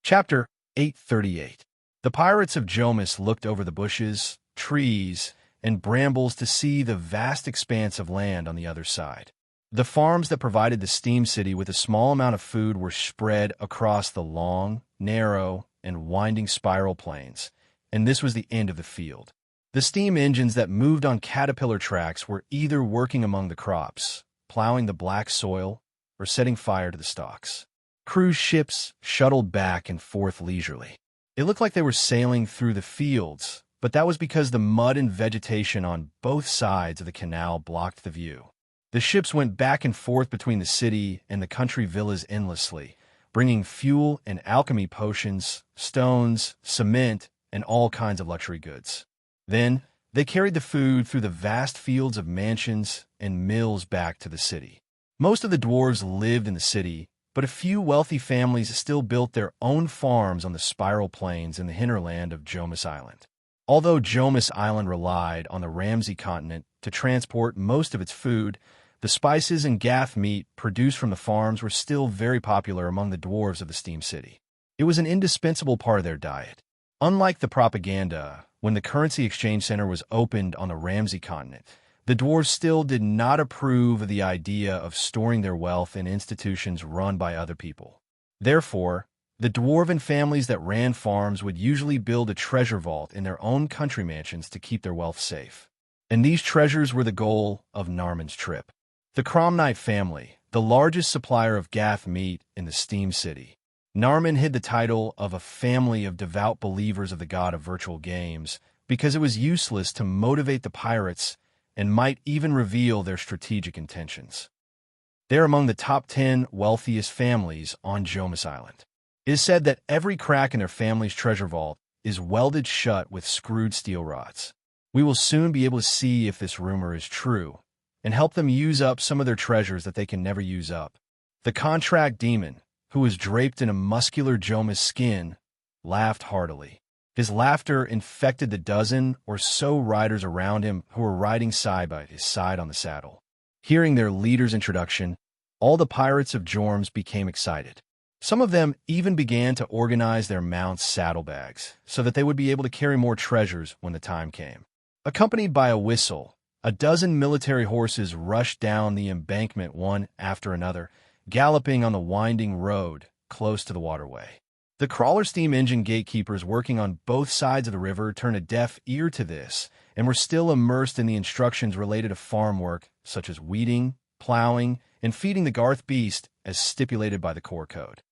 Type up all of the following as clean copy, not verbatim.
Chapter 838. The pirates of Jomis looked over the bushes, trees, and brambles to see the vast expanse of land on the other side. The farms that provided the steam city with a small amount of food were spread across the long, narrow, and winding spiral plains, and this was the end of the field. The steam engines that moved on caterpillar tracks were either working among the crops, plowing the black soil, or setting fire to the stalks. Cruise ships shuttled back and forth leisurely. It looked like they were sailing through the fields, but that was because the mud and vegetation on both sides of the canal blocked the view. The ships went back and forth between the city and the country villas endlessly, bringing fuel and alchemy potions, stones, cement, and all kinds of luxury goods. Then, they carried the food through the vast fields of mansions and mills back to the city. Most of the dwarves lived in the city, but a few wealthy families still built their own farms on the spiral plains in the hinterland of Jomis Island. Although Jomis Island relied on the Ramsey continent to transport most of its food, the spices and gaff meat produced from the farms were still very popular among the dwarves of the Steam City. It was an indispensable part of their diet. Unlike the propaganda, when the currency exchange center was opened on the Ramsey continent, the dwarves still did not approve of the idea of storing their wealth in institutions run by other people. Therefore, the dwarven families that ran farms would usually build a treasure vault in their own country mansions to keep their wealth safe. And these treasures were the goal of Narman's trip. The Cromnite family, the largest supplier of gaff meat in the Steam City. Narman hid the title of a family of devout believers of the god of virtual games because it was useless to motivate the pirates and might even reveal their strategic intentions. They're among the top 10 wealthiest families on Jomis Island. It is said that every crack in their family's treasure vault is welded shut with screwed steel rods. We will soon be able to see if this rumor is true, and help them use up some of their treasures that they can never use up. The contract demon, who was draped in a muscular Jomis skin, laughed heartily. His laughter infected the dozen or so riders around him who were riding side by his side on the saddle. Hearing their leader's introduction, all the pirates of Jorms became excited. Some of them even began to organize their mounts' saddlebags so that they would be able to carry more treasures when the time came. Accompanied by a whistle, a dozen military horses rushed down the embankment one after another, galloping on the winding road close to the waterway. The crawler steam engine gatekeepers working on both sides of the river turned a deaf ear to this and were still immersed in the instructions related to farm work, such as weeding, plowing, and feeding the Garth beast as stipulated by the core code.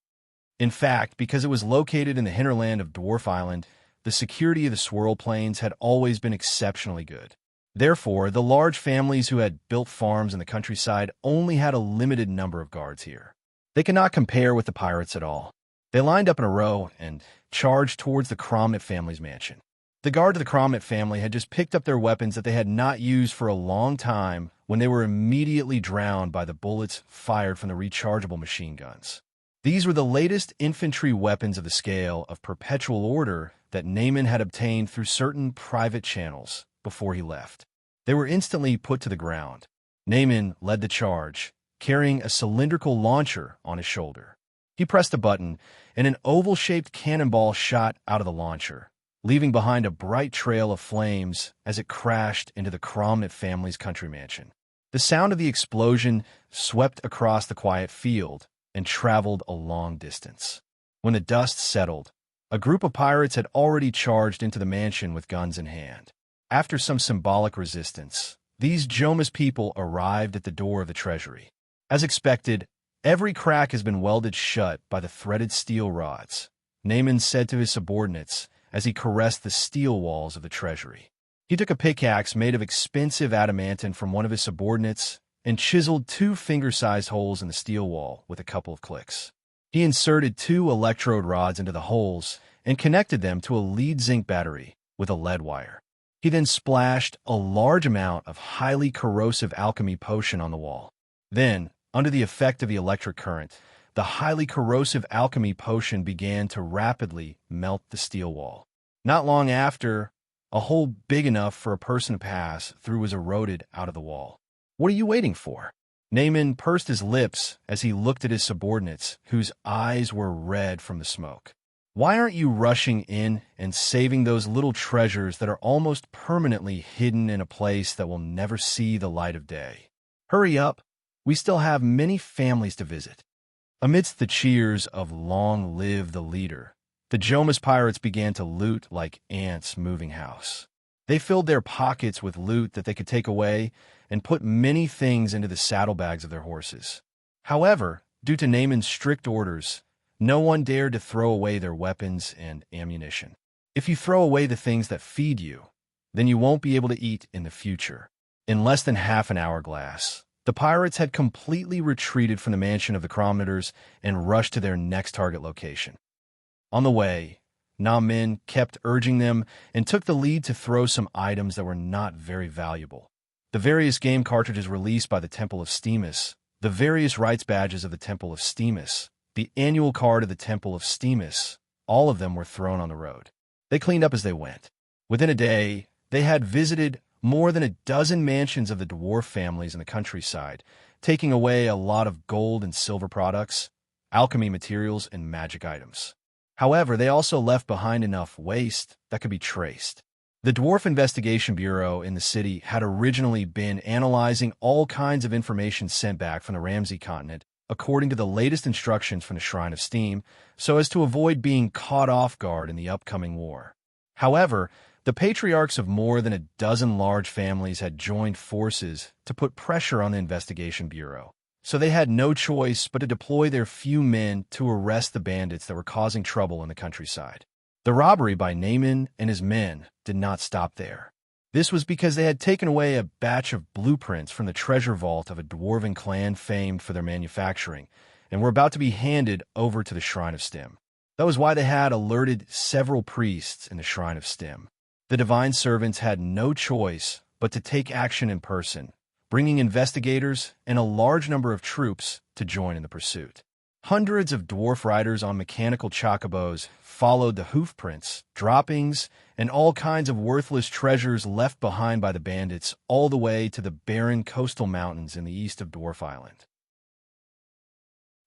In fact, because it was located in the hinterland of Dwarf Island, the security of the swirl plains had always been exceptionally good. Therefore, the large families who had built farms in the countryside only had a limited number of guards here. They could not compare with the pirates at all. They lined up in a row and charged towards the Cromnit family's mansion. The guard of the Cromnit family had just picked up their weapons that they had not used for a long time when they were immediately drowned by the bullets fired from the rechargeable machine guns. These were the latest infantry weapons of the scale of perpetual order that Naaman had obtained through certain private channels before he left. They were instantly put to the ground. Naaman led the charge, carrying a cylindrical launcher on his shoulder. He pressed a button, and an oval-shaped cannonball shot out of the launcher, leaving behind a bright trail of flames as it crashed into the Cromnit family's country mansion. The sound of the explosion swept across the quiet field and traveled a long distance. When the dust settled, a group of pirates had already charged into the mansion with guns in hand. After some symbolic resistance, these Jomis people arrived at the door of the treasury. As expected, every crack has been welded shut by the threaded steel rods, Naaman said to his subordinates as he caressed the steel walls of the treasury. He took a pickaxe made of expensive adamantine from one of his subordinates and chiseled 2 finger-sized holes in the steel wall with a couple of clicks. He inserted 2 electrode rods into the holes and connected them to a lead zinc battery with a lead wire. He then splashed a large amount of highly corrosive alchemy potion on the wall. Then, under the effect of the electric current, the highly corrosive alchemy potion began to rapidly melt the steel wall. Not long after, a hole big enough for a person to pass through was eroded out of the wall. "What are you waiting for?" Naaman pursed his lips as he looked at his subordinates, whose eyes were red from the smoke. Why aren't you rushing in and saving those little treasures that are almost permanently hidden in a place that will never see the light of day? Hurry up, we still have many families to visit. Amidst the cheers of "Long live the leader," the Jomis pirates began to loot like ants moving house. They filled their pockets with loot that they could take away and put many things into the saddlebags of their horses. However, due to Naaman's strict orders, no one dared to throw away their weapons and ammunition. If you throw away the things that feed you, then you won't be able to eat in the future. In less than half an hourglass, the pirates had completely retreated from the mansion of the chronometers and rushed to their next target location. On the way, Naaman kept urging them and took the lead to throw some items that were not very valuable. The various game cartridges released by the Temple of Steamus, the various rights badges of the Temple of Steamus, the annual card of the Temple of Steamus, all of them were thrown on the road. They cleaned up as they went. Within a day, they had visited more than a dozen mansions of the dwarf families in the countryside, taking away a lot of gold and silver products, alchemy materials, and magic items. However, they also left behind enough waste that could be traced. The Dwarf Investigation Bureau in the city had originally been analyzing all kinds of information sent back from the Ramsey continent according to the latest instructions from the Shrine of Steam, so as to avoid being caught off guard in the upcoming war. However, the patriarchs of more than a dozen large families had joined forces to put pressure on the Investigation Bureau, so they had no choice but to deploy their few men to arrest the bandits that were causing trouble in the countryside. The robbery by Naaman and his men did not stop there. This was because they had taken away a batch of blueprints from the treasure vault of a dwarven clan famed for their manufacturing, and were about to be handed over to the Shrine of Stem. That was why they had alerted several priests in the Shrine of Stem. The divine servants had no choice but to take action in person, bringing investigators and a large number of troops to join in the pursuit. Hundreds of dwarf riders on mechanical chocobos followed the hoofprints, droppings, and all kinds of worthless treasures left behind by the bandits all the way to the barren coastal mountains in the east of Dwarf Island.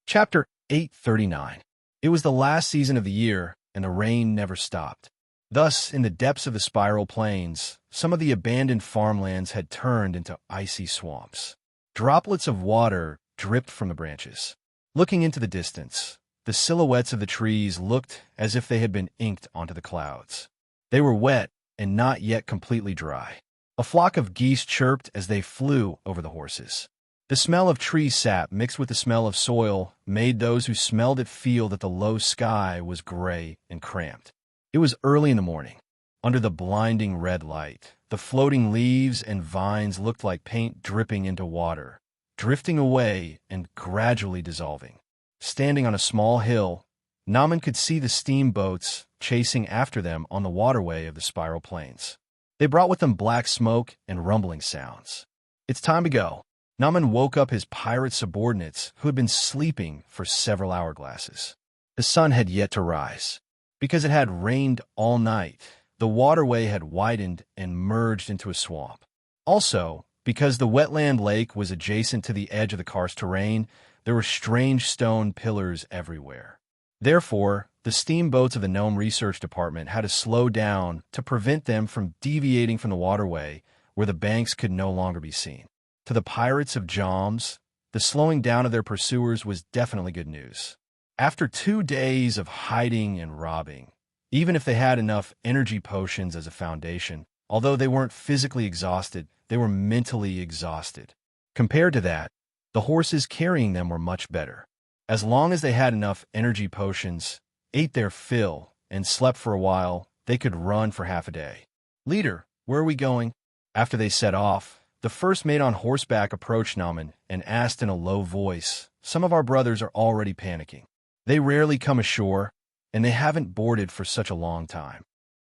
Chapter 839. It was the last season of the year, and the rain never stopped. Thus, in the depths of the spiral plains, some of the abandoned farmlands had turned into icy swamps. Droplets of water dripped from the branches. Looking into the distance, the silhouettes of the trees looked as if they had been inked onto the clouds. They were wet and not yet completely dry. A flock of geese chirped as they flew over the horses. The smell of tree sap mixed with the smell of soil made those who smelled it feel that the low sky was gray and cramped. It was early in the morning. Under the blinding red light, the floating leaves and vines looked like paint dripping into water, drifting away and gradually dissolving. Standing on a small hill, Naaman could see the steamboats chasing after them on the waterway of the spiral plains. They brought with them black smoke and rumbling sounds. It's time to go. Naaman woke up his pirate subordinates who had been sleeping for several hourglasses. The sun had yet to rise. Because it had rained all night, the waterway had widened and merged into a swamp. Also, because the wetland lake was adjacent to the edge of the karst terrain, there were strange stone pillars everywhere. Therefore, the steamboats of the Gnome Research Department had to slow down to prevent them from deviating from the waterway where the banks could no longer be seen. To the pirates of Joms, the slowing down of their pursuers was definitely good news. After 2 days of hiding and robbing, even if they had enough energy potions as a foundation, although they weren't physically exhausted, they were mentally exhausted. Compared to that, the horses carrying them were much better. As long as they had enough energy potions, ate their fill, and slept for a while, they could run for half a day. "Leader, where are we going?" After they set off, the first mate on horseback approached Naaman and asked in a low voice, "Some of our brothers are already panicking. They rarely come ashore, and they haven't boarded for such a long time.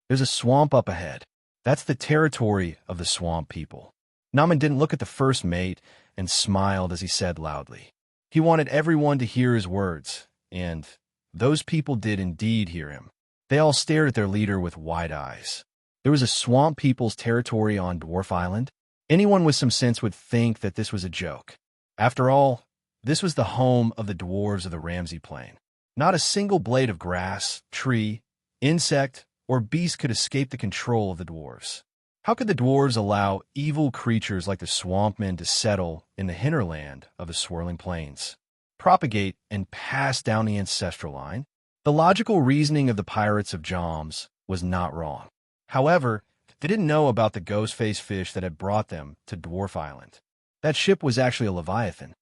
There's a swamp up ahead. That's the territory of the swamp people." Naaman didn't look at the first mate and smiled as he said loudly. He wanted everyone to hear his words, and those people did indeed hear him. They all stared at their leader with wide eyes. There was a swamp people's territory on Dwarf Island. Anyone with some sense would think that this was a joke. After all, this was the home of the dwarves of the Ramsey Plain. Not a single blade of grass, tree, insect, or beast could escape the control of the dwarves. How could the dwarves allow evil creatures like the swampmen to settle in the hinterland of the swirling plains, propagate and pass down the ancestral line? The logical reasoning of the pirates of Joms was not wrong. However, they didn't know about the ghost-faced fish that had brought them to Dwarf Island. That ship was actually a leviathan.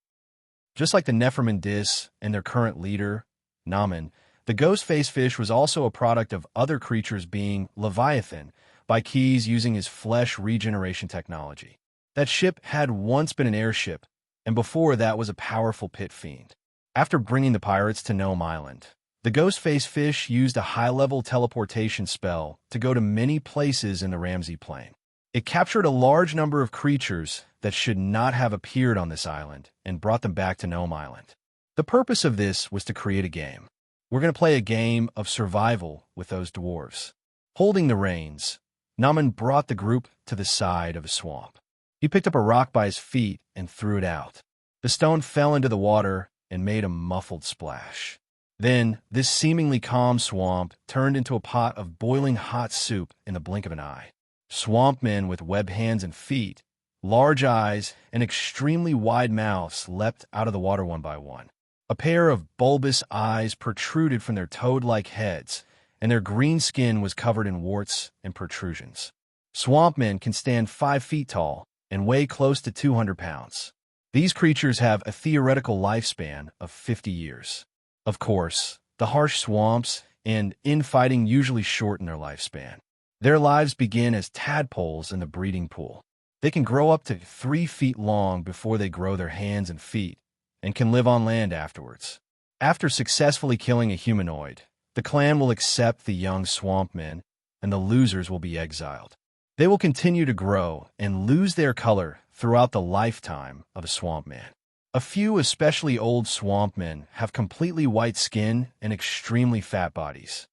Just like the Nephraimin Dis and their current leader, Namen, the ghost-faced fish was also a product of other creatures being Leviathan by Keyes using his flesh regeneration technology. That ship had once been an airship, and before that was a powerful pit fiend. After bringing the pirates to Nome Island, the ghost-faced fish used a high-level teleportation spell to go to many places in the Ramsey Plain. It captured a large number of creatures that should not have appeared on this island and brought them back to Nome Island. The purpose of this was to create a game. We're going to play a game of survival with those dwarves. Holding the reins, Namen brought the group to the side of a swamp. He picked up a rock by his feet and threw it out. The stone fell into the water and made a muffled splash. Then, this seemingly calm swamp turned into a pot of boiling hot soup in the blink of an eye. Swamp men with webbed hands and feet, large eyes, and extremely wide mouths leapt out of the water one by one. A pair of bulbous eyes protruded from their toad-like heads, and their green skin was covered in warts and protrusions. Swamp men can stand 5 feet tall and weigh close to 200 pounds. These creatures have a theoretical lifespan of 50 years. Of course, the harsh swamps and infighting usually shorten their lifespan. Their lives begin as tadpoles in the breeding pool. They can grow up to 3 feet long before they grow their hands and feet, and can live on land afterwards. After successfully killing a humanoid, the clan will accept the young swamp men, and the losers will be exiled. They will continue to grow and lose their color throughout the lifetime of a swamp man. A few especially old swamp men have completely white skin and extremely fat bodies.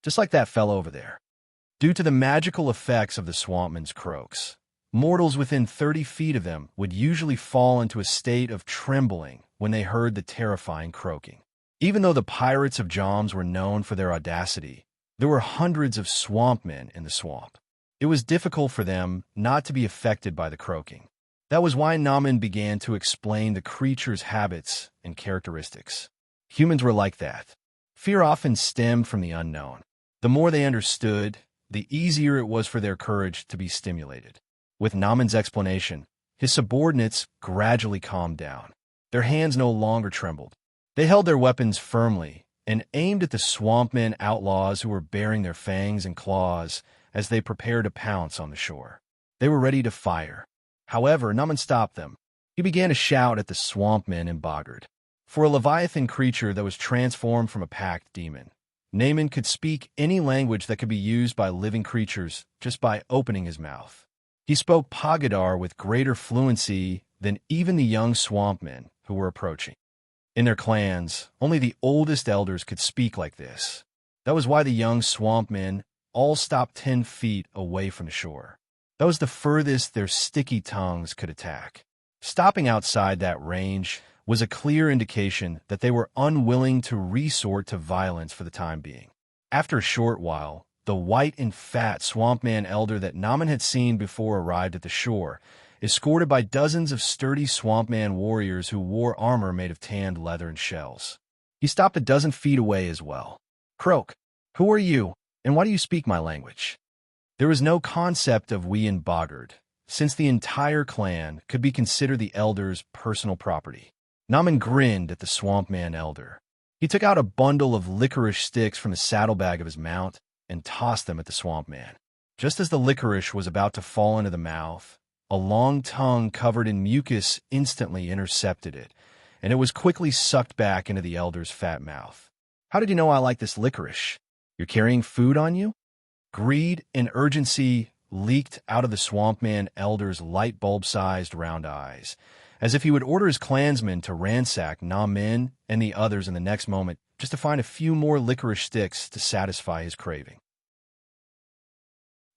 Just like that fellow over there. Due to the magical effects of the swampman's croaks, mortals within 30 feet of them would usually fall into a state of trembling when they heard the terrifying croaking. Even though the pirates of Joms were known for their audacity, there were hundreds of swamp men in the swamp. It was difficult for them not to be affected by the croaking. That was why Namen began to explain the creature's habits and characteristics. Humans were like that. Fear often stemmed from the unknown. The more they understood, the easier it was for their courage to be stimulated. With Namen's explanation, his subordinates gradually calmed down. Their hands no longer trembled. They held their weapons firmly and aimed at the swampmen outlaws who were baring their fangs and claws as they prepared to pounce on the shore. They were ready to fire. However, Namen stopped them. He began to shout at the swampmen and boggart. For a leviathan creature that was transformed from a packed demon, Namen could speak any language that could be used by living creatures just by opening his mouth. He spoke Pagadar with greater fluency than even the young swampmen who were approaching. In their clans, only the oldest elders could speak like this. That was why the young swampmen all stopped 10 feet away from the shore. That was the furthest their sticky tongues could attack. Stopping outside that range was a clear indication that they were unwilling to resort to violence for the time being. After a short while, the white and fat swampman elder that Namen had seen before arrived at the shore, escorted by dozens of sturdy swampman warriors who wore armor made of tanned leather and shells. He stopped a dozen feet away as well. "Croak, who are you, and why do you speak my language?" There was no concept of we and boggart, since the entire clan could be considered the elder's personal property. Namen grinned at the swampman elder. He took out a bundle of licorice sticks from the saddlebag of his mount and tossed them at the swampman. Just as the licorice was about to fall into the mouth, a long tongue covered in mucus instantly intercepted it, and it was quickly sucked back into the elder's fat mouth. "How did you know I like this licorice? You're carrying food on you?" Greed and urgency leaked out of the swampman elder's light bulb-sized round eyes, as if he would order his clansmen to ransack Namen and the others in the next moment just to find a few more licorice sticks to satisfy his craving.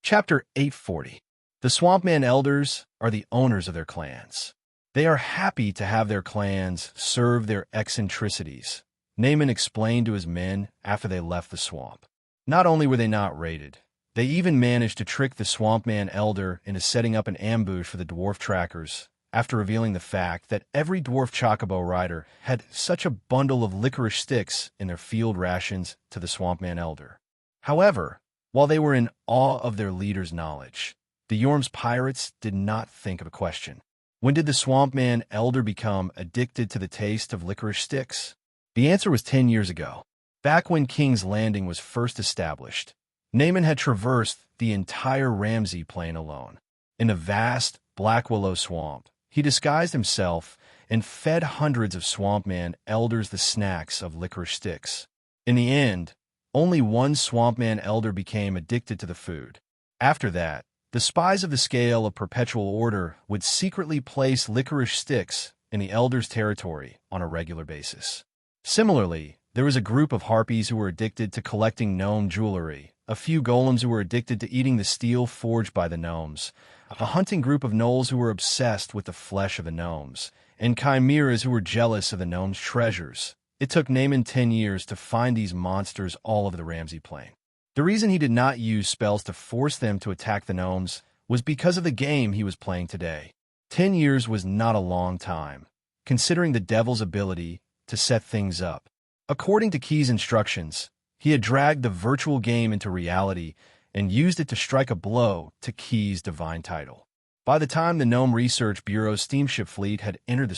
Chapter 840. The swampman elders are the owners of their clans. They are happy to have their clans serve their eccentricities, Naaman explained to his men after they left the swamp. Not only were they not raided, they even managed to trick the swampman elder into setting up an ambush for the dwarf trackers after revealing the fact that every dwarf chocobo rider had such a bundle of licorice sticks in their field rations to the swampman elder. However, while they were in awe of their leader's knowledge, the Yorm's pirates did not think of a question. When did the swampman elder become addicted to the taste of licorice sticks? The answer was 10 years ago. Back when King's Landing was first established, Naaman had traversed the entire Ramsey Plain alone. In the vast Black Willow Swamp, he disguised himself and fed hundreds of swampman elders the snacks of licorice sticks. In the end, only one swampman elder became addicted to the food. After that, the spies of the Scale of Perpetual Order would secretly place licorice sticks in the elder's territory on a regular basis. Similarly, there was a group of harpies who were addicted to collecting gnome jewelry, a few golems who were addicted to eating the steel forged by the gnomes, a hunting group of gnolls who were obsessed with the flesh of the gnomes, and chimeras who were jealous of the gnomes' treasures. It took Naaman 10 years to find these monsters all over the Ramsey Plain. The reason he did not use spells to force them to attack the gnomes was because of the game he was playing today. 10 years was not a long time, considering the devil's ability to set things up. According to Key's instructions, he had dragged the virtual game into reality and used it to strike a blow to Key's divine title. By the time the Gnome Research Bureau's steamship fleet had entered the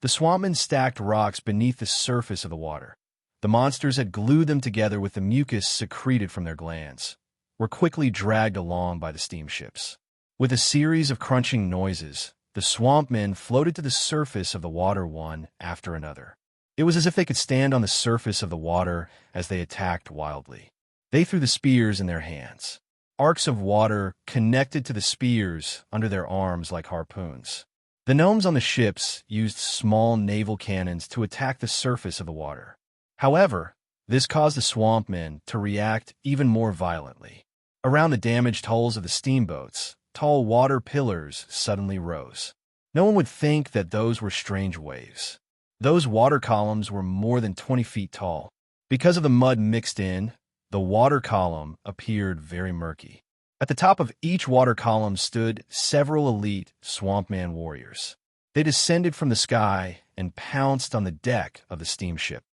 swampmen stacked rocks beneath the surface of the water. The monsters had glued them together with the mucus secreted from their glands, were quickly dragged along by the steamships. With a series of crunching noises, the swampmen floated to the surface of the water one after another. It was as if they could stand on the surface of the water as they attacked wildly. They threw the spears in their hands. Arcs of water connected to the spears under their arms like harpoons. The gnomes on the ships used small naval cannons to attack the surface of the water. However, this caused the swampmen to react even more violently. Around the damaged hulls of the steamboats, tall water pillars suddenly rose. No one would think that those were strange waves. Those water columns were more than 20 feet tall. Because of the mud mixed in, the water column appeared very murky. At the top of each water column stood several elite swampman warriors. They descended from the sky and pounced on the deck of the steamship.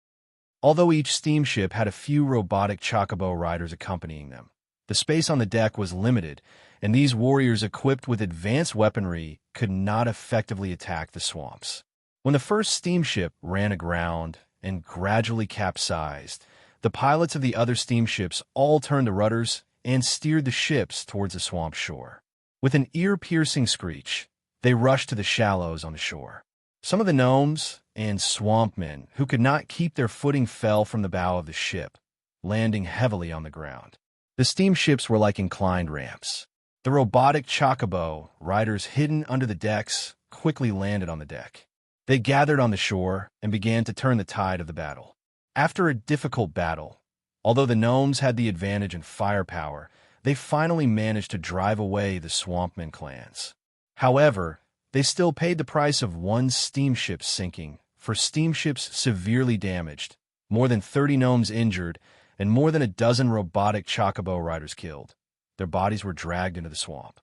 Although each steamship had a few robotic chocobo riders accompanying them, the space on the deck was limited, and these warriors equipped with advanced weaponry could not effectively attack the swamps. When the first steamship ran aground and gradually capsized, the pilots of the other steamships all turned the rudders and steered the ships towards the swamp shore. With an ear-piercing screech, they rushed to the shallows on the shore. Some of the gnomes and swampmen who could not keep their footing fell from the bow of the ship, landing heavily on the ground. The steamships were like inclined ramps. The robotic chocobo riders hidden under the decks quickly landed on the deck. They gathered on the shore and began to turn the tide of the battle. After a difficult battle, although the gnomes had the advantage in firepower, they finally managed to drive away the swampman clans. However, they still paid the price of one steamship sinking, for steamships severely damaged, more than 30 gnomes injured, and more than a dozen robotic chocobo riders killed. Their bodies were dragged into the swamp.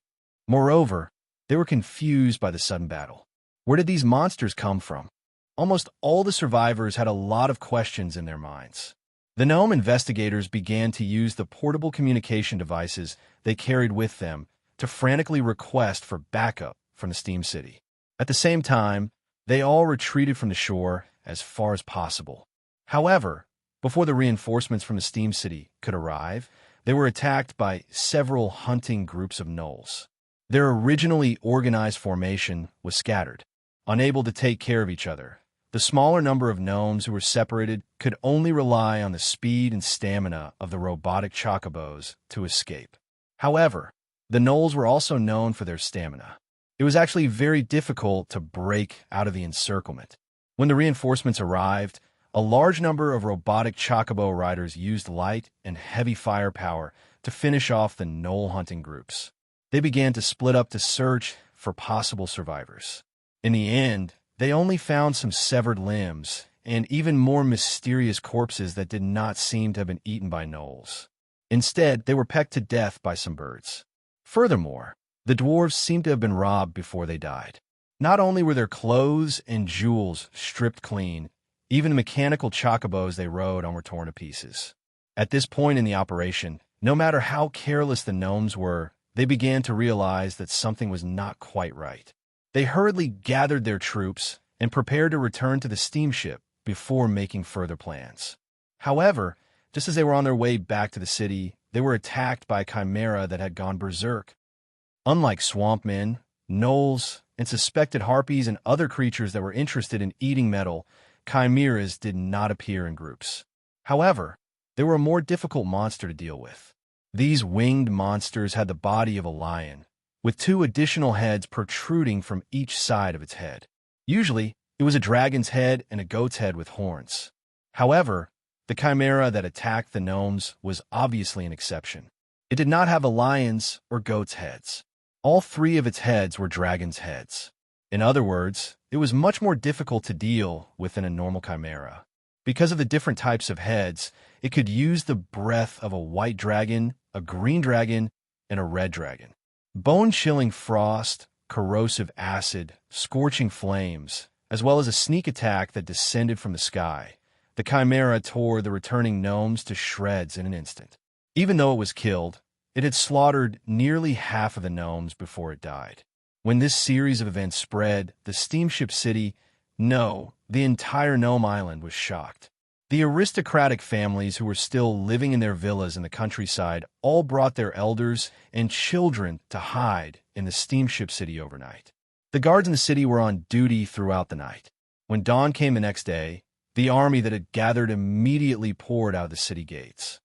Moreover, they were confused by the sudden battle. Where did these monsters come from? Almost all the survivors had a lot of questions in their minds. The gnome investigators began to use the portable communication devices they carried with them to frantically request for backup from the Steam City. At the same time, they all retreated from the shore as far as possible. However, before the reinforcements from the Steam City could arrive, they were attacked by several hunting groups of gnolls. Their originally organized formation was scattered. Unable to take care of each other, the smaller number of gnomes who were separated could only rely on the speed and stamina of the robotic chocobos to escape. However, the gnolls were also known for their stamina. It was actually very difficult to break out of the encirclement. When the reinforcements arrived, a large number of robotic chocobo riders used light and heavy firepower to finish off the gnoll hunting groups. They began to split up to search for possible survivors. In the end, they only found some severed limbs and even more mysterious corpses that did not seem to have been eaten by gnolls. Instead, they were pecked to death by some birds. Furthermore, the dwarves seemed to have been robbed before they died. Not only were their clothes and jewels stripped clean, even the mechanical chocobos they rode on were torn to pieces. At this point in the operation, no matter how careless the gnomes were, they began to realize that something was not quite right. They hurriedly gathered their troops and prepared to return to the steamship before making further plans. However, just as they were on their way back to the city, they were attacked by a chimera that had gone berserk. Unlike swamp men, gnolls, and suspected harpies and other creatures that were interested in eating metal, chimeras did not appear in groups. However, they were a more difficult monster to deal with. These winged monsters had the body of a lion, with 2 additional heads protruding from each side of its head. Usually, it was a dragon's head and a goat's head with horns. However, the chimera that attacked the gnomes was obviously an exception. It did not have a lion's or goat's heads. All 3 of its heads were dragon's heads. In other words, it was much more difficult to deal with than a normal chimera. Because of the different types of heads, it could use the breath of a white dragon, a green dragon, and a red dragon. Bone-chilling frost, corrosive acid, scorching flames, as well as a sneak attack that descended from the sky. The chimera tore the returning gnomes to shreds in an instant. Even though it was killed, it had slaughtered nearly half of the gnomes before it died. When this series of events spread, the steamship city, no, the entire gnome island was shocked. The aristocratic families who were still living in their villas in the countryside all brought their elders and children to hide in the steamship city overnight. The guards in the city were on duty throughout the night. When dawn came the next day, the army that had gathered immediately poured out of the city gates.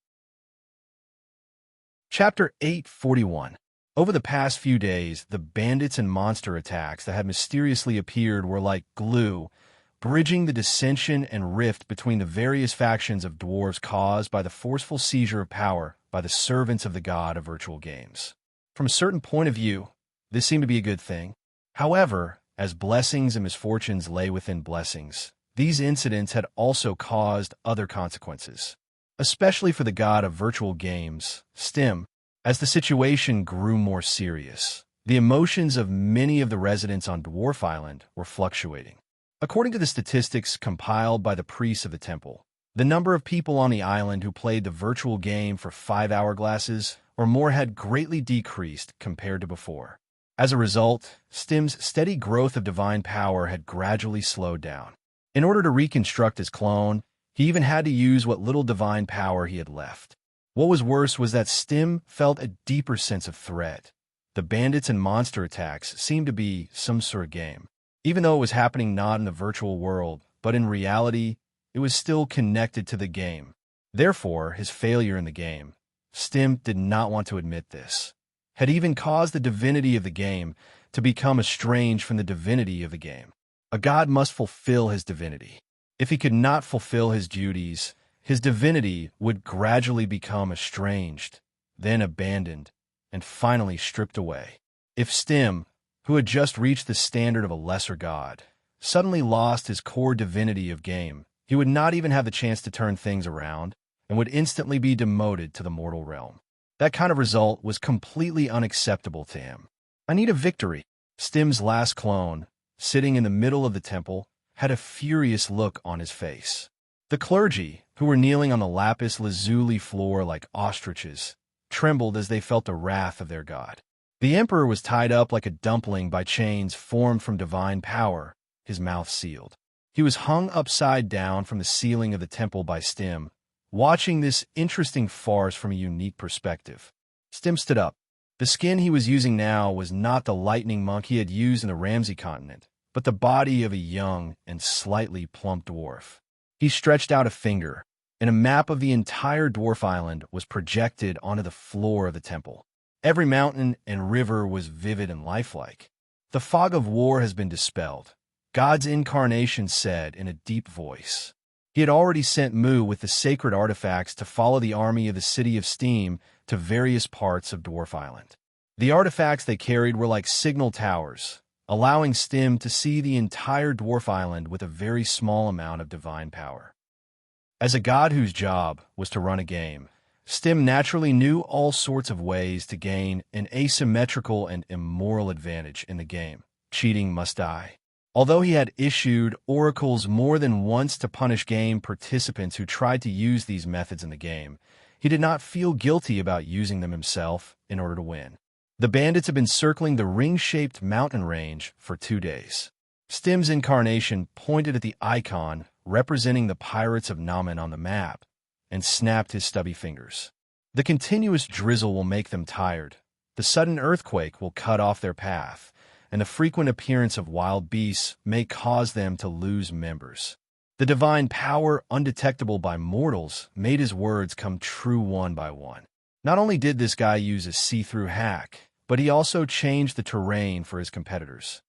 Chapter 841. Over the past few days, the bandits and monster attacks that had mysteriously appeared were like glue, bridging the dissension and rift between the various factions of dwarves caused by the forceful seizure of power by the servants of the god of virtual games. From a certain point of view, this seemed to be a good thing. However, as blessings and misfortunes lay within blessings, these incidents had also caused other consequences, especially for the god of virtual games, Stim. As the situation grew more serious, the emotions of many of the residents on Dwarf Island were fluctuating. According to the statistics compiled by the priests of the temple, the number of people on the island who played the virtual game for 5 hourglasses or more had greatly decreased compared to before. As a result, Stim's steady growth of divine power had gradually slowed down. In order to reconstruct his clone, he even had to use what little divine power he had left. What was worse was that Stim felt a deeper sense of threat. The bandits and monster attacks seemed to be some sort of game. Even though it was happening not in the virtual world, but in reality, it was still connected to the game. Therefore, his failure in the game, Stim did not want to admit this, had even caused the divinity of the game to become estranged from the divinity of the game. A god must fulfill his divinity. If he could not fulfill his duties, his divinity would gradually become estranged, then abandoned, and finally stripped away. If Stim, who had just reached the standard of a lesser god, suddenly lost his core divinity of game, he would not even have the chance to turn things around and would instantly be demoted to the mortal realm. That kind of result was completely unacceptable to him. I need a victory. Stim's last clone, sitting in the middle of the temple, had a furious look on his face. The clergy, who were kneeling on the lapis lazuli floor like ostriches, trembled as they felt the wrath of their god. The emperor was tied up like a dumpling by chains formed from divine power, his mouth sealed. He was hung upside down from the ceiling of the temple by Stim, watching this interesting farce from a unique perspective. Stim stood up. The skin he was using now was not the lightning monk he had used in the Ramsey continent, but the body of a young and slightly plump dwarf. He stretched out a finger, and a map of the entire dwarf island was projected onto the floor of the temple. Every mountain and river was vivid and lifelike. The fog of war has been dispelled, God's incarnation said in a deep voice. He had already sent Mu with the sacred artifacts to follow the army of the City of Steam to various parts of Dwarf Island. The artifacts they carried were like signal towers, allowing Stim to see the entire dwarf island with a very small amount of divine power. As a god whose job was to run a game, Stim naturally knew all sorts of ways to gain an asymmetrical and immoral advantage in the game. Cheating must die. Although he had issued oracles more than once to punish game participants who tried to use these methods in the game, he did not feel guilty about using them himself in order to win. The bandits had been circling the ring-shaped mountain range for 2 days. Stim's incarnation pointed at the icon representing the pirates of Namen on the map and snapped his stubby fingers. The continuous drizzle will make them tired. The sudden earthquake will cut off their path, and the frequent appearance of wild beasts may cause them to lose members. The divine power, undetectable by mortals, made his words come true one by one. Not only did this guy use a see-through hack, but he also changed the terrain for his competitors.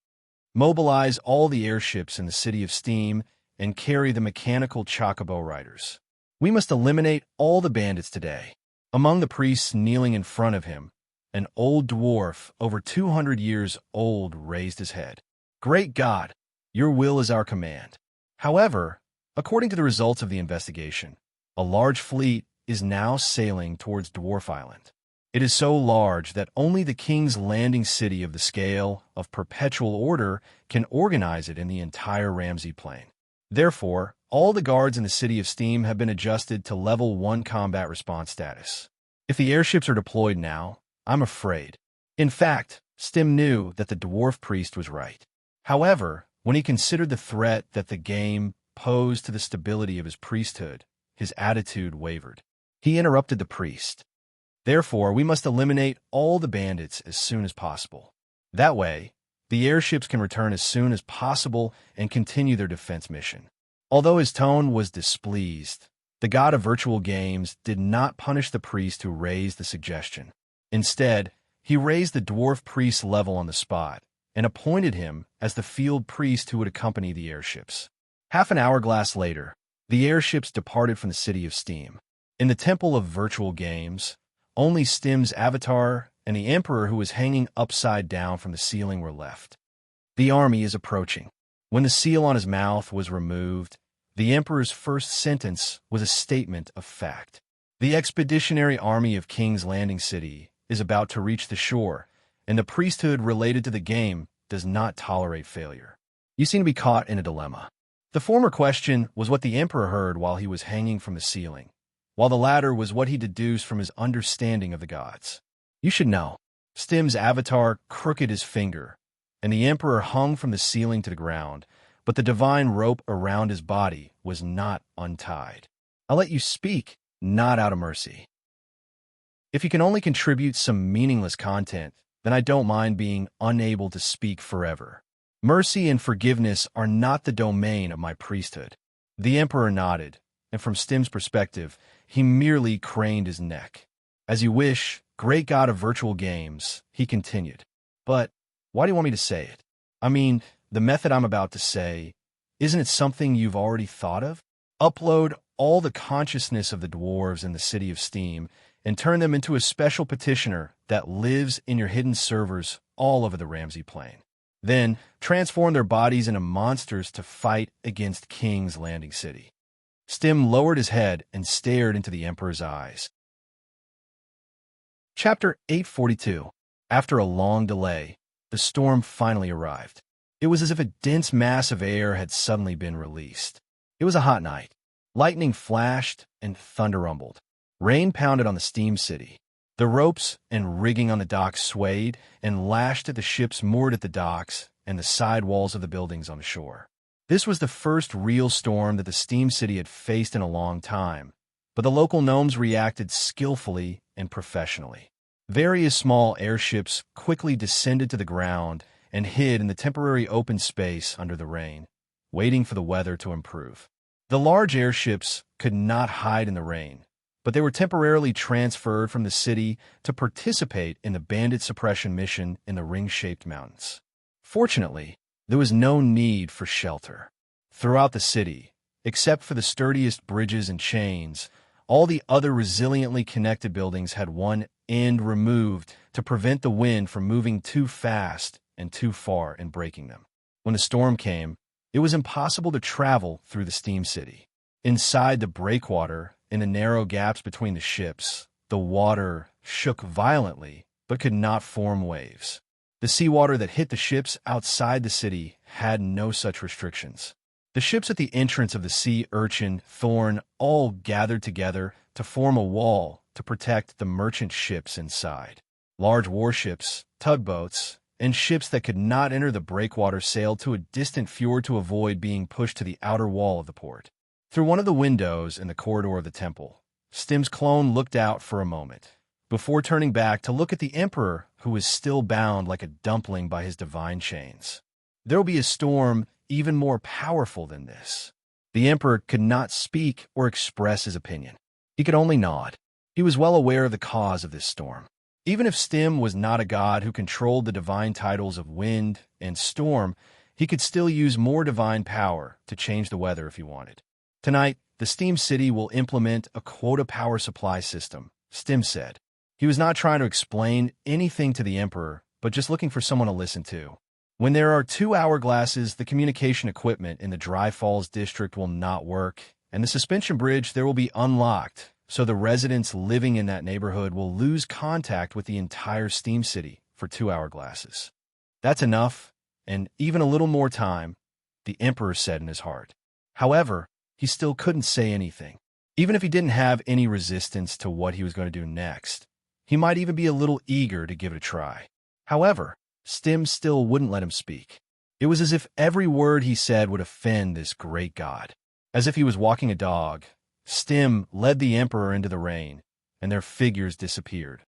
Mobilize all the airships in the city of Steam and carry the mechanical chocobo riders. We must eliminate all the bandits today. Among the priests kneeling in front of him, an old dwarf, over 200 years old, raised his head. Great God, your will is our command. However, according to the results of the investigation, a large fleet is now sailing towards Dwarf Island. It is so large that only the King's Landing city of the scale of perpetual order can organize it in the entire Ramsey Plain. Therefore, all the guards in the city of Steam have been adjusted to level 1 combat response status. If the airships are deployed now, I'm afraid. In fact, Stim knew that the dwarf priest was right. However, when he considered the threat that the game posed to the stability of his priesthood, his attitude wavered. He interrupted the priest. Therefore, we must eliminate all the bandits as soon as possible. That way, the airships can return as soon as possible and continue their defense mission. Although his tone was displeased, the god of virtual games did not punish the priest who raised the suggestion. Instead, he raised the dwarf priest's level on the spot and appointed him as the field priest who would accompany the airships. Half an hourglass later, the airships departed from the city of Steam. In the temple of virtual games, only Stim's avatar and the emperor who was hanging upside down from the ceiling were left. The army is approaching. When the seal on his mouth was removed, the emperor's first sentence was a statement of fact. The expeditionary army of King's Landing City is about to reach the shore, and the priesthood related to the game does not tolerate failure. You seem to be caught in a dilemma. The former question was what the emperor heard while he was hanging from the ceiling, while the latter was what he deduced from his understanding of the gods. You should know. Stim's avatar crooked his finger, and the emperor hung from the ceiling to the ground, but the divine rope around his body was not untied. I'll let you speak, not out of mercy. If you can only contribute some meaningless content, then I don't mind being unable to speak forever. Mercy and forgiveness are not the domain of my priesthood. The emperor nodded, and from Stim's perspective, he merely craned his neck. As you wish, great god of virtual games, he continued. But why do you want me to say it? I mean, the method I'm about to say, isn't it something you've already thought of? Upload all the consciousness of the dwarves in the city of Steam and turn them into a special petitioner that lives in your hidden servers all over the Ramsey Plain. Then, transform their bodies into monsters to fight against King's Landing City. Stim lowered his head and stared into the Emperor's eyes. Chapter 842. After a long delay, the storm finally arrived. It was as if a dense mass of air had suddenly been released. It was a hot night. Lightning flashed and thunder rumbled. Rain pounded on the steam city. The ropes and rigging on the docks swayed and lashed at the ships moored at the docks and the side walls of the buildings on the shore. This was the first real storm that the steam city had faced in a long time, but the local gnomes reacted skillfully and professionally. Various small airships quickly descended to the ground and hid in the temporary open space under the rain, waiting for the weather to improve. The large airships could not hide in the rain, but they were temporarily transferred from the city to participate in the bandit suppression mission in the ring-shaped mountains. Fortunately, there was no need for shelter. Throughout the city, except for the sturdiest bridges and chains, all the other resiliently connected buildings had one end removed to prevent the wind from moving too fast and too far in breaking them. When the storm came, it was impossible to travel through the steam city. Inside the breakwater, in the narrow gaps between the ships, the water shook violently but could not form waves. The seawater that hit the ships outside the city had no such restrictions. The ships at the entrance of the sea urchin, thorn, all gathered together to form a wall to protect the merchant ships inside. Large warships, tugboats, and ships that could not enter the breakwater sailed to a distant fjord to avoid being pushed to the outer wall of the port. Through one of the windows in the corridor of the temple, Stim's clone looked out for a moment, before turning back to look at the emperor, who was still bound like a dumpling by his divine chains. There will be a storm even more powerful than this. The emperor could not speak or express his opinion. He could only nod. He was well aware of the cause of this storm. Even if Stim was not a god who controlled the divine titles of wind and storm, he could still use more divine power to change the weather if he wanted. Tonight, the Steam City will implement a quota power supply system, Stim said. He was not trying to explain anything to the emperor, but just looking for someone to listen to. When there are 2 hourglasses, the communication equipment in the Dry Falls district will not work, and the suspension bridge there will be unlocked, so the residents living in that neighborhood will lose contact with the entire Steam City for 2 hourglasses. That's enough, and even a little more time, the emperor said in his heart. However, he still couldn't say anything. Even if he didn't have any resistance to what he was going to do next, he might even be a little eager to give it a try. However, Stim still wouldn't let him speak. It was as if every word he said would offend this great god. As if he was walking a dog, Stim led the emperor into the rain, and their figures disappeared.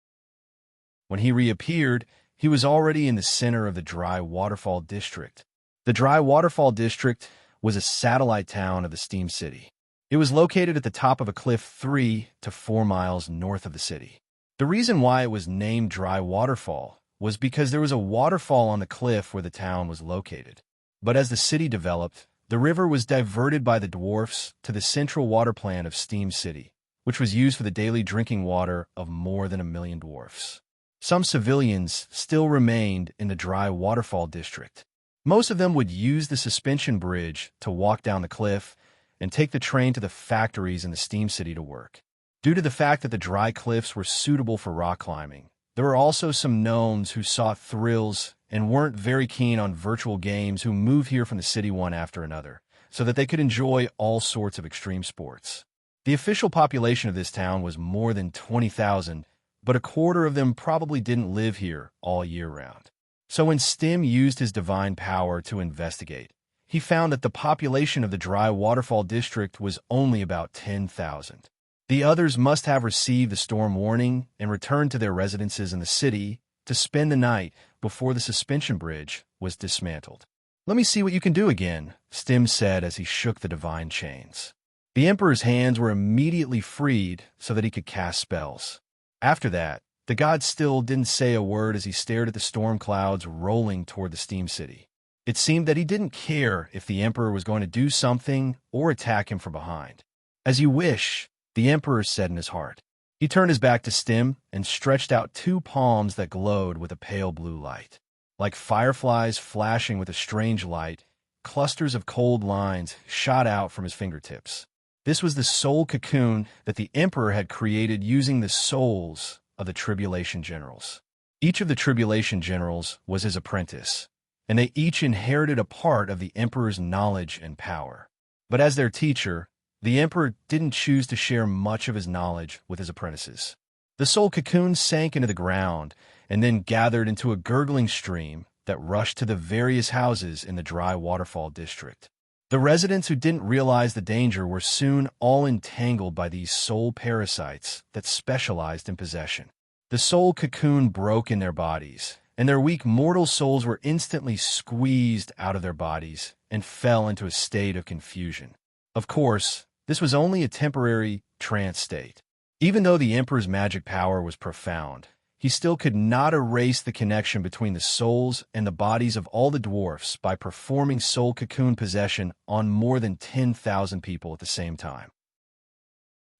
When he reappeared, he was already in the center of the Dry Waterfall District. The Dry Waterfall District was a satellite town of the Steam City. It was located at the top of a cliff 3 to 4 miles north of the city. The reason why it was named Dry Waterfall was because there was a waterfall on the cliff where the town was located. But as the city developed, the river was diverted by the dwarfs to the central water plant of Steam City, which was used for the daily drinking water of more than 1 million dwarfs. Some civilians still remained in the Dry Waterfall District. Most of them would use the suspension bridge to walk down the cliff and take the train to the factories in the Steam City to work. Due to the fact that the dry cliffs were suitable for rock climbing, there were also some gnomes who sought thrills and weren't very keen on virtual games who moved here from the city one after another, so that they could enjoy all sorts of extreme sports. The official population of this town was more than 20,000, but a quarter of them probably didn't live here all year round. So when Stim used his divine power to investigate, he found that the population of the Dry Waterfall District was only about 10,000. The others must have received the storm warning and returned to their residences in the city to spend the night before the suspension bridge was dismantled. "Let me see what you can do again," Stim said as he shook the divine chains. The emperor's hands were immediately freed so that he could cast spells. After that, the god still didn't say a word as he stared at the storm clouds rolling toward the Steam City. It seemed that he didn't care if the emperor was going to do something or attack him from behind. "As you wish," the emperor said in his heart. He turned his back to Stim and stretched out 2 palms that glowed with a pale blue light. Like fireflies flashing with a strange light, clusters of cold lines shot out from his fingertips. This was the soul cocoon that the emperor had created using the souls of the Tribulation Generals. Each of the Tribulation Generals was his apprentice, and they each inherited a part of the emperor's knowledge and power. But as their teacher, the emperor didn't choose to share much of his knowledge with his apprentices. The soul cocoon sank into the ground and then gathered into a gurgling stream that rushed to the various houses in the Dry Waterfall District. The residents who didn't realize the danger were soon all entangled by these soul parasites that specialized in possession. The soul cocoon broke in their bodies, and their weak mortal souls were instantly squeezed out of their bodies and fell into a state of confusion. Of course, this was only a temporary trance state. Even though the emperor's magic power was profound, he still could not erase the connection between the souls and the bodies of all the dwarfs by performing soul cocoon possession on more than 10,000 people at the same time.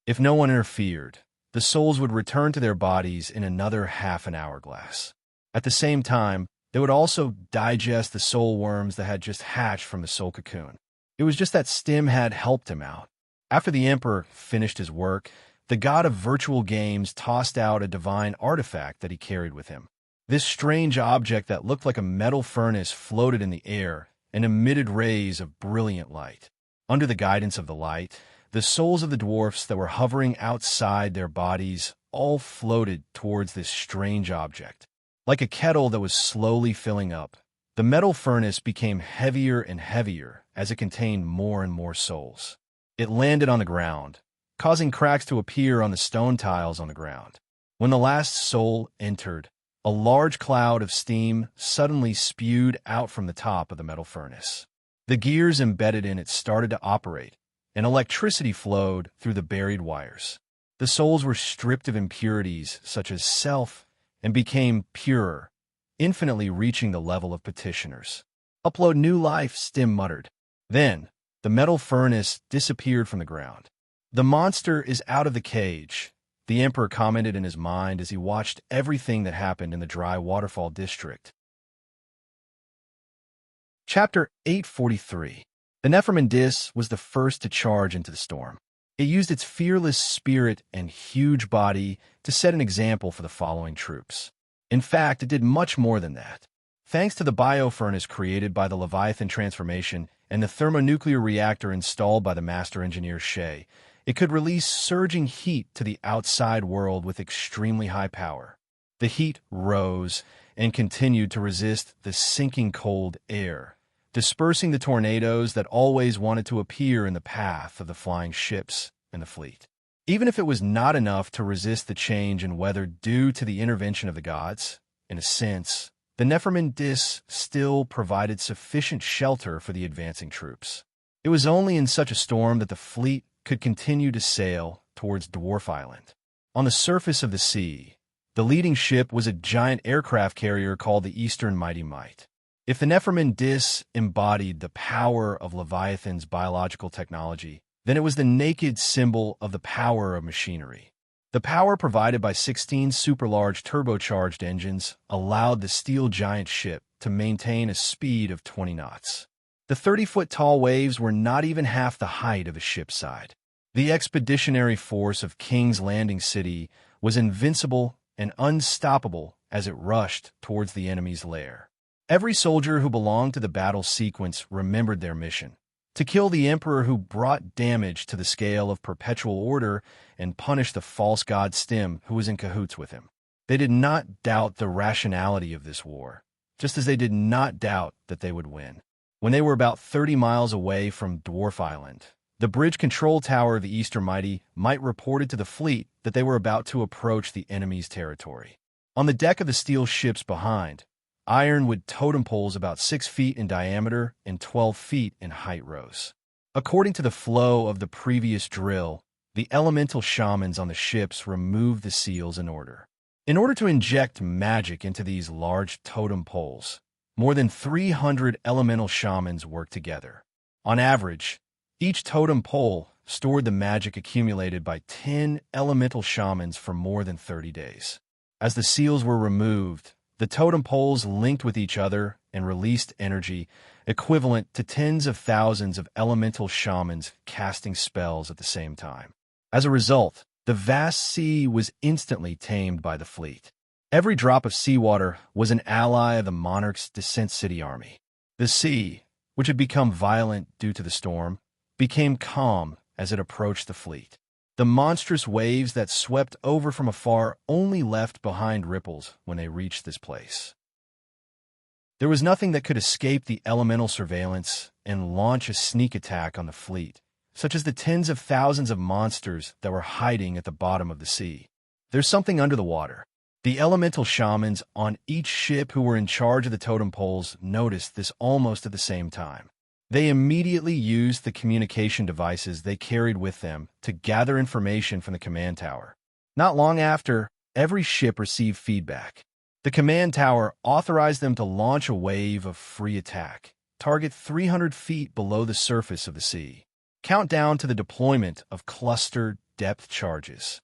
If no one interfered, the souls would return to their bodies in another half an hourglass. At the same time, They would also digest the soul worms that had just hatched from the soul cocoon. It was just that Stim had helped him out. After the Emperor finished his work, the god of virtual games tossed out a divine artifact that he carried with him. This strange object that looked like a metal furnace floated in the air and emitted rays of brilliant light. Under the guidance of the light, the souls of the dwarfs that were hovering outside their bodies all floated towards this strange object. Like a kettle that was slowly filling up, the metal furnace became heavier and heavier as it contained more and more souls. It landed on the ground, causing cracks to appear on the stone tiles on the ground. When the last soul entered, a large cloud of steam suddenly spewed out from the top of the metal furnace. The gears embedded in it started to operate, and electricity flowed through the buried wires. The souls were stripped of impurities such as self and became purer, infinitely reaching the level of petitioners. "Upload new life," Stim muttered. Then, the metal furnace disappeared from the ground. "The monster is out of the cage," the Emperor commented in his mind as he watched everything that happened in the dry waterfall district. Chapter 843. The Nephremon Dis was the first to charge into the storm. It used its fearless spirit and huge body to set an example for the following troops. In fact, it did much more than that. Thanks to the biofurnace created by the Leviathan transformation and the thermonuclear reactor installed by the master engineer Shay, it could release surging heat to the outside world with extremely high power. The heat rose and continued to resist the sinking cold air, dispersing the tornadoes that always wanted to appear in the path of the flying ships and the fleet. Even if it was not enough to resist the change in weather due to the intervention of the gods, in a sense, the Nephremon Dis still provided sufficient shelter for the advancing troops. It was only in such a storm that the fleet could continue to sail towards Dwarf Island. On the surface of the sea, the leading ship was a giant aircraft carrier called the Eastern Mighty Might. If the Nephremon Dis embodied the power of Leviathan's biological technology, then it was the naked symbol of the power of machinery. The power provided by 16 super-large turbocharged engines allowed the steel giant ship to maintain a speed of 20 knots. The 30-foot-tall waves were not even half the height of a ship's side. The expeditionary force of King's Landing City was invincible and unstoppable as it rushed towards the enemy's lair. Every soldier who belonged to the battle sequence remembered their mission: to kill the Emperor who brought damage to the scale of perpetual order and punish the false god Stim who was in cahoots with him. They did not doubt the rationality of this war, just as they did not doubt that they would win. When they were about 30 miles away from Dwarf Island, the bridge control tower of the Eastern Mighty Might reported to the fleet that they were about to approach the enemy's territory. On the deck of the steel ships behind, ironwood totem poles about 6 feet in diameter and 12 feet in height rose. According to the flow of the previous drill, the elemental shamans on the ships removed the seals in order. In order to inject magic into these large totem poles, more than 300 elemental shamans worked together. On average, each totem pole stored the magic accumulated by 10 elemental shamans for more than 30 days. As the seals were removed, the totem poles linked with each other and released energy equivalent to tens of thousands of elemental shamans casting spells at the same time. As a result, the vast sea was instantly tamed by the fleet. Every drop of seawater was an ally of the monarch's Descent City army. The sea, which had become violent due to the storm, became calm as it approached the fleet. The monstrous waves that swept over from afar only left behind ripples when they reached this place. There was nothing that could escape the elemental surveillance and launch a sneak attack on the fleet, such as the tens of thousands of monsters that were hiding at the bottom of the sea. There's something under the water. The elemental shamans on each ship who were in charge of the totem poles noticed this almost at the same time. They immediately used the communication devices they carried with them to gather information from the command tower. Not long after, every ship received feedback. The command tower authorized them to launch a wave of free attack, target 300 feet below the surface of the sea. Count down to the deployment of clustered depth charges.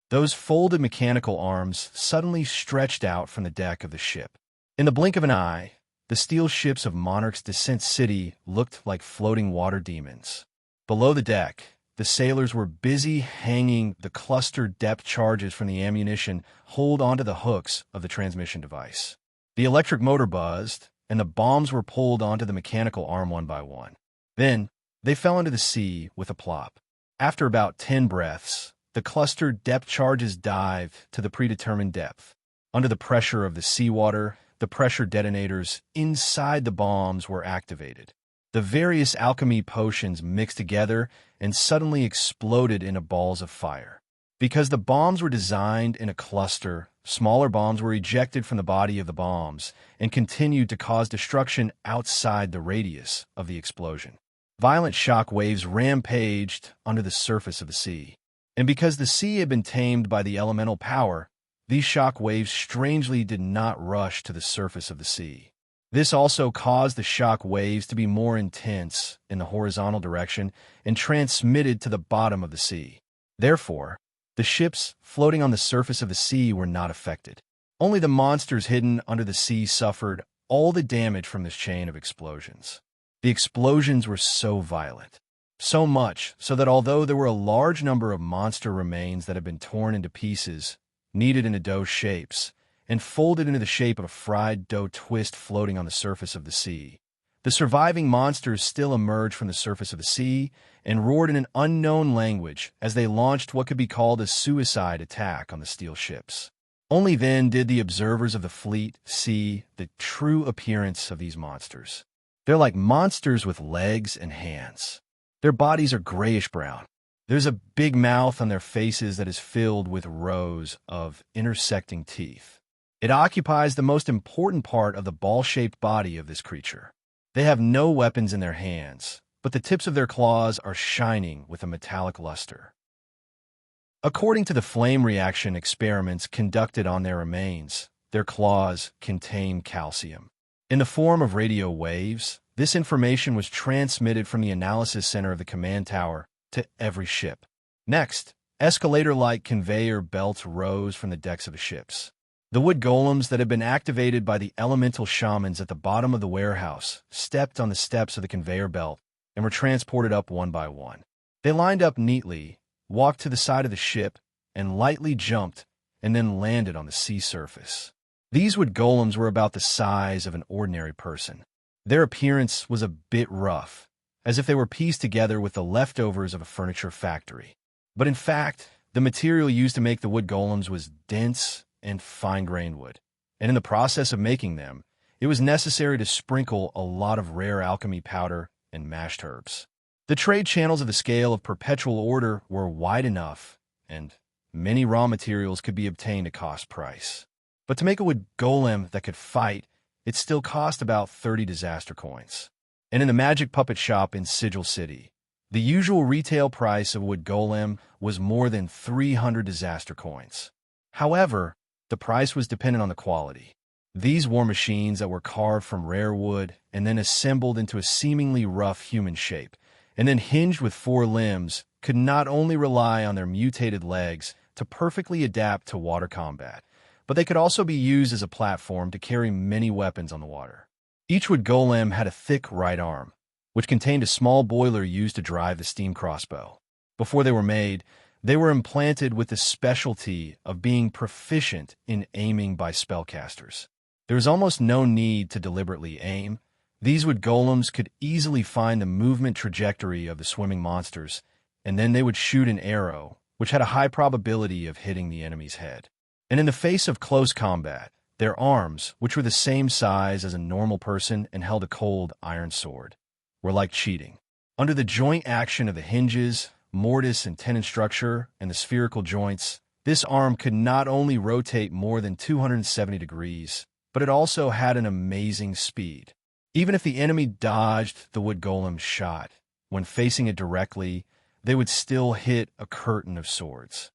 Those folded mechanical arms suddenly stretched out from the deck of the ship. In the blink of an eye, the steel ships of Monarch's Descent City looked like floating water demons. Below the deck, the sailors were busy hanging the clustered depth charges from the ammunition hold onto the hooks of the transmission device. The electric motor buzzed, and the bombs were pulled onto the mechanical arm one by one. Then, they fell into the sea with a plop. After about 10 breaths, the clustered depth charges dived to the predetermined depth. Under the pressure of the seawater, the pressure detonators inside the bombs were activated. The various alchemy potions mixed together and suddenly exploded into balls of fire. Because the bombs were designed in a cluster, smaller bombs were ejected from the body of the bombs and continued to cause destruction outside the radius of the explosion. Violent shock waves rampaged under the surface of the sea. And because the sea had been tamed by the elemental power, these shock waves strangely did not rush to the surface of the sea. This also caused the shock waves to be more intense in the horizontal direction and transmitted to the bottom of the sea. Therefore, the ships floating on the surface of the sea were not affected. Only the monsters hidden under the sea suffered all the damage from this chain of explosions. The explosions were so violent, so much so that although there were a large number of monster remains that had been torn into pieces, kneaded into dough shapes, and folded into the shape of a fried dough twist floating on the surface of the sea, the surviving monsters still emerged from the surface of the sea and roared in an unknown language as they launched what could be called a suicide attack on the steel ships. Only then did the observers of the fleet see the true appearance of these monsters. They're like monsters with legs and hands. Their bodies are grayish-brown. There's a big mouth on their faces that is filled with rows of intersecting teeth. It occupies the most important part of the ball-shaped body of this creature. They have no weapons in their hands, but the tips of their claws are shining with a metallic luster. According to the flame reaction experiments conducted on their remains, their claws contain calcium. In the form of radio waves, this information was transmitted from the analysis center of the command tower to every ship. Next, escalator-like conveyor belts rose from the decks of the ships. The wood golems that had been activated by the elemental shamans at the bottom of the warehouse stepped on the steps of the conveyor belt and were transported up one by one. They lined up neatly, walked to the side of the ship, and lightly jumped and then landed on the sea surface. These wood golems were about the size of an ordinary person. Their appearance was a bit rough, as if they were pieced together with the leftovers of a furniture factory. But in fact, the material used to make the wood golems was dense and fine-grained wood, and in the process of making them, it was necessary to sprinkle a lot of rare alchemy powder and mashed herbs. The trade channels of the scale of perpetual order were wide enough, and many raw materials could be obtained at cost price. But to make a wood golem that could fight, it still cost about 30 disaster coins. And in the magic puppet shop in Sigil City, the usual retail price of a wood golem was more than 300 disaster coins. However, the price was dependent on the quality. These war machines that were carved from rare wood and then assembled into a seemingly rough human shape, and then hinged with 4 limbs, could not only rely on their mutated legs to perfectly adapt to water combat, but they could also be used as a platform to carry many weapons on the water. Each wood golem had a thick right arm, which contained a small boiler used to drive the steam crossbow. Before they were made, they were implanted with the specialty of being proficient in aiming by spellcasters. There was almost no need to deliberately aim. These wood golems could easily find the movement trajectory of the swimming monsters, and then they would shoot an arrow, which had a high probability of hitting the enemy's head. And in the face of close combat, their arms, which were the same size as a normal person and held a cold iron sword, were like cheating. Under the joint action of the hinges, mortise and tenon structure, and the spherical joints, this arm could not only rotate more than 270 degrees, but it also had an amazing speed. Even if the enemy dodged the wood golem's shot, when facing it directly, they would still hit a curtain of swords.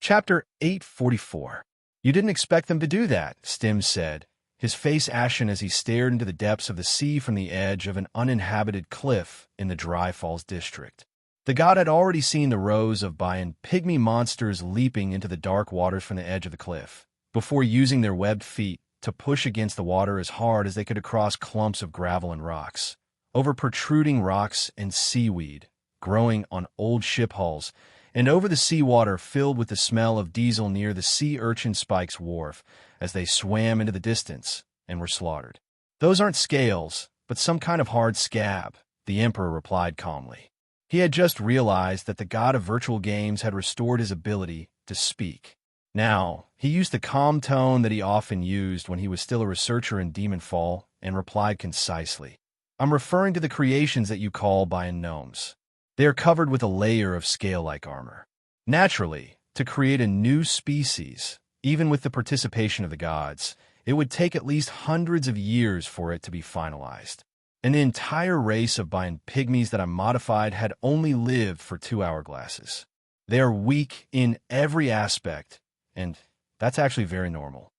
Chapter 844. You didn't expect them to do that, Stim said, his face ashen as he stared into the depths of the sea from the edge of an uninhabited cliff in the Dry Falls district. The god had already seen the rows of pygmy monsters leaping into the dark waters from the edge of the cliff, before using their webbed feet to push against the water as hard as they could across clumps of gravel and rocks, over protruding rocks and seaweed growing on old ship hulls, and over the seawater filled with the smell of diesel near the sea urchin Spike's wharf as they swam into the distance and were slaughtered. "Those aren't scales, but some kind of hard scab," the Emperor replied calmly. He had just realized that the god of virtual games had restored his ability to speak. Now, he used the calm tone that he often used when he was still a researcher in Demon Fall and replied concisely, "I'm referring to the creations that you call Bayan gnomes. They are covered with a layer of scale-like armor. Naturally, to create a new species, even with the participation of the gods, it would take at least hundreds of years for it to be finalized. And the entire race of Bayan pygmies that I modified had only lived for 2 hourglasses. They are weak in every aspect, and that's actually very normal."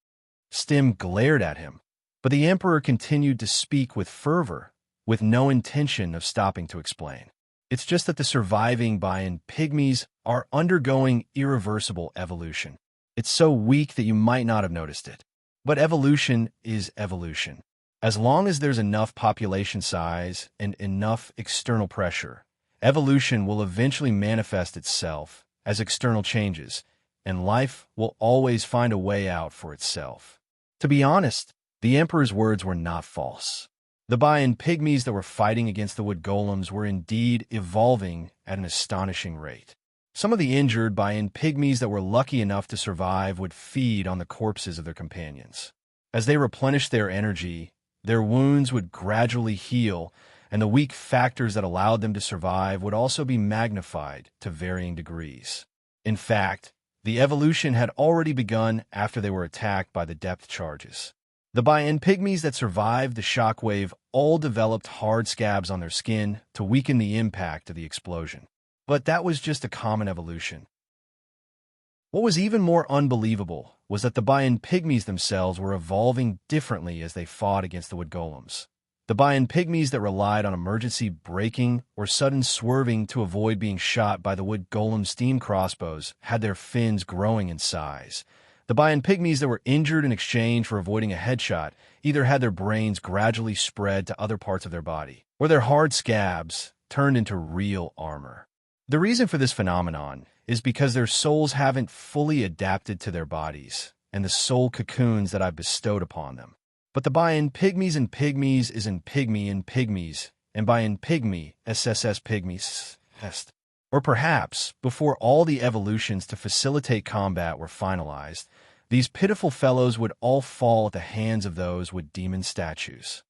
Stim glared at him, but the Emperor continued to speak with fervor, with no intention of stopping to explain. "It's just that the surviving Bayan pygmies are undergoing irreversible evolution. It's so weak that you might not have noticed it. But evolution is evolution. As long as there's enough population size and enough external pressure, evolution will eventually manifest itself as external changes, and life will always find a way out for itself." To be honest, the Emperor's words were not false. The Bayan pygmies that were fighting against the wood golems were indeed evolving at an astonishing rate. Some of the injured Bayan pygmies that were lucky enough to survive would feed on the corpses of their companions. As they replenished their energy, their wounds would gradually heal, and the weak factors that allowed them to survive would also be magnified to varying degrees. In fact, the evolution had already begun after they were attacked by the depth charges. The Bayan pygmies that survived the shockwave all developed hard scabs on their skin to weaken the impact of the explosion. But that was just a common evolution. What was even more unbelievable was that the Bayan pygmies themselves were evolving differently as they fought against the wood golems. The Bayan pygmies that relied on emergency braking or sudden swerving to avoid being shot by the wood golem steam crossbows had their fins growing in size. The Bayan pygmies that were injured in exchange for avoiding a headshot either had their brains gradually spread to other parts of their body, or their hard scabs turned into real armor. The reason for this phenomenon is because their souls haven't fully adapted to their bodies and the soul cocoons that I've bestowed upon them. But the Bayan pygmies and pygmies is in pygmy and pygmies, and Bayan pygmy, SSS pygmies, est. Or perhaps, before all the evolutions to facilitate combat were finalized, these pitiful fellows would all fall at the hands of those with demon statues.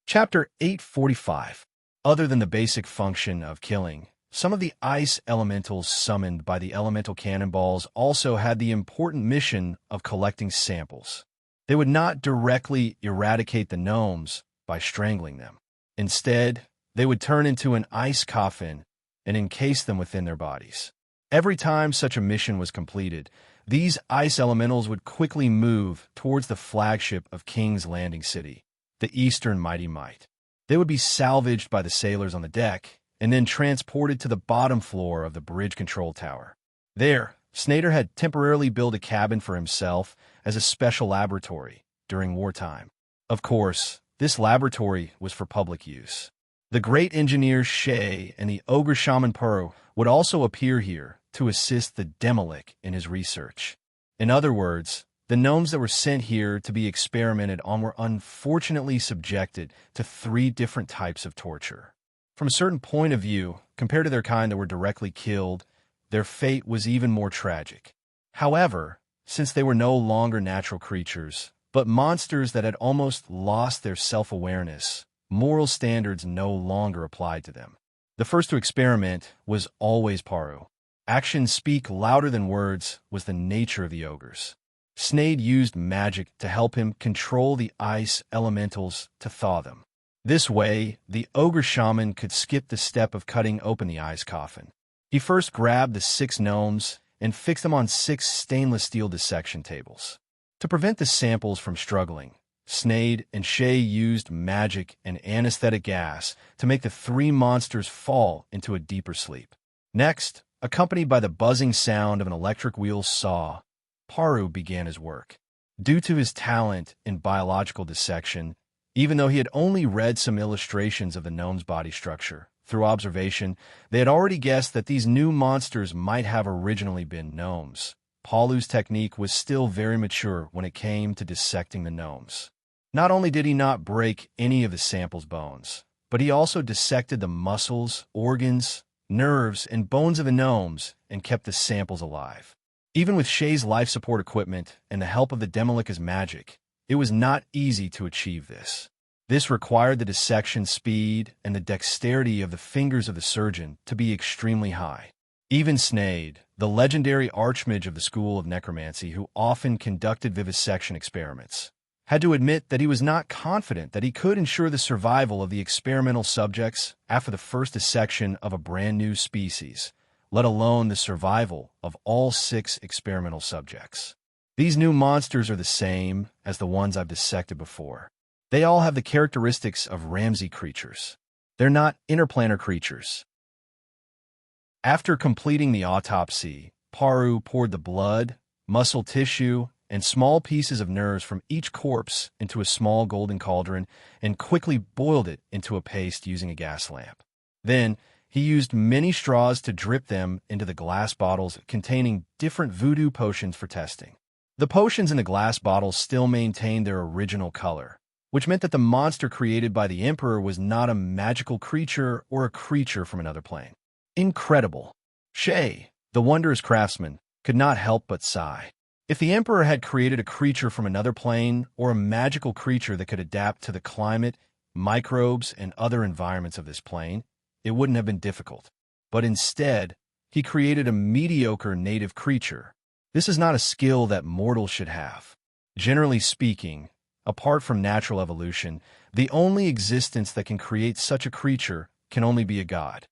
Chapter 845. Other than the basic function of killing, some of the ice elementals summoned by the elemental cannonballs also had the important mission of collecting samples. They would not directly eradicate the gnomes by strangling them. Instead, they would turn into an ice coffin and encase them within their bodies. Every time such a mission was completed, these ice elementals would quickly move towards the flagship of King's Landing City, the Eastern Mighty Might. They would be salvaged by the sailors on the deck and then transported to the bottom floor of the bridge control tower. There, Snyder had temporarily built a cabin for himself as a special laboratory during wartime. Of course, this laboratory was for public use. The great engineers Shay and the ogre shaman Puro would also appear here to assist the Demolik in his research. In other words, the gnomes that were sent here to be experimented on were unfortunately subjected to 3 different types of torture. From a certain point of view, compared to their kind that were directly killed, their fate was even more tragic. However, since they were no longer natural creatures, but monsters that had almost lost their self-awareness, moral standards no longer applied to them. The first to experiment was always Paru. Actions speak louder than words was the nature of the ogres. Snade used magic to help him control the ice elementals to thaw them. This way, the ogre shaman could skip the step of cutting open the ice coffin. He first grabbed the 6 gnomes and fixed them on 6 stainless steel dissection tables. To prevent the samples from struggling, Snade and Shay used magic and anesthetic gas to make the 3 monsters fall into a deeper sleep. Next, accompanied by the buzzing sound of an electric wheel saw, Paru began his work. Due to his talent in biological dissection, even though he had only read some illustrations of the gnome's body structure, through observation, they had already guessed that these new monsters might have originally been gnomes. Palu's technique was still very mature when it came to dissecting the gnomes. Not only did he not break any of the sample's bones, but he also dissected the muscles, organs, nerves, and bones of the gnomes and kept the samples alive. Even with Shay's life support equipment and the help of the Demolika's magic, it was not easy to achieve this. This required the dissection speed and the dexterity of the fingers of the surgeon to be extremely high. Even Sneyd, the legendary archmage of the school of necromancy who often conducted vivisection experiments, had to admit that he was not confident that he could ensure the survival of the experimental subjects after the first dissection of a brand new species, let alone the survival of all 6 experimental subjects. These new monsters are the same as the ones I've dissected before. They all have the characteristics of Ramsey creatures. They're not interplanar creatures. After completing the autopsy, Paru poured the blood, muscle tissue, and small pieces of nerves from each corpse into a small golden cauldron and quickly boiled it into a paste using a gas lamp. Then, he used many straws to drip them into the glass bottles containing different voodoo potions for testing. The potions in the glass bottles still maintained their original color, which meant that the monster created by the Emperor was not a magical creature or a creature from another plane. Incredible. Shay, the wondrous craftsman, could not help but sigh. If the Emperor had created a creature from another plane or a magical creature that could adapt to the climate, microbes, and other environments of this plane, it wouldn't have been difficult. But instead, he created a mediocre native creature. This is not a skill that mortals should have. Generally speaking, apart from natural evolution, the only existence that can create such a creature can only be a god.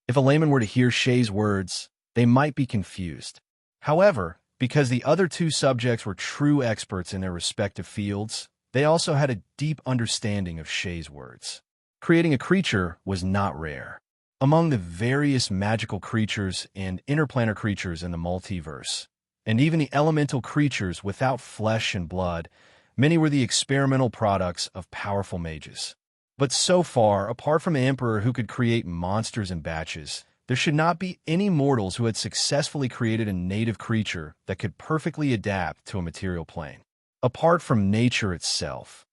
If a layman were to hear Shay's words, they might be confused. However, because the other 2 subjects were true experts in their respective fields, they also had a deep understanding of Shay's words. Creating a creature was not rare. Among the various magical creatures and interplanar creatures in the multiverse, and even the elemental creatures without flesh and blood, many were the experimental products of powerful mages. But so far, apart from the Emperor who could create monsters in batches, there should not be any mortals who had successfully created a native creature that could perfectly adapt to a material plane. Apart from nature itself,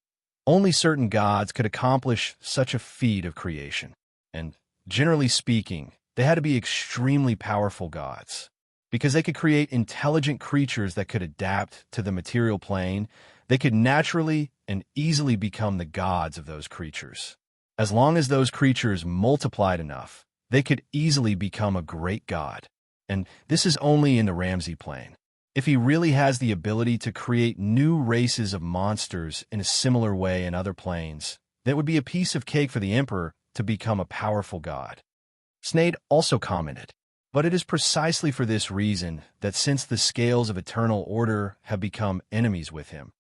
only certain gods could accomplish such a feat of creation. And, generally speaking, they had to be extremely powerful gods. Because they could create intelligent creatures that could adapt to the material plane, they could naturally and easily become the gods of those creatures. As long as those creatures multiplied enough, they could easily become a great god. And this is only in the Ramsey plane. If he really has the ability to create new races of monsters in a similar way in other planes, that would be a piece of cake for the Emperor to become a powerful god. Sneyd also commented, but it is precisely for this reason that since the scales of eternal order have become enemies with him,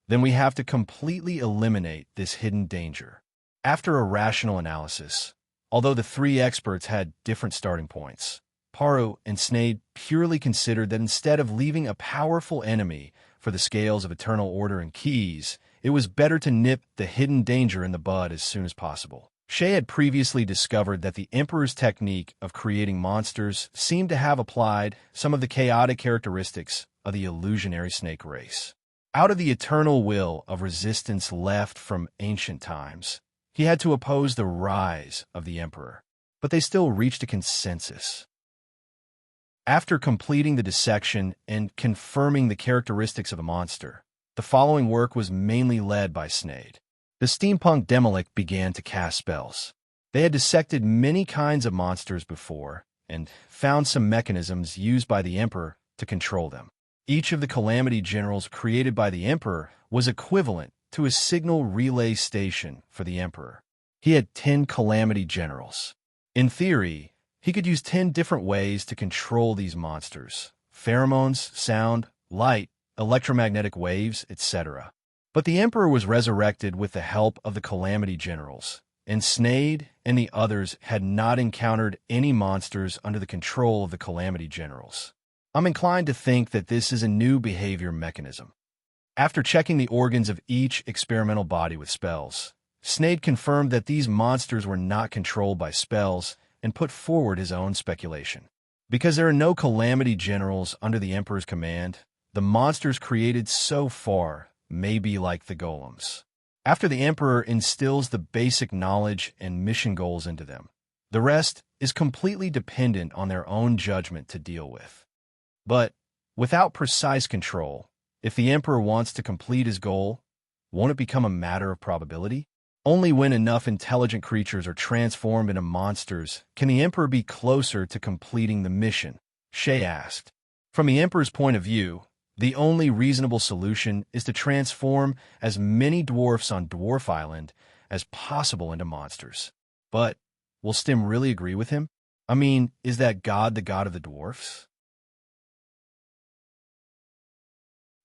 then we have to completely eliminate this hidden danger. After a rational analysis, although the 3 experts had different starting points, Paru and Sneyd purely considered that instead of leaving a powerful enemy for the scales of eternal order and keys, it was better to nip the hidden danger in the bud as soon as possible. Shay had previously discovered that the Emperor's technique of creating monsters seemed to have applied some of the chaotic characteristics of the illusionary snake race. Out of the eternal will of resistance left from ancient times, he had to oppose the rise of the Emperor, but they still reached a consensus. After completing the dissection and confirming the characteristics of the monster, the following work was mainly led by Sneyd. The steampunk Demolika began to cast spells. They had dissected many kinds of monsters before and found some mechanisms used by the Emperor to control them. Each of the Calamity Generals created by the Emperor was equivalent to a signal relay station for the Emperor. He had 10 Calamity Generals. In theory, he could use 10 different ways to control these monsters: pheromones, sound, light, electromagnetic waves, etc. But the Emperor was resurrected with the help of the Calamity Generals, and Snade and the others had not encountered any monsters under the control of the Calamity Generals. I'm inclined to think that this is a new behavior mechanism. After checking the organs of each experimental body with spells, Snade confirmed that these monsters were not controlled by spells and put forward his own speculation. Because there are no Calamity Generals under the Emperor's command, the monsters created so far may be like the golems. After the Emperor instills the basic knowledge and mission goals into them, the rest is completely dependent on their own judgment to deal with. But without precise control, if the Emperor wants to complete his goal, won't it become a matter of probability? Only when enough intelligent creatures are transformed into monsters can the Emperor be closer to completing the mission, Shay asked. From the Emperor's point of view, the only reasonable solution is to transform as many dwarfs on Dwarf Island as possible into monsters. But will Stim really agree with him? I mean, is that God the god of the dwarfs?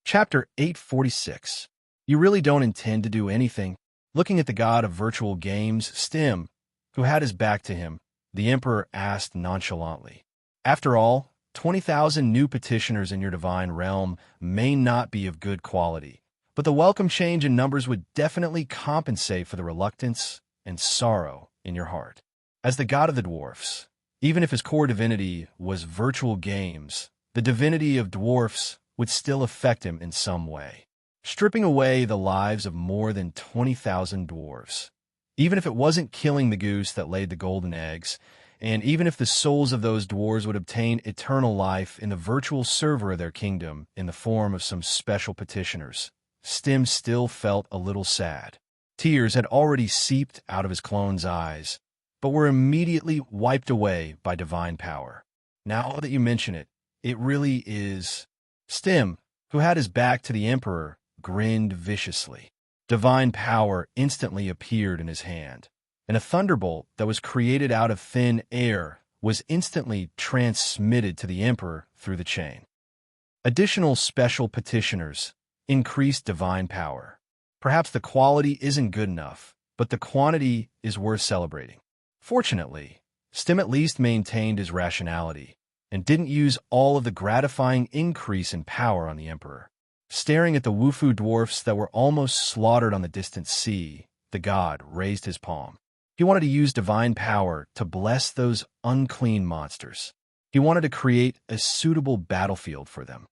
Chapter 846. You really don't intend to do anything. Looking at the god of virtual games, Stim, who had his back to him, the Emperor asked nonchalantly. After all, 20,000 new petitioners in your divine realm may not be of good quality, but the welcome change in numbers would definitely compensate for the reluctance and sorrow in your heart. As the god of the dwarfs, even if his core divinity was virtual games, the divinity of dwarfs would still affect him in some way, stripping away the lives of more than 20,000 dwarves. Even if it wasn't killing the goose that laid the golden eggs, and even if the souls of those dwarves would obtain eternal life in the virtual server of their kingdom in the form of some special petitioners, Stim still felt a little sad. Tears had already seeped out of his clone's eyes, but were immediately wiped away by divine power. Now that you mention it, it really is. Stim, who had his back to the Emperor, grinned viciously. Divine power instantly appeared in his hand, and a thunderbolt that was created out of thin air was instantly transmitted to the Emperor through the chain. Additional special petitioners increased divine power. Perhaps the quality isn't good enough, but the quantity is worth celebrating. Fortunately, Stim at least maintained his rationality and didn't use all of the gratifying increase in power on the Emperor. Staring at the Wufu dwarfs that were almost slaughtered on the distant sea, the god raised his palm. He wanted to use divine power to bless those unclean monsters. He wanted to create a suitable battlefield for them.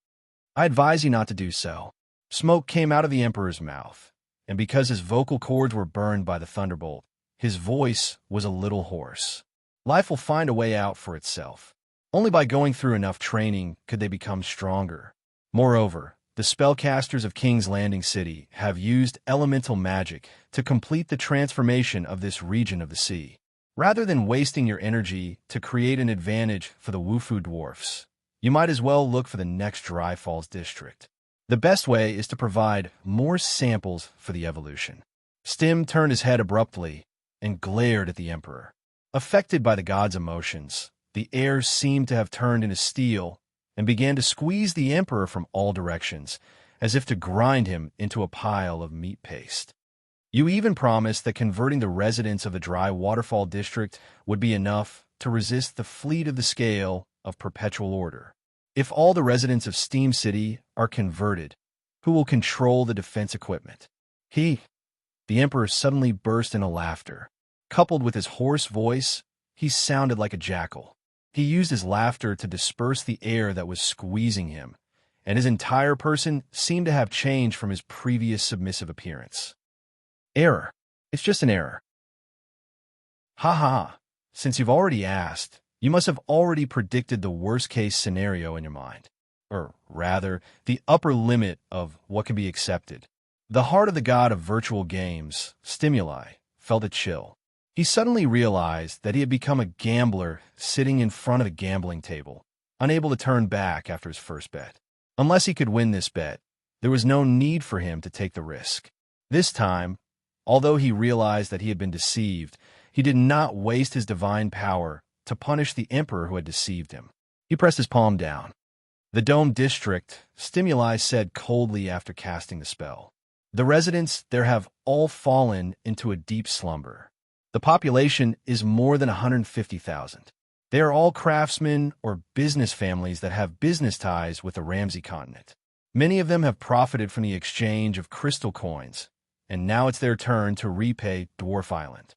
I advise you not to do so. Smoke came out of the Emperor's mouth, and because his vocal cords were burned by the thunderbolt, his voice was a little hoarse. Life will find a way out for itself. Only by going through enough training could they become stronger. Moreover, the spellcasters of King's Landing City have used elemental magic to complete the transformation of this region of the sea. Rather than wasting your energy to create an advantage for the Wufu dwarfs, you might as well look for the next Dry Falls district. The best way is to provide more samples for the evolution. Stim turned his head abruptly and glared at the Emperor. Affected by the god's emotions, the air seemed to have turned into steel and began to squeeze the Emperor from all directions, as if to grind him into a pile of meat paste. You even promised that converting the residents of the Dry Waterfall district would be enough to resist the fleet of the scale of perpetual order. If all the residents of Steam City are converted, who will control the defense equipment? The Emperor suddenly burst into laughter. Coupled with his hoarse voice, he sounded like a jackal. He used his laughter to disperse the air that was squeezing him, and his entire person seemed to have changed from his previous submissive appearance. Error. It's just an error. Ha ha. Since you've already asked, you must have already predicted the worst-case scenario in your mind. Or rather, the upper limit of what can be accepted. The heart of the god of virtual games, Stimuli, felt a chill. He suddenly realized that he had become a gambler sitting in front of the gambling table, unable to turn back after his first bet. Unless he could win this bet, there was no need for him to take the risk. This time, although he realized that he had been deceived, he did not waste his divine power to punish the Emperor who had deceived him. He pressed his palm down. The Dome District, Stimuli said coldly after casting the spell. The residents there have all fallen into a deep slumber. The population is more than 150,000. They are all craftsmen or business families that have business ties with the Ramsey continent. Many of them have profited from the exchange of crystal coins, and now it's their turn to repay Dwarf Island.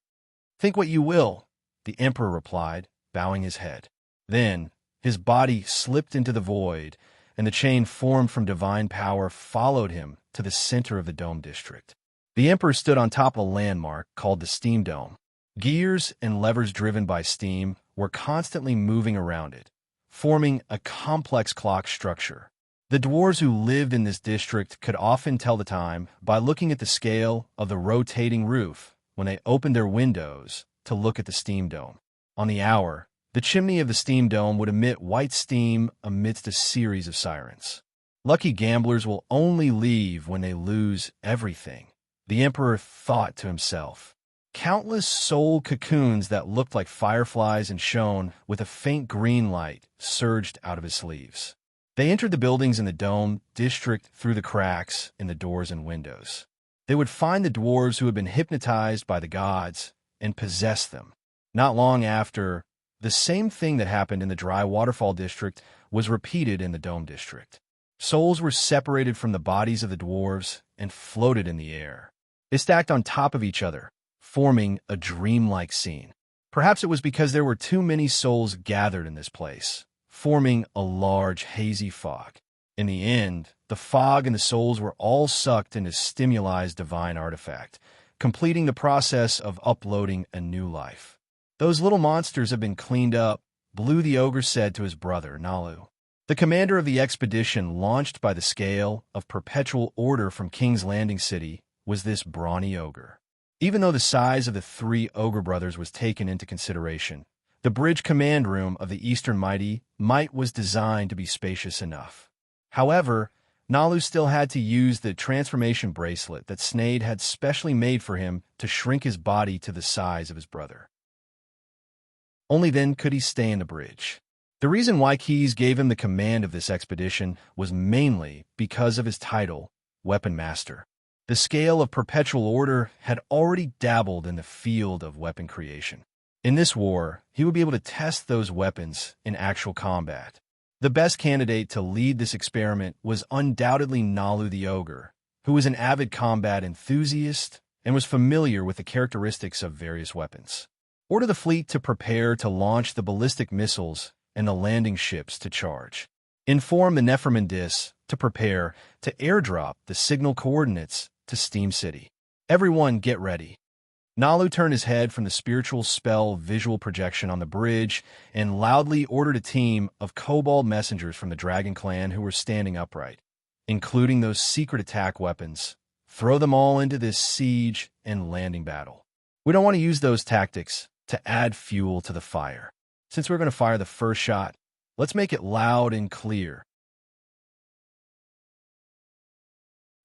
Think what you will, the Emperor replied, bowing his head. Then, his body slipped into the void, and the chain formed from divine power followed him to the center of the Dome District. The Emperor stood on top of a landmark called the Steam Dome. Gears and levers driven by steam were constantly moving around it, forming a complex clock structure. The dwarves who lived in this district could often tell the time by looking at the scale of the rotating roof when they opened their windows to look at the steam dome. On the hour, the chimney of the steam dome would emit white steam amidst a series of sirens. Lucky gamblers will only leave when they lose everything, the Emperor thought to himself. Countless soul cocoons that looked like fireflies and shone with a faint green light surged out of his sleeves. They entered the buildings in the Dome District through the cracks in the doors and windows. They would find the dwarves who had been hypnotized by the gods and possess them. Not long after, the same thing that happened in the Dry Waterfall District was repeated in the Dome District. Souls were separated from the bodies of the dwarves and floated in the air. They stacked on top of each other, forming a dreamlike scene. Perhaps it was because there were too many souls gathered in this place, forming a large, hazy fog. In the end, the fog and the souls were all sucked into Stimuli's divine artifact, completing the process of uploading a new life. Those little monsters have been cleaned up, Blue the Ogre said to his brother, Nalu. The commander of the expedition launched by the scale of perpetual order from King's Landing City was this brawny ogre. Even though the size of the three ogre brothers was taken into consideration, the bridge command room of the Eastern Might was designed to be spacious enough. However, Nalu still had to use the transformation bracelet that Snade had specially made for him to shrink his body to the size of his brother. Only then could he stay in the bridge. The reason why Keyes gave him the command of this expedition was mainly because of his title, Weapon Master. The scale of perpetual order had already dabbled in the field of weapon creation. In this war, he would be able to test those weapons in actual combat. The best candidate to lead this experiment was undoubtedly Nalu the Ogre, who was an avid combat enthusiast and was familiar with the characteristics of various weapons. Order the fleet to prepare to launch the ballistic missiles and the landing ships to charge. Inform the Nefermendis to prepare to airdrop the signal coordinates to Steam City. Everyone get ready. Nalu turned his head from the spiritual spell visual projection on the bridge and loudly ordered a team of kobold messengers from the Dragon Clan who were standing upright, including those secret attack weapons. Throw them all into this siege and landing battle. We don't want to use those tactics to add fuel to the fire. Since we're going to fire the first shot, let's make it loud and clear.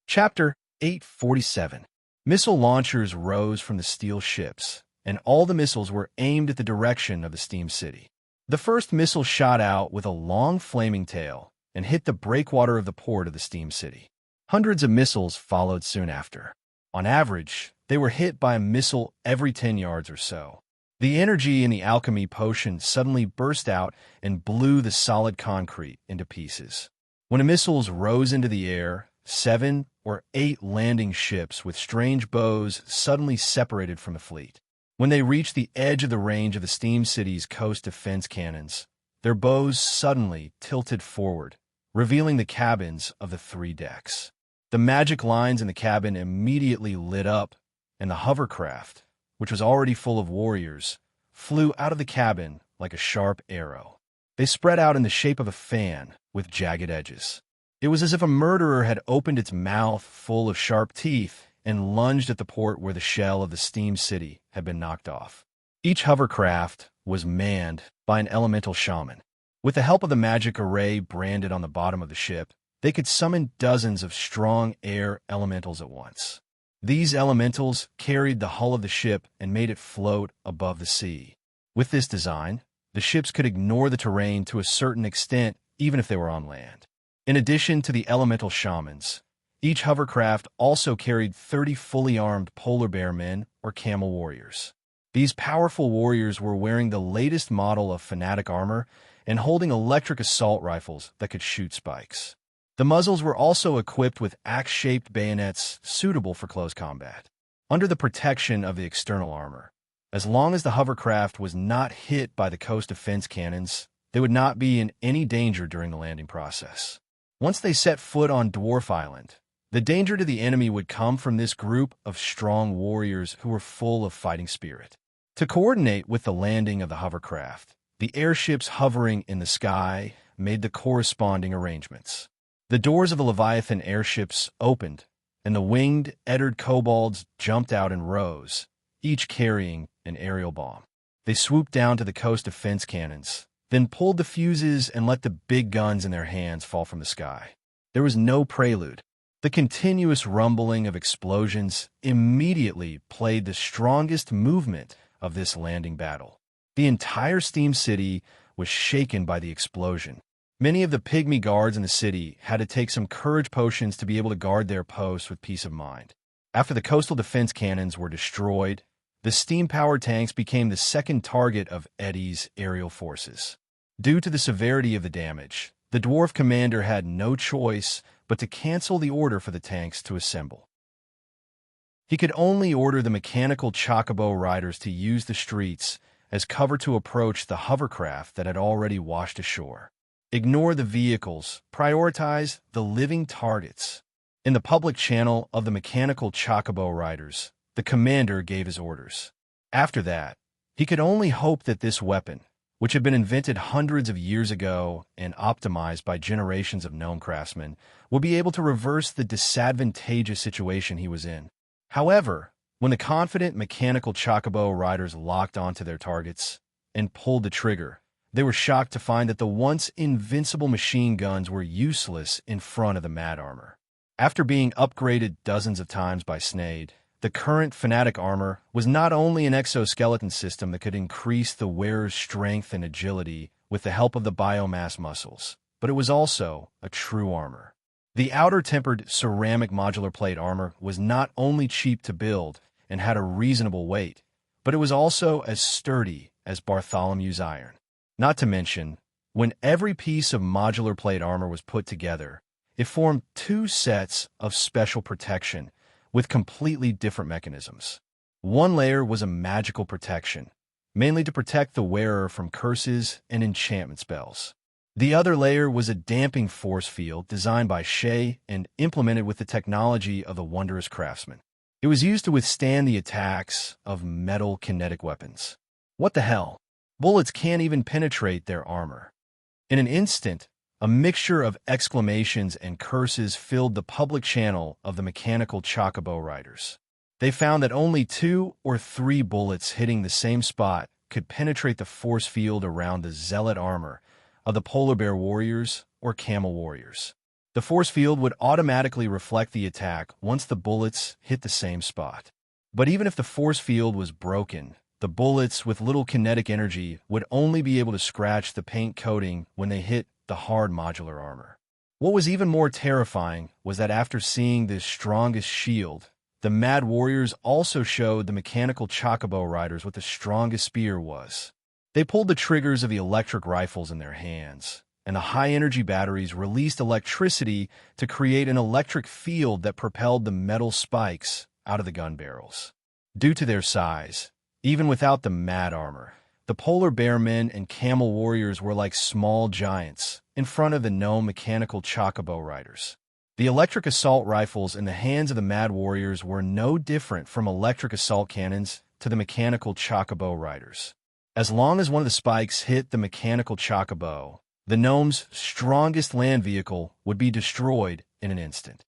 Chapter 847. Missile launchers rose from the steel ships, and all the missiles were aimed at the direction of the Steam City. The first missile shot out with a long flaming tail and hit the breakwater of the port of the Steam City. Hundreds of missiles followed soon after. On average, they were hit by a missile every 10 yards or so. The energy in the alchemy potion suddenly burst out and blew the solid concrete into pieces. When the missiles rose into the air, 7 or 8 landing ships with strange bows suddenly separated from the fleet. When they reached the edge of the range of the Steam City's coast defense cannons, their bows suddenly tilted forward, revealing the cabins of the 3 decks. The magic lines in the cabin immediately lit up, and the hovercraft, which was already full of warriors, flew out of the cabin like a sharp arrow. They spread out in the shape of a fan with jagged edges. It was as if a murderer had opened its mouth full of sharp teeth and lunged at the port where the shell of the Steam City had been knocked off. Each hovercraft was manned by an elemental shaman. With the help of the magic array branded on the bottom of the ship, they could summon dozens of strong air elementals at once. These elementals carried the hull of the ship and made it float above the sea. With this design, the ships could ignore the terrain to a certain extent even if they were on land. In addition to the elemental shamans, each hovercraft also carried 30 fully armed polar bear men or camel warriors. These powerful warriors were wearing the latest model of fanatic armor and holding electric assault rifles that could shoot spikes. The muzzles were also equipped with axe-shaped bayonets suitable for close combat. Under the protection of the external armor, as long as the hovercraft was not hit by the coast defense cannons, they would not be in any danger during the landing process. Once they set foot on Dwarf Island, the danger to the enemy would come from this group of strong warriors who were full of fighting spirit. To coordinate with the landing of the hovercraft, the airships hovering in the sky made the corresponding arrangements. The doors of the Leviathan airships opened, and the winged, ettered kobolds jumped out in rows, each carrying an aerial bomb. They swooped down to the coast defense cannons, then pulled the fuses and let the big guns in their hands fall from the sky. There was no prelude. The continuous rumbling of explosions immediately played the strongest movement of this landing battle. The entire Steam City was shaken by the explosion. Many of the pygmy guards in the city had to take some courage potions to be able to guard their posts with peace of mind. After the coastal defense cannons were destroyed, the steam-powered tanks became the second target of Eddie's aerial forces. Due to the severity of the damage, the dwarf commander had no choice but to cancel the order for the tanks to assemble. He could only order the mechanical chocobo riders to use the streets as cover to approach the hovercraft that had already washed ashore. Ignore the vehicles, prioritize the living targets. In the public channel of the mechanical chocobo riders, the commander gave his orders. After that, he could only hope that this weapon, which had been invented hundreds of years ago and optimized by generations of gnome craftsmen, would be able to reverse the disadvantageous situation he was in. However, when the confident mechanical chocobo riders locked onto their targets and pulled the trigger, they were shocked to find that the once invincible machine guns were useless in front of the mad armor. After being upgraded dozens of times by Snade, the current fanatic armor was not only an exoskeleton system that could increase the wearer's strength and agility with the help of the biomass muscles, but it was also a true armor. The outer-tempered ceramic modular plate armor was not only cheap to build and had a reasonable weight, but it was also as sturdy as Bartholomew's iron. Not to mention, when every piece of modular plate armor was put together, it formed two sets of special protection with completely different mechanisms. One layer was a magical protection, mainly to protect the wearer from curses and enchantment spells. The other layer was a damping force field designed by Shay and implemented with the technology of the wondrous craftsman. It was used to withstand the attacks of metal kinetic weapons. What the hell? Bullets can't even penetrate their armor. In an instant, a mixture of exclamations and curses filled the public channel of the mechanical chocobo riders. They found that only 2 or 3 bullets hitting the same spot could penetrate the force field around the zealot armor of the polar bear warriors or camel warriors. The force field would automatically reflect the attack once the bullets hit the same spot. But even if the force field was broken, the bullets with little kinetic energy would only be able to scratch the paint coating when they hit the hard modular armor. What was even more terrifying was that after seeing this strongest shield, the Mad Warriors also showed the mechanical chocobo riders what the strongest spear was. They pulled the triggers of the electric rifles in their hands, and the high-energy batteries released electricity to create an electric field that propelled the metal spikes out of the gun barrels. Due to their size, even without the mad armor, the polar bear men and camel warriors were like small giants in front of the gnome mechanical chocobo riders. The electric assault rifles in the hands of the mad warriors were no different from electric assault cannons to the mechanical chocobo riders. As long as one of the spikes hit the mechanical chocobo, the gnome's strongest land vehicle would be destroyed in an instant.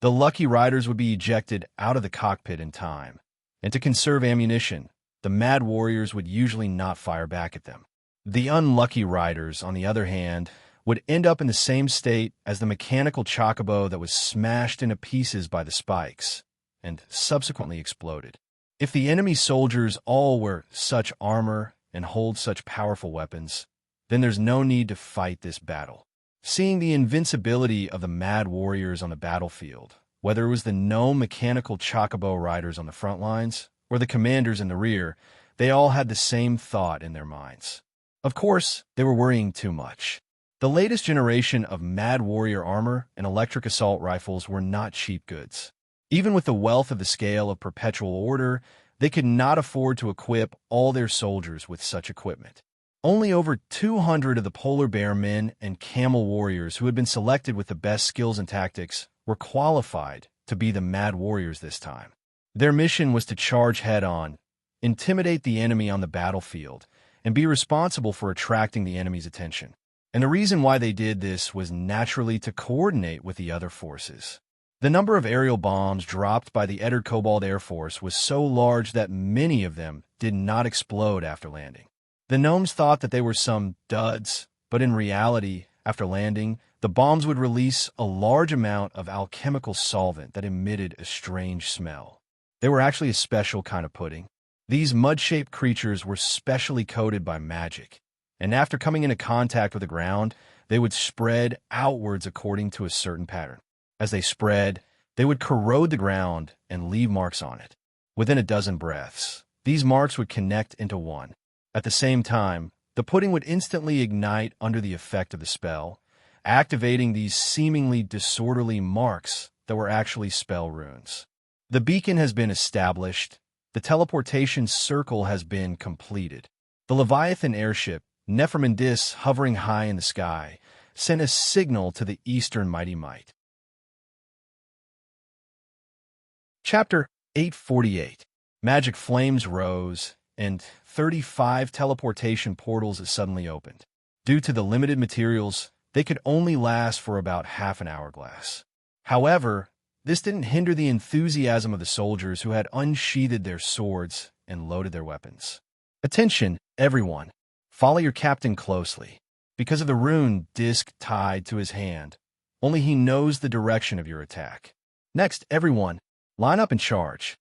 The lucky riders would be ejected out of the cockpit in time, and to conserve ammunition, the mad warriors would usually not fire back at them. The unlucky riders, on the other hand, would end up in the same state as the mechanical chocobo that was smashed into pieces by the spikes and subsequently exploded. If the enemy soldiers all wear such armor and hold such powerful weapons, then there's no need to fight this battle. Seeing the invincibility of the mad warriors on the battlefield, whether it was the gnome mechanical chocobo riders on the front lines or the commanders in the rear, they all had the same thought in their minds. Of course, they were worrying too much. The latest generation of Mad Warrior armor and electric assault rifles were not cheap goods. Even with the wealth of the scale of Perpetual Order, they could not afford to equip all their soldiers with such equipment. Only over 200 of the polar bear men and camel warriors who had been selected with the best skills and tactics were qualified to be the Mad Warriors this time. Their mission was to charge head-on, intimidate the enemy on the battlefield, and be responsible for attracting the enemy's attention. And the reason why they did this was naturally to coordinate with the other forces. The number of aerial bombs dropped by the Eddard Cobalt Air Force was so large that many of them did not explode after landing. The gnomes thought that they were some duds, but in reality, after landing, the bombs would release a large amount of alchemical solvent that emitted a strange smell. They were actually a special kind of pudding. These mud-shaped creatures were specially coated by magic, and after coming into contact with the ground, they would spread outwards according to a certain pattern. As they spread, they would corrode the ground and leave marks on it. Within a dozen breaths, these marks would connect into one. At the same time, the pudding would instantly ignite under the effect of the spell, activating these seemingly disorderly marks that were actually spell runes. The beacon has been established. The teleportation circle has been completed. The Leviathan airship, Nephrimandis, hovering high in the sky, sent a signal to the eastern Mighty Might. Chapter 848. Magic flames rose, and 35 teleportation portals suddenly opened. Due to the limited materials, they could only last for about half an hourglass. However, this didn't hinder the enthusiasm of the soldiers who had unsheathed their swords and loaded their weapons. Attention, everyone! Follow your captain closely. Because of the rune disc tied to his hand, only he knows the direction of your attack. Next, everyone, line up and charge.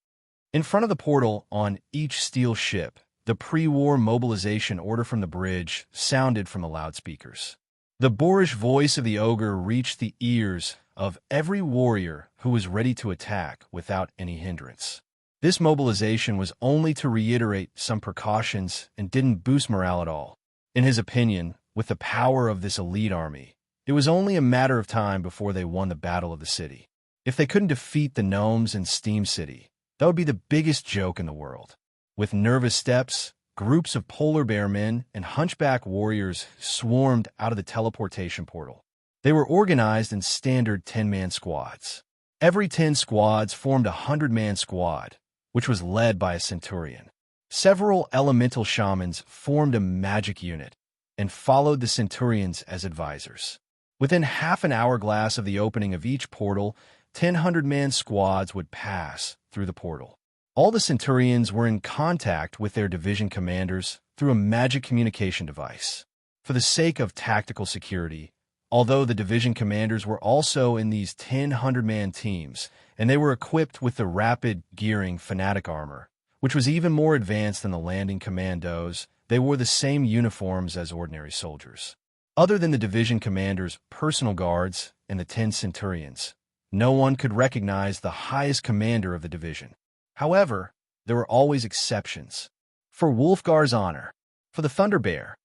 In front of the portal on each steel ship, the pre-war mobilization order from the bridge sounded from the loudspeakers. The boorish voice of the ogre reached the ears of every warrior who was ready to attack without any hindrance. This mobilization was only to reiterate some precautions and didn't boost morale at all. In his opinion, with the power of this elite army, it was only a matter of time before they won the battle of the city. If they couldn't defeat the gnomes in Steam City, that would be the biggest joke in the world. With nervous steps, groups of polar bear men and hunchback warriors swarmed out of the teleportation portal. They were organized in standard 10-man squads. Every 10 squads formed a 100-man squad, which was led by a centurion. Several elemental shamans formed a magic unit and followed the centurions as advisors. Within half an hourglass of the opening of each portal, 10 100-man squads would pass through the portal. All the centurions were in contact with their division commanders through a magic communication device. For the sake of tactical security, although the division commanders were also in these 10 100-man teams, and they were equipped with the rapid gearing fanatic armor, which was even more advanced than the landing commandos, they wore the same uniforms as ordinary soldiers. Other than the division commanders' personal guards and the 10 centurions, no one could recognize the highest commander of the division. However, there were always exceptions. For Wolfgar's honor, for the Thunder Bear.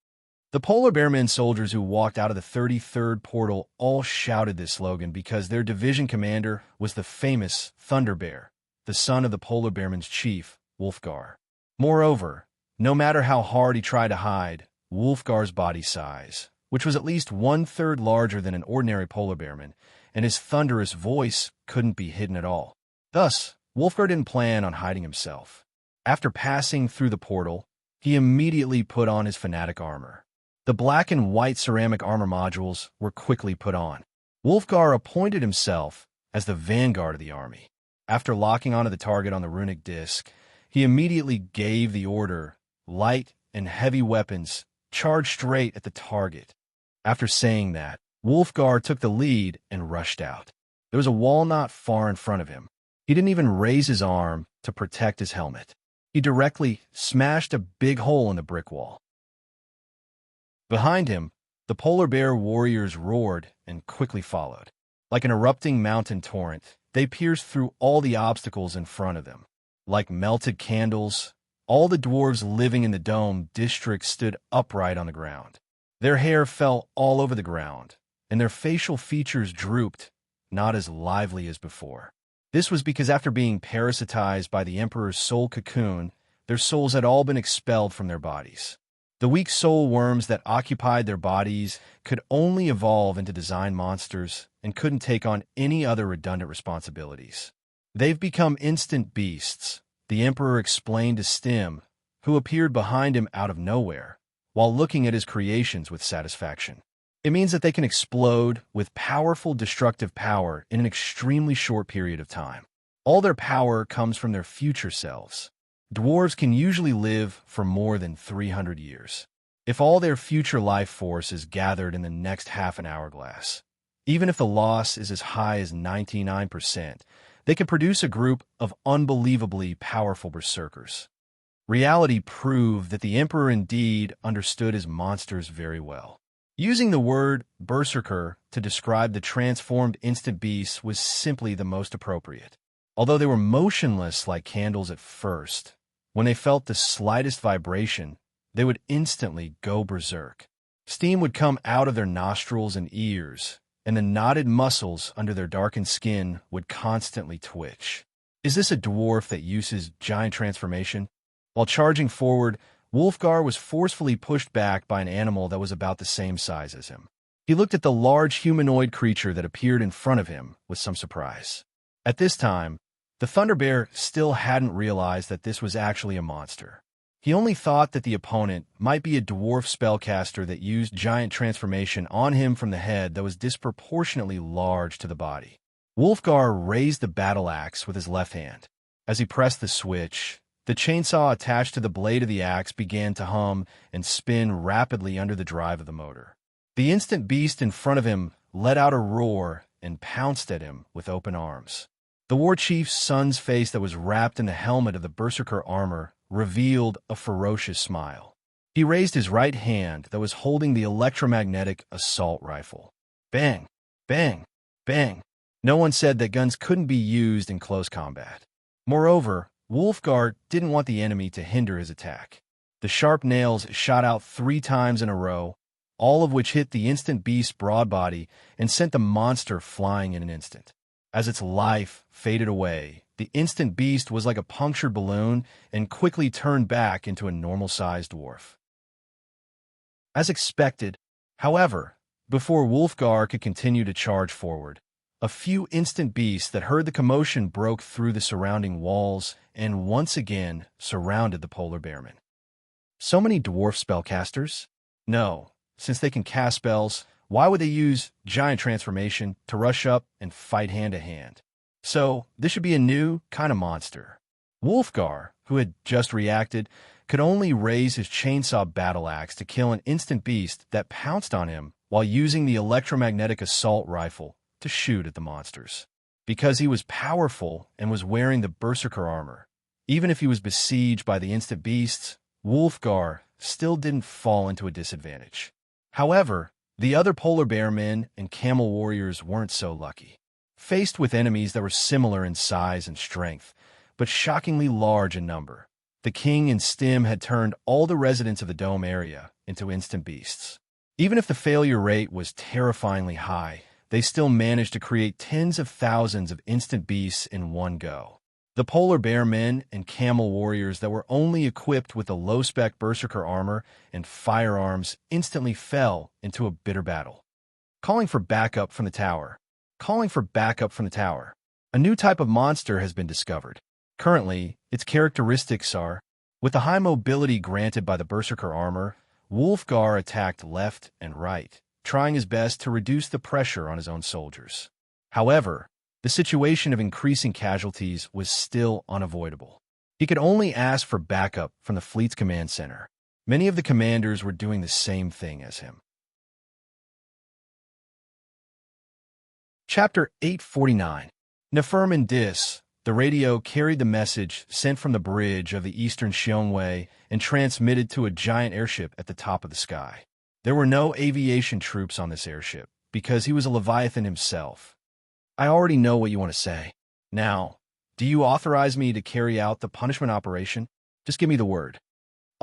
The Polar Bearmen soldiers who walked out of the 33rd portal all shouted this slogan because their division commander was the famous Thunder Bear, the son of the Polar Bearmen's chief, Wolfgar. Moreover, no matter how hard he tried to hide Wolfgar's body size, which was at least 1/3 larger than an ordinary polar bearman, and his thunderous voice couldn't be hidden at all. Thus, Wolfgar didn't plan on hiding himself. After passing through the portal, he immediately put on his fanatic armor. The black and white ceramic armor modules were quickly put on. Wolfgar appointed himself as the vanguard of the army. After locking onto the target on the runic disc, he immediately gave the order, light and heavy weapons, charge straight at the target. After saying that, Wolfgar took the lead and rushed out. There was a wall not far in front of him. He didn't even raise his arm to protect his helmet. He directly smashed a big hole in the brick wall. Behind him, the polar bear warriors roared and quickly followed. Like an erupting mountain torrent, they pierced through all the obstacles in front of them. Like melted candles, all the dwarves living in the dome district stood upright on the ground. Their hair fell all over the ground, and their facial features drooped, not as lively as before. This was because after being parasitized by the Emperor's soul cocoon, their souls had all been expelled from their bodies. The weak soul worms that occupied their bodies could only evolve into design monsters and couldn't take on any other redundant responsibilities. They've become instant beasts, the Emperor explained to Stim, who appeared behind him out of nowhere, while looking at his creations with satisfaction. It means that they can explode with powerful destructive power in an extremely short period of time. All their power comes from their future selves. Dwarves can usually live for more than 300 years. If all their future life force is gathered in the next half an hourglass, even if the loss is as high as 99%, they can produce a group of unbelievably powerful berserkers. Reality proved that the Emperor indeed understood his monsters very well. Using the word berserker to describe the transformed instant beasts was simply the most appropriate. Although they were motionless like candles at first, when they felt the slightest vibration, they would instantly go berserk. Steam would come out of their nostrils and ears, and the knotted muscles under their darkened skin would constantly twitch. Is this a dwarf that uses giant transformation? While charging forward, Wolfgar was forcefully pushed back by an animal that was about the same size as him. He looked at the large humanoid creature that appeared in front of him with some surprise. At this time, the Thunder Bear still hadn't realized that this was actually a monster. He only thought that the opponent might be a dwarf spellcaster that used giant transformation on him from the head that was disproportionately large to the body. Wolfgar raised the battle axe with his left hand. As he pressed the switch, the chainsaw attached to the blade of the axe began to hum and spin rapidly under the drive of the motor. The instant beast in front of him let out a roar and pounced at him with open arms. The war chief's son's face that was wrapped in the helmet of the berserker armor revealed a ferocious smile. He raised his right hand that was holding the electromagnetic assault rifle. Bang! Bang! Bang! No one said that guns couldn't be used in close combat. Moreover, Wolfgar didn't want the enemy to hinder his attack. The sharp nails shot out 3 times in a row, all of which hit the instant beast's broad body and sent the monster flying in an instant. As its life faded away, the instant beast was like a punctured balloon and quickly turned back into a normal-sized dwarf. As expected, however, before Wolfgar could continue to charge forward, a few instant beasts that heard the commotion broke through the surrounding walls and once again surrounded the polar bearman. So many dwarf spellcasters? No, since they can cast spells, why would they use giant transformation to rush up and fight hand-to-hand? So, this should be a new kind of monster. Wolfgar, who had just reacted, could only raise his chainsaw battle axe to kill an instant beast that pounced on him while using the electromagnetic assault rifle to shoot at the monsters. Because he was powerful and was wearing the berserker armor, even if he was besieged by the instant beasts, Wolfgar still didn't fall into a disadvantage. However, the other polar bear men and camel warriors weren't so lucky. Faced with enemies that were similar in size and strength, but shockingly large in number, the king and Stim had turned all the residents of the dome area into instant beasts. Even if the failure rate was terrifyingly high, they still managed to create tens of thousands of instant beasts in one go. The polar bear men and camel warriors that were only equipped with the low-spec berserker armor and firearms instantly fell into a bitter battle. Calling for backup from the tower. Calling for backup from the tower. A new type of monster has been discovered. Currently, its characteristics are, with the high mobility granted by the berserker armor, Wolfgar attacked left and right, trying his best to reduce the pressure on his own soldiers. However, the situation of increasing casualties was still unavoidable. He could only ask for backup from the fleet's command center. Many of the commanders were doing the same thing as him. Chapter 849. Nefermin Dis. The radio carried the message sent from the bridge of the eastern Xiongwei and transmitted to a giant airship at the top of the sky. There were no aviation troops on this airship, because he was a Leviathan himself. I already know what you want to say. Now, Do you authorize me to carry out the punishment operation? Just give me the word.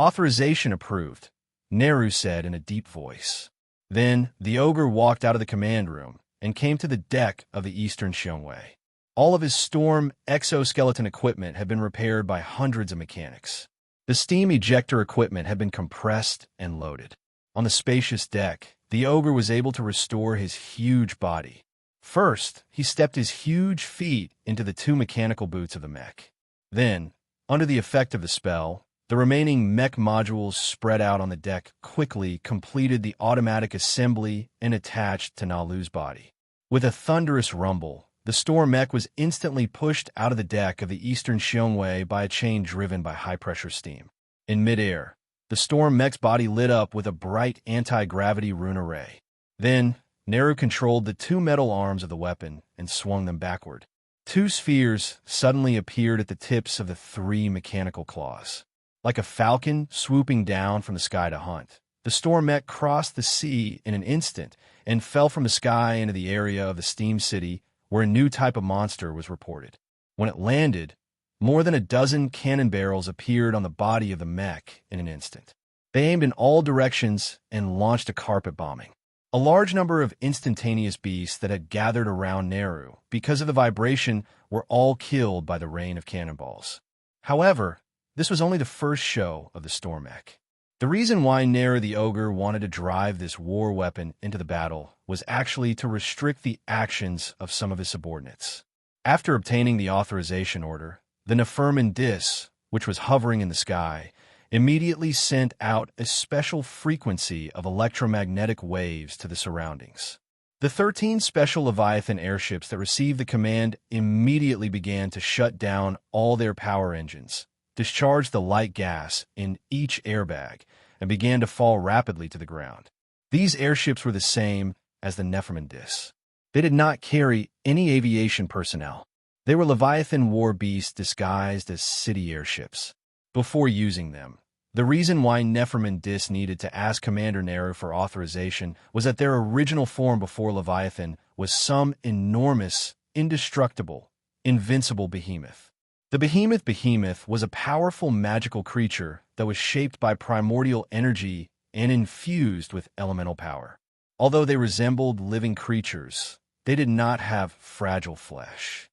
Authorization approved, Nehru said in a deep voice. Then the ogre walked out of the command room and came to the deck of the Eastern Xiongwei. All of his storm exoskeleton equipment had been repaired by hundreds of mechanics. The steam ejector equipment had been compressed and loaded. On the spacious deck, the ogre was able to restore his huge body. First, he stepped his huge feet into the two mechanical boots of the mech. Then, under the effect of the spell, the remaining mech modules spread out on the deck quickly completed the automatic assembly and attached to Nalu's body. With a thunderous rumble, the storm mech was instantly pushed out of the deck of the Eastern Xiongwei by a chain driven by high-pressure steam. In midair, the storm mech's body lit up with a bright anti-gravity rune array. Then, Nehru controlled the two metal arms of the weapon and swung them backward. Two spheres suddenly appeared at the tips of the three mechanical claws. Like a falcon swooping down from the sky to hunt, the storm mech crossed the sea in an instant and fell from the sky into the area of the steam city where a new type of monster was reported. When it landed, more than a dozen cannon barrels appeared on the body of the mech in an instant. They aimed in all directions and launched a carpet bombing. A large number of instantaneous beasts that had gathered around Nehru because of the vibration were all killed by the rain of cannonballs. However, this was only the first show of the storm mech. The reason why Nehru the ogre wanted to drive this war weapon into the battle was actually to restrict the actions of some of his subordinates. After obtaining the authorization order, the Neferman Dis, which was hovering in the sky, immediately sent out a special frequency of electromagnetic waves to the surroundings. The 13 special Leviathan airships that received the command immediately began to shut down all their power engines, discharged the light gas in each airbag, and began to fall rapidly to the ground. These airships were the same as the Neferman Dis. They did not carry any aviation personnel. They were Leviathan war beasts disguised as city airships. Before using them, the reason why Neferman Dis needed to ask Commander Nehru for authorization was that their original form before Leviathan was some enormous, indestructible, invincible behemoth. The behemoth was a powerful magical creature that was shaped by primordial energy and infused with elemental power. Although they resembled living creatures, they did not have fragile flesh.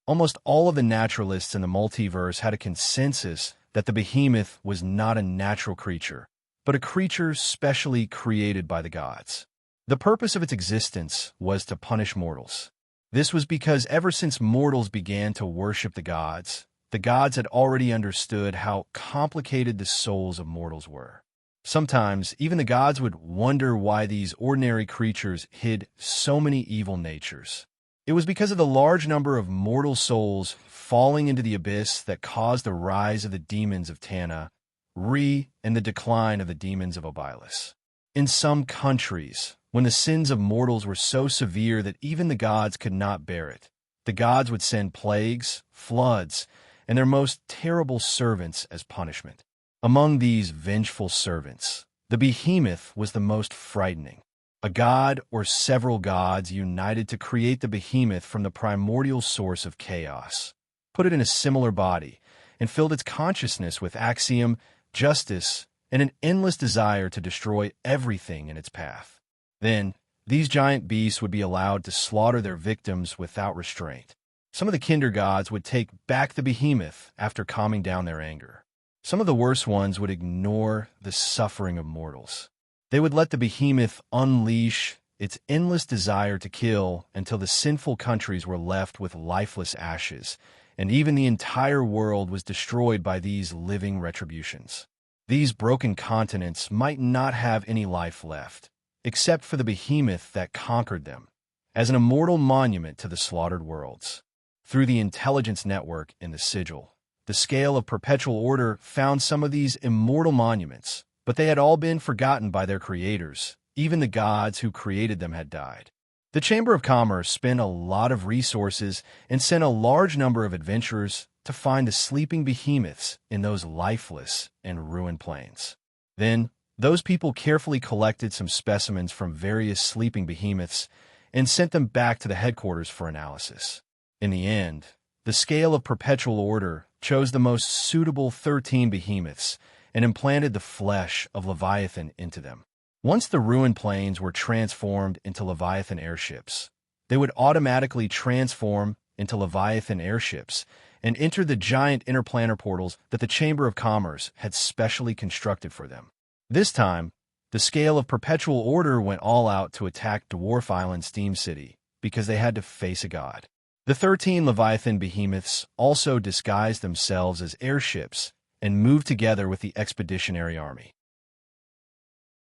Almost all of the naturalists in the multiverse had a consensus that the behemoth was not a natural creature, but a creature specially created by the gods. The purpose of its existence was to punish mortals. This was because ever since mortals began to worship the gods had already understood how complicated the souls of mortals were. Sometimes, even the gods would wonder why these ordinary creatures hid so many evil natures. It was because of the large number of mortal souls falling into the abyss that caused the rise of the demons of Tana, Re, and the decline of the demons of Obilus. In some countries, when the sins of mortals were so severe that even the gods could not bear it, the gods would send plagues, floods, and their most terrible servants as punishment. Among these vengeful servants, the behemoth was the most frightening. A god or several gods united to create the behemoth from the primordial source of chaos, put it in a similar body, and filled its consciousness with axiom, justice, and an endless desire to destroy everything in its path. Then, these giant beasts would be allowed to slaughter their victims without restraint. Some of the kinder gods would take back the behemoth after calming down their anger. Some of the worst ones would ignore the suffering of mortals. They would let the behemoth unleash its endless desire to kill until the sinful countries were left with lifeless ashes, and even the entire world was destroyed by these living retributions. These broken continents might not have any life left, except for the behemoth that conquered them, as an immortal monument to the slaughtered worlds. Through the intelligence network in the sigil, the scale of perpetual order found some of these immortal monuments, but they had all been forgotten by their creators. Even the gods who created them had died. The Chamber of Commerce spent a lot of resources and sent a large number of adventurers to find the sleeping behemoths in those lifeless and ruined plains. Then, those people carefully collected some specimens from various sleeping behemoths and sent them back to the headquarters for analysis. In the end, the scale of perpetual order chose the most suitable 13 behemoths and implanted the flesh of Leviathan into them. Once the ruined planes were transformed into Leviathan airships, they would automatically transform into Leviathan airships and enter the giant interplanar portals that the Chamber of Commerce had specially constructed for them. This time, the scale of perpetual order went all out to attack Dwarf Island Steam City because they had to face a god. The 13 Leviathan behemoths also disguised themselves as airships and moved together with the Expeditionary Army.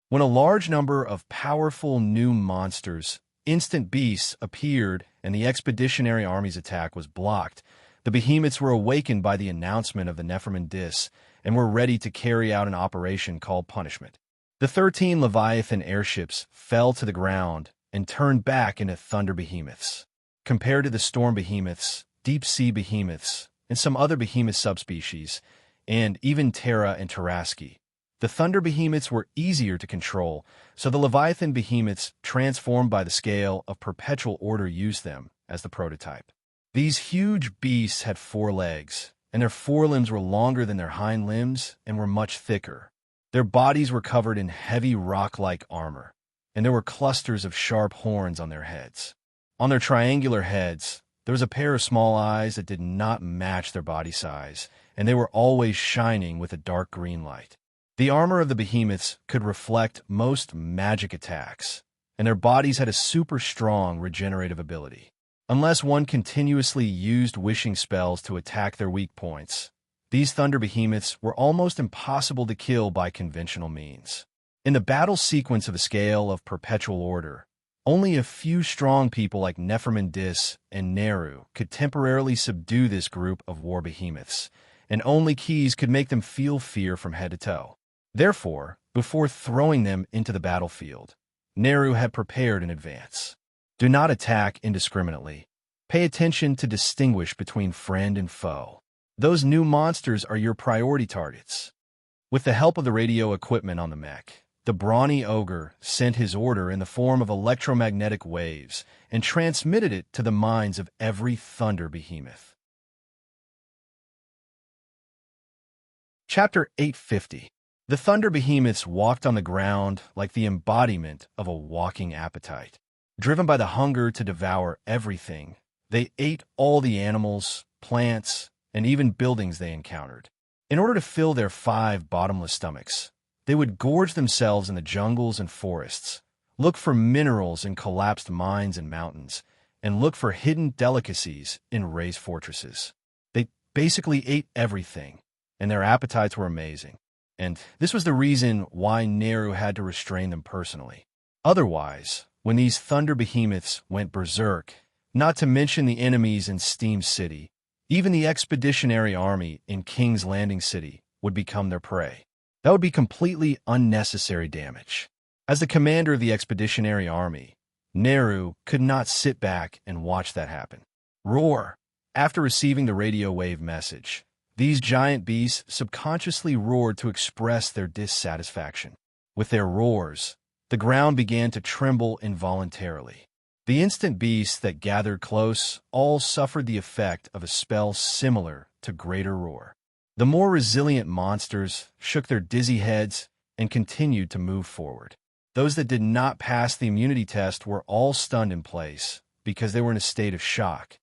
When a large number of powerful new monsters, instant beasts, appeared and the Expeditionary Army's attack was blocked, the behemoths were awakened by the announcement of the Nephraiman Dis and were ready to carry out an operation called Punishment. The 13 Leviathan airships fell to the ground and turned back into thunder behemoths. Compared to the storm behemoths, deep-sea behemoths, and some other behemoth subspecies, and even Terra and Tarrasque, the thunder behemoths were easier to control, so the Leviathan behemoths transformed by the scale of perpetual order used them as the prototype. These huge beasts had 4 legs, and their forelimbs were longer than their hind limbs and were much thicker. Their bodies were covered in heavy rock-like armor, and there were clusters of sharp horns on their heads. On their triangular heads, there was a pair of small eyes that did not match their body size, and they were always shining with a dark green light. The armor of the behemoths could reflect most magic attacks, and their bodies had a super strong regenerative ability. Unless one continuously used wishing spells to attack their weak points, these thunder behemoths were almost impossible to kill by conventional means. In the battle sequence of the scale of perpetual order, only a few strong people like Nephraiman Dis and Neru could temporarily subdue this group of war behemoths, and only keys could make them feel fear from head to toe. Therefore, before throwing them into the battlefield, Neru had prepared in advance. Do not attack indiscriminately. Pay attention to distinguish between friend and foe. Those new monsters are your priority targets. With the help of the radio equipment on the mech, the brawny ogre sent his order in the form of electromagnetic waves and transmitted it to the minds of every thunder behemoth. Chapter 850. The thunder behemoths walked on the ground like the embodiment of a walking appetite. Driven by the hunger to devour everything, they ate all the animals, plants, and even buildings they encountered. In order to fill their 5 bottomless stomachs, they would gorge themselves in the jungles and forests, look for minerals in collapsed mines and mountains, and look for hidden delicacies in raised fortresses. They basically ate everything, and their appetites were amazing. And this was the reason why Neru had to restrain them personally. Otherwise, when these thunder behemoths went berserk, not to mention the enemies in Steam City, even the Expeditionary Army in King's Landing City would become their prey. That would be completely unnecessary damage. As the commander of the Expeditionary Army, Neru could not sit back and watch that happen. Roar! After receiving the radio wave message, these giant beasts subconsciously roared to express their dissatisfaction. With their roars, the ground began to tremble involuntarily. The instant beasts that gathered close all suffered the effect of a spell similar to Greater Roar. The more resilient monsters shook their dizzy heads and continued to move forward. Those that did not pass the immunity test were all stunned in place because they were in a state of shock.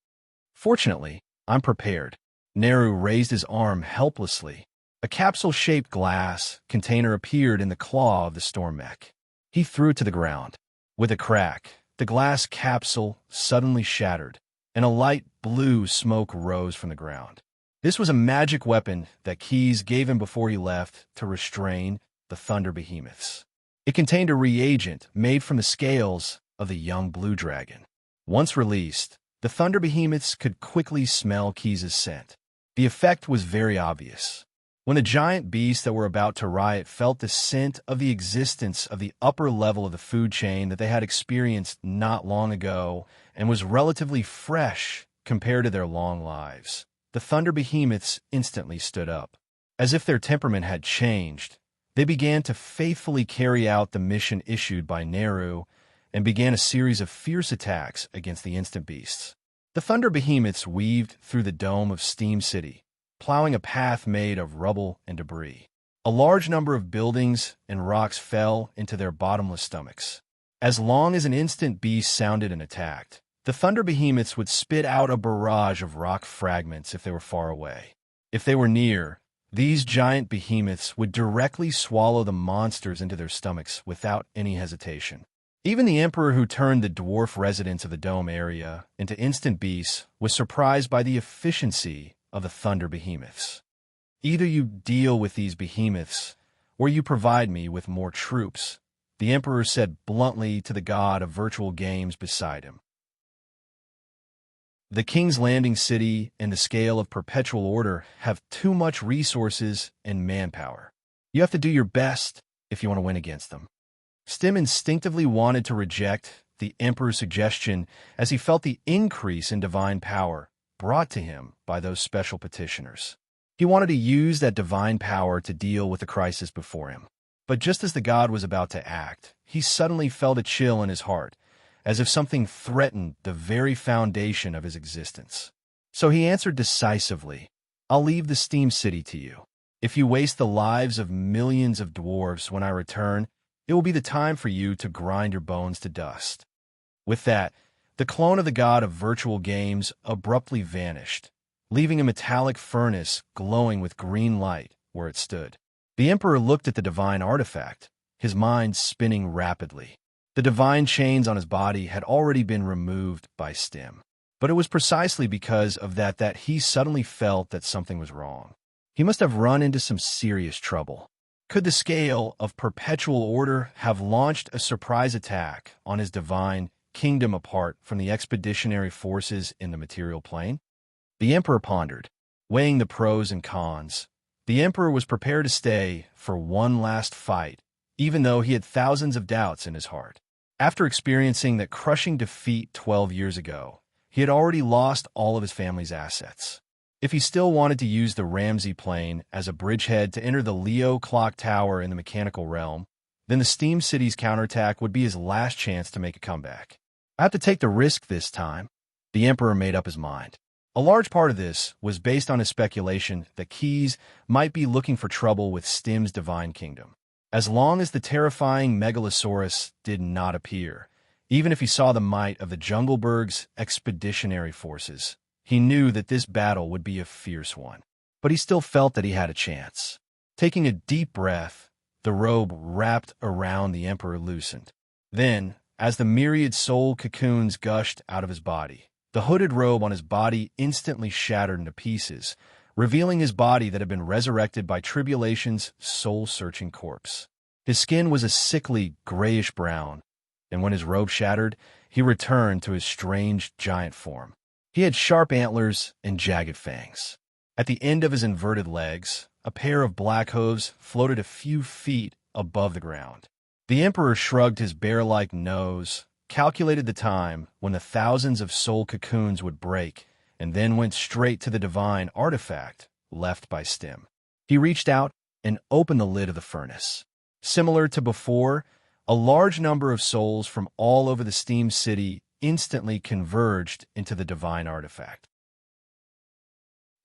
Fortunately, I'm prepared. Neru raised his arm helplessly. A capsule-shaped glass container appeared in the claw of the storm mech. He threw it to the ground. With a crack, the glass capsule suddenly shattered, and a light blue smoke rose from the ground. This was a magic weapon that Keys gave him before he left to restrain the thunder behemoths. It contained a reagent made from the scales of the young blue dragon. Once released, the thunder behemoths could quickly smell Keys' scent. The effect was very obvious. When the giant beasts that were about to riot felt the scent of the existence of the upper level of the food chain that they had experienced not long ago and was relatively fresh compared to their long lives, the thunder behemoths instantly stood up. As if their temperament had changed, they began to faithfully carry out the mission issued by Neru and began a series of fierce attacks against the instant beasts. The thunder behemoths weaved through the dome of Steam City, plowing a path made of rubble and debris. A large number of buildings and rocks fell into their bottomless stomachs. As long as an instant beast sounded and attacked, the thunder behemoths would spit out a barrage of rock fragments if they were far away. If they were near, these giant behemoths would directly swallow the monsters into their stomachs without any hesitation. Even the emperor who turned the dwarf residents of the dome area into instant beasts was surprised by the efficiency of the thunder behemoths. "Either you deal with these behemoths, or you provide me with more troops," the emperor said bluntly to the god of virtual games beside him. The King's Landing City and the scale of perpetual order have too much resources and manpower. You have to do your best if you want to win against them. Stim instinctively wanted to reject the emperor's suggestion as he felt the increase in divine power brought to him by those special petitioners. He wanted to use that divine power to deal with the crisis before him. But just as the god was about to act, he suddenly felt a chill in his heart, as if something threatened the very foundation of his existence. So he answered decisively, "I'll leave the Steam City to you. If you waste the lives of millions of dwarves when I return, it will be the time for you to grind your bones to dust." With that, the clone of the god of virtual games abruptly vanished, leaving a metallic furnace glowing with green light where it stood. The emperor looked at the divine artifact, his mind spinning rapidly. The divine chains on his body had already been removed by Stim, but it was precisely because of that he suddenly felt that something was wrong. He must have run into some serious trouble. Could the scale of perpetual order have launched a surprise attack on his divine kingdom apart from the expeditionary forces in the material plane? The emperor pondered, weighing the pros and cons. The emperor was prepared to stay for one last fight, even though he had thousands of doubts in his heart. After experiencing that crushing defeat 12 years ago, he had already lost all of his family's assets. If he still wanted to use the Ramsey plane as a bridgehead to enter the Leo clock tower in the mechanical realm, then the Steam City's counterattack would be his last chance to make a comeback. "I have to take the risk this time," the emperor made up his mind. A large part of this was based on his speculation that Keys might be looking for trouble with Stim's divine kingdom. As long as the terrifying Megalosaurus did not appear, even if he saw the might of the Jungleberg's expeditionary forces, he knew that this battle would be a fierce one. But he still felt that he had a chance. Taking a deep breath, the robe wrapped around the emperor loosened. Then, as the myriad soul cocoons gushed out of his body, the hooded robe on his body instantly shattered into pieces, revealing his body that had been resurrected by tribulation's soul-searching corpse. His skin was a sickly, grayish-brown, and when his robe shattered, he returned to his strange giant form. He had sharp antlers and jagged fangs. At the end of his inverted legs, a pair of black hooves floated a few feet above the ground. The emperor shrugged his bear-like nose, calculated the time when the thousands of soul cocoons would break, and then went straight to the divine artifact left by Stim. He reached out and opened the lid of the furnace. Similar to before, a large number of souls from all over the Steam City instantly converged into the divine artifact.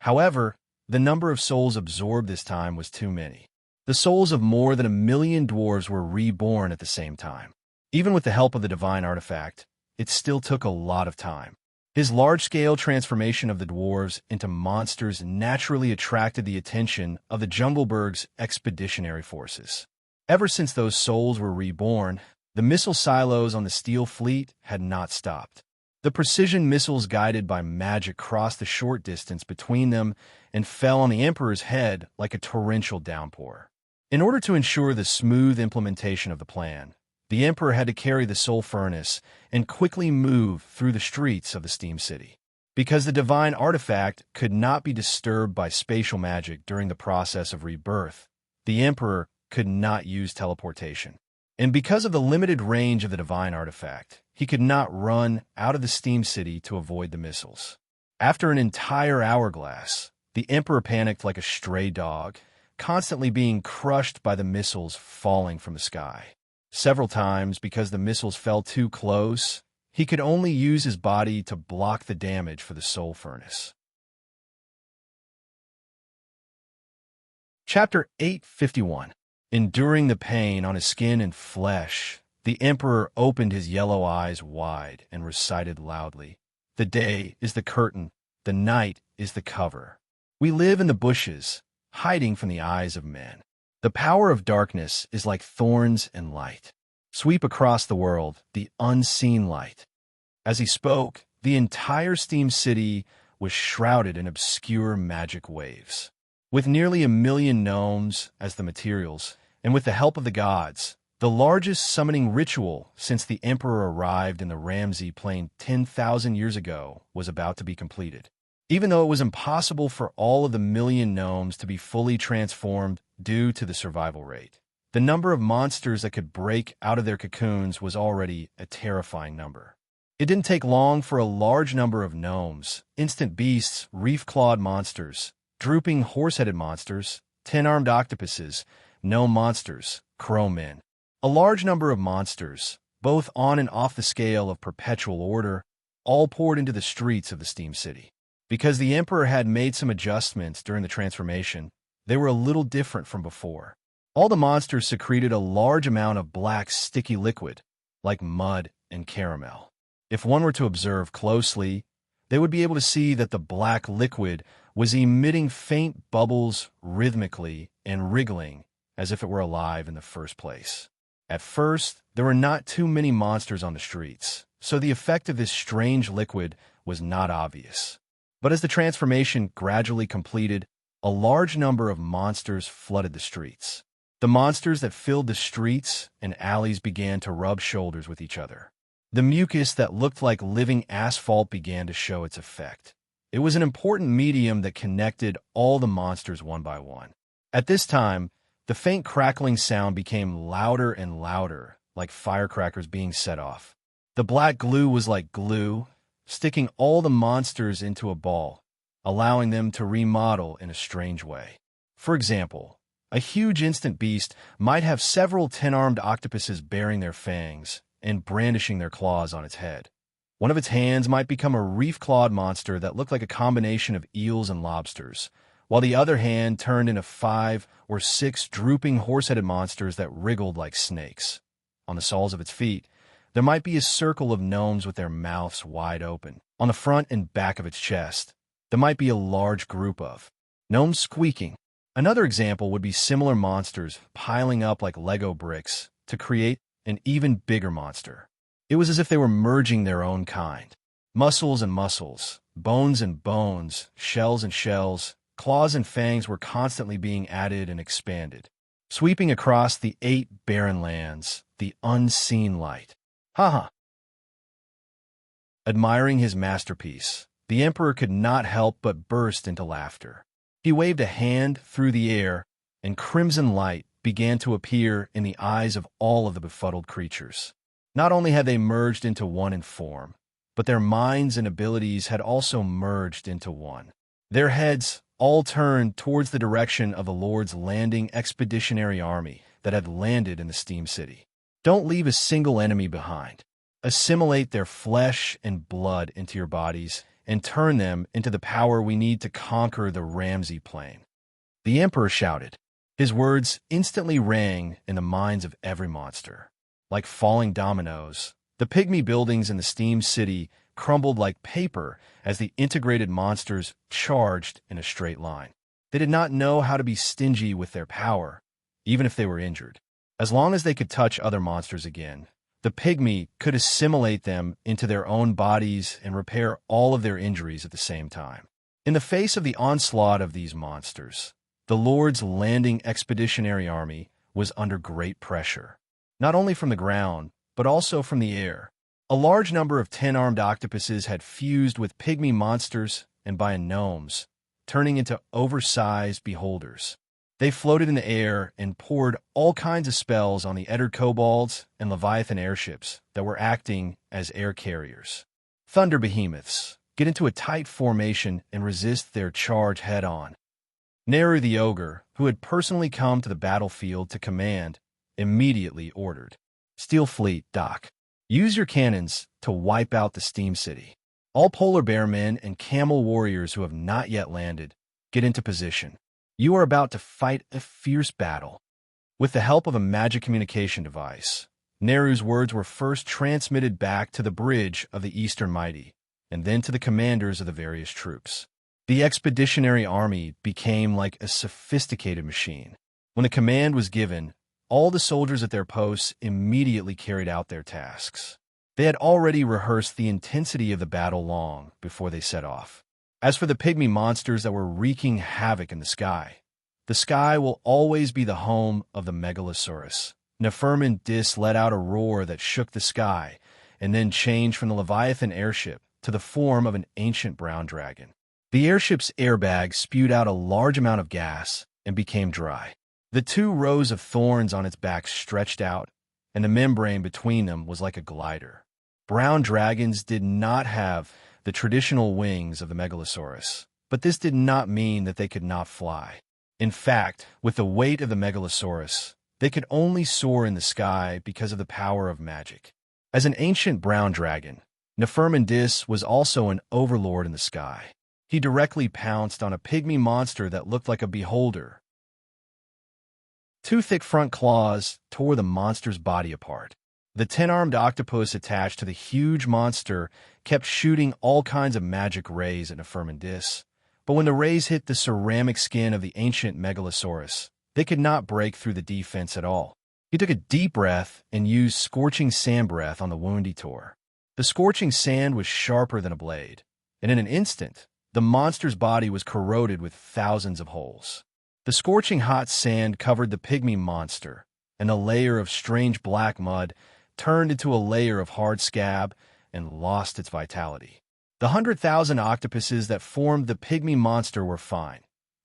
However, the number of souls absorbed this time was too many. The souls of more than 1,000,000 dwarves were reborn at the same time. Even with the help of the divine artifact, it still took a lot of time. His large-scale transformation of the dwarves into monsters naturally attracted the attention of the Jungleberg's expeditionary forces. Ever since those souls were reborn, the missile silos on the Steel Fleet had not stopped. The precision missiles guided by magic crossed the short distance between them and fell on the Emperor's head like a torrential downpour. In order to ensure the smooth implementation of the plan, the Emperor had to carry the Soul Furnace and quickly move through the streets of the Steam City. Because the divine artifact could not be disturbed by spatial magic during the process of rebirth, the Emperor could not use teleportation. And because of the limited range of the divine artifact, he could not run out of the Steam City to avoid the missiles. After an entire hourglass, the Emperor panicked like a stray dog, constantly being crushed by the missiles falling from the sky. Several times, because the missiles fell too close, He could only use his body to block the damage for the soul furnace. Chapter 851. Enduring the pain on his skin and flesh, the emperor opened his yellow eyes wide and recited loudly, "The day is the curtain, the night is the cover. We live in the bushes, hiding from the eyes of men. The power of darkness is like thorns and light. Sweep across the world, the unseen light." As he spoke, the entire steam city was shrouded in obscure magic waves. With nearly 1,000,000 gnomes as the materials, and with the help of the gods, the largest summoning ritual since the emperor arrived in the Ramsey Plain 10,000 years ago was about to be completed. Even though it was impossible for all of the 1,000,000 gnomes to be fully transformed due to the survival rate, the number of monsters that could break out of their cocoons was already a terrifying number. It didn't take long for a large number of gnomes, instant beasts, reef-clawed monsters, drooping horse-headed monsters, 10-armed octopuses, gnome monsters, crow men. A large number of monsters, both on and off the scale of perpetual order, all poured into the streets of the Steam City. Because the Emperor had made some adjustments during the transformation, they were a little different from before. All the monsters secreted a large amount of black, sticky liquid, like mud and caramel. If one were to observe closely, they would be able to see that the black liquid was emitting faint bubbles rhythmically and wriggling as if it were alive in the first place. At first, there were not too many monsters on the streets, so the effect of this strange liquid was not obvious. But as the transformation gradually completed, a large number of monsters flooded the streets. The monsters that filled the streets and alleys began to rub shoulders with each other. The mucus that looked like living asphalt began to show its effect. It was an important medium that connected all the monsters one by one. At this time, the faint crackling sound became louder and louder, like firecrackers being set off. The black glue was like glue, sticking all the monsters into a ball, allowing them to remodel in a strange way. For example, a huge instant beast might have several 10-armed octopuses bearing their fangs and brandishing their claws on its head. One of its hands might become a reef-clawed monster that looked like a combination of eels and lobsters, while the other hand turned into 5 or 6 drooping horse-headed monsters that wriggled like snakes. On the soles of its feet, there might be a circle of gnomes with their mouths wide open. On the front and back of its chest, there might be a large group of gnomes squeaking. Another example would be similar monsters piling up like Lego bricks to create an even bigger monster. It was as if they were merging their own kind. Muscles and muscles, bones and bones, shells and shells, claws and fangs were constantly being added and expanded. Sweeping across the 8 barren lands, the unseen light. Haha. Admiring his masterpiece, the Emperor could not help but burst into laughter. He waved a hand through the air, and crimson light began to appear in the eyes of all of the befuddled creatures. Not only had they merged into one in form, but their minds and abilities had also merged into one. Their heads all turned towards the direction of the Lord's Landing Expeditionary Army that had landed in the Steam City. Don't leave a single enemy behind. Assimilate their flesh and blood into your bodies and turn them into the power we need to conquer the Ramsey Plain. The Emperor shouted. His words instantly rang in the minds of every monster. Like falling dominoes, the pygmy buildings in the Steam City crumbled like paper as the integrated monsters charged in a straight line. They did not know how to be stingy with their power, even if they were injured. As long as they could touch other monsters again, the pygmy could assimilate them into their own bodies and repair all of their injuries at the same time. In the face of the onslaught of these monsters, the Lord's Landing Expeditionary Army was under great pressure, not only from the ground, but also from the air. A large number of 10-armed octopuses had fused with pygmy monsters and Bayan gnomes, turning into oversized beholders. They floated in the air and poured all kinds of spells on the Eddard kobolds and Leviathan airships that were acting as air carriers. Thunder behemoths get into a tight formation and resist their charge head-on. Neru the ogre, who had personally come to the battlefield to command, immediately ordered, "Steel Fleet, dock." Use your cannons to wipe out the Steam City. All polar bear men and camel warriors who have not yet landed, get into position. You are about to fight a fierce battle. With the help of a magic communication device, Neru's words were first transmitted back to the bridge of the Eastern Mighty, and then to the commanders of the various troops. The expeditionary army became like a sophisticated machine. When a command was given, all the soldiers at their posts immediately carried out their tasks. They had already rehearsed the intensity of the battle long before they set off. As for the pygmy monsters that were wreaking havoc in the sky will always be the home of the megalosaurus. Neferman Dis let out a roar that shook the sky, and then changed from the Leviathan airship to the form of an ancient brown dragon. The airship's airbag spewed out a large amount of gas and became dry. The two rows of thorns on its back stretched out, and the membrane between them was like a glider. Brown dragons did not have the traditional wings of the megalosaurus, but this did not mean that they could not fly. In fact, with the weight of the megalosaurus, they could only soar in the sky because of the power of magic. As an ancient brown dragon, Neferman Dis was also an overlord in the sky. He directly pounced on a pygmy monster that looked like a beholder. Two thick front claws tore the monster's body apart. The 10-armed octopus attached to the huge monster kept shooting all kinds of magic rays at Neferman Dis, but when the rays hit the ceramic skin of the ancient megalosaurus, they could not break through the defense at all. He took a deep breath and used scorching sand breath on the wound he tore. The scorching sand was sharper than a blade, and in an instant, the monster's body was corroded with thousands of holes. The scorching hot sand covered the pygmy monster, and a layer of strange black mud turned into a layer of hard scab and lost its vitality. The 100,000 octopuses that formed the pygmy monster were fine.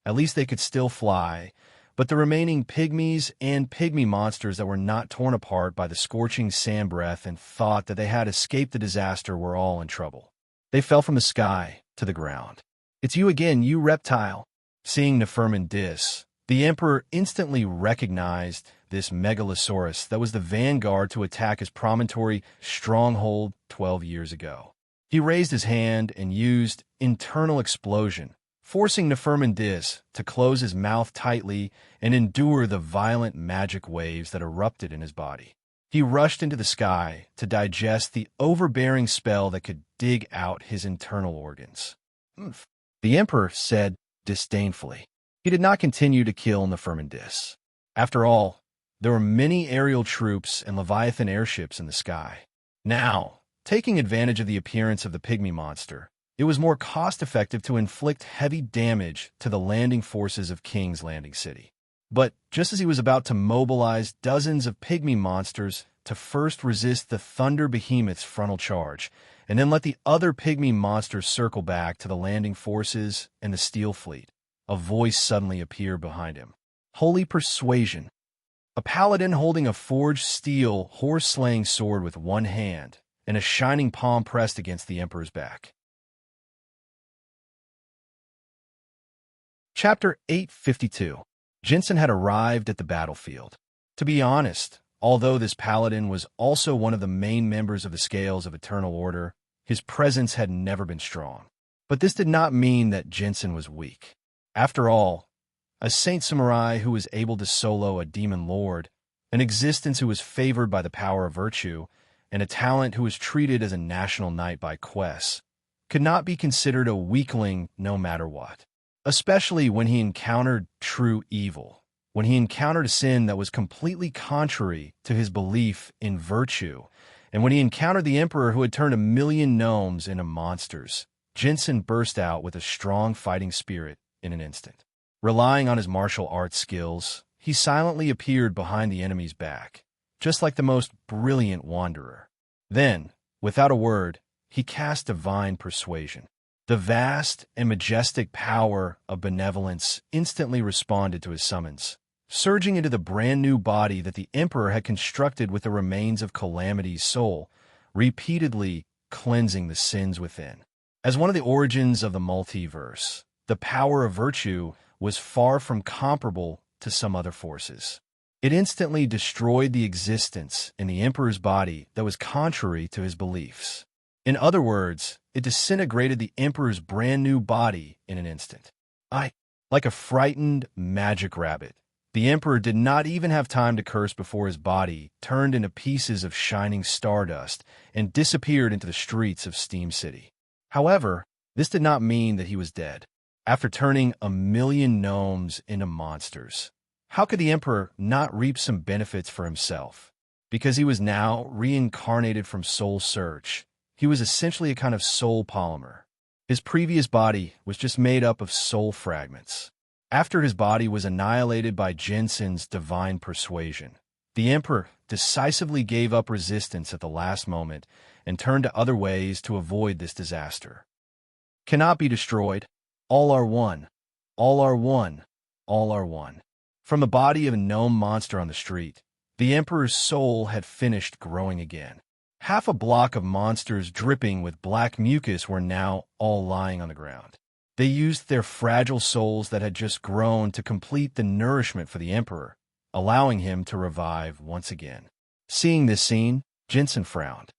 At least they could still fly, but the remaining pygmies and pygmy monsters that were not torn apart by the scorching sand breath and thought that they had escaped the disaster were all in trouble. They fell from the sky to the ground. "It's you again, you reptile." Seeing Neferman Dis, the emperor instantly recognized this megalosaurus that was the vanguard to attack his promontory stronghold 12 years ago. He raised his hand and used internal explosion, forcing Neferman Dis to close his mouth tightly and endure the violent magic waves that erupted in his body. He rushed into the sky to digest the overbearing spell that could dig out his internal organs. "Umph," the emperor said disdainfully. He did not continue to kill Neferman Dis. After all, there were many aerial troops and Leviathan airships in the sky. Now, taking advantage of the appearance of the pygmy monster, it was more cost-effective to inflict heavy damage to the landing forces of King's Landing City. But just as he was about to mobilize dozens of pygmy monsters to first resist the Thunder Behemoth's frontal charge, and then let the other pygmy monsters circle back to the landing forces and the Steel Fleet, a voice suddenly appeared behind him. Holy Persuasion. A paladin holding a forged steel horse-slaying sword with one hand and a shining palm pressed against the emperor's back. Chapter 852. Jensen had arrived at the battlefield. To be honest, although this paladin was also one of the main members of the Scales of Eternal Order, his presence had never been strong. But this did not mean that Jensen was weak. After all, a saint samurai who was able to solo a demon lord, an existence who was favored by the power of virtue, and a talent who was treated as a national knight by quests, could not be considered a weakling no matter what. Especially when he encountered true evil, when he encountered a sin that was completely contrary to his belief in virtue, and when he encountered the emperor who had turned 1,000,000 gnomes into monsters. Jensen burst out with a strong fighting spirit in an instant. Relying on his martial arts skills, he silently appeared behind the enemy's back, just like the most brilliant wanderer. Then, without a word, he cast divine persuasion. The vast and majestic power of benevolence instantly responded to his summons, surging into the brand-new body that the emperor had constructed with the remains of Calamity's soul, repeatedly cleansing the sins within. As one of the origins of the multiverse, the power of virtue was far from comparable to some other forces. It instantly destroyed the existence in the emperor's body that was contrary to his beliefs. In other words, it disintegrated the emperor's brand new body in an instant. Like a frightened magic rabbit, the emperor did not even have time to curse before his body turned into pieces of shining stardust and disappeared into the streets of Steam City. However, this did not mean that he was dead. After turning 1,000,000 gnomes into monsters, how could the emperor not reap some benefits for himself? Because he was now reincarnated from Soul Search, he was essentially a kind of soul polymer. His previous body was just made up of soul fragments. After his body was annihilated by Jensen's divine persuasion, the emperor decisively gave up resistance at the last moment and turned to other ways to avoid this disaster. Cannot be destroyed. All are one. All are one. All are one. From the body of a gnome monster on the street, the emperor's soul had finished growing again. Half a block of monsters dripping with black mucus were now all lying on the ground. They used their fragile souls that had just grown to complete the nourishment for the emperor, allowing him to revive once again. Seeing this scene, Jensen frowned.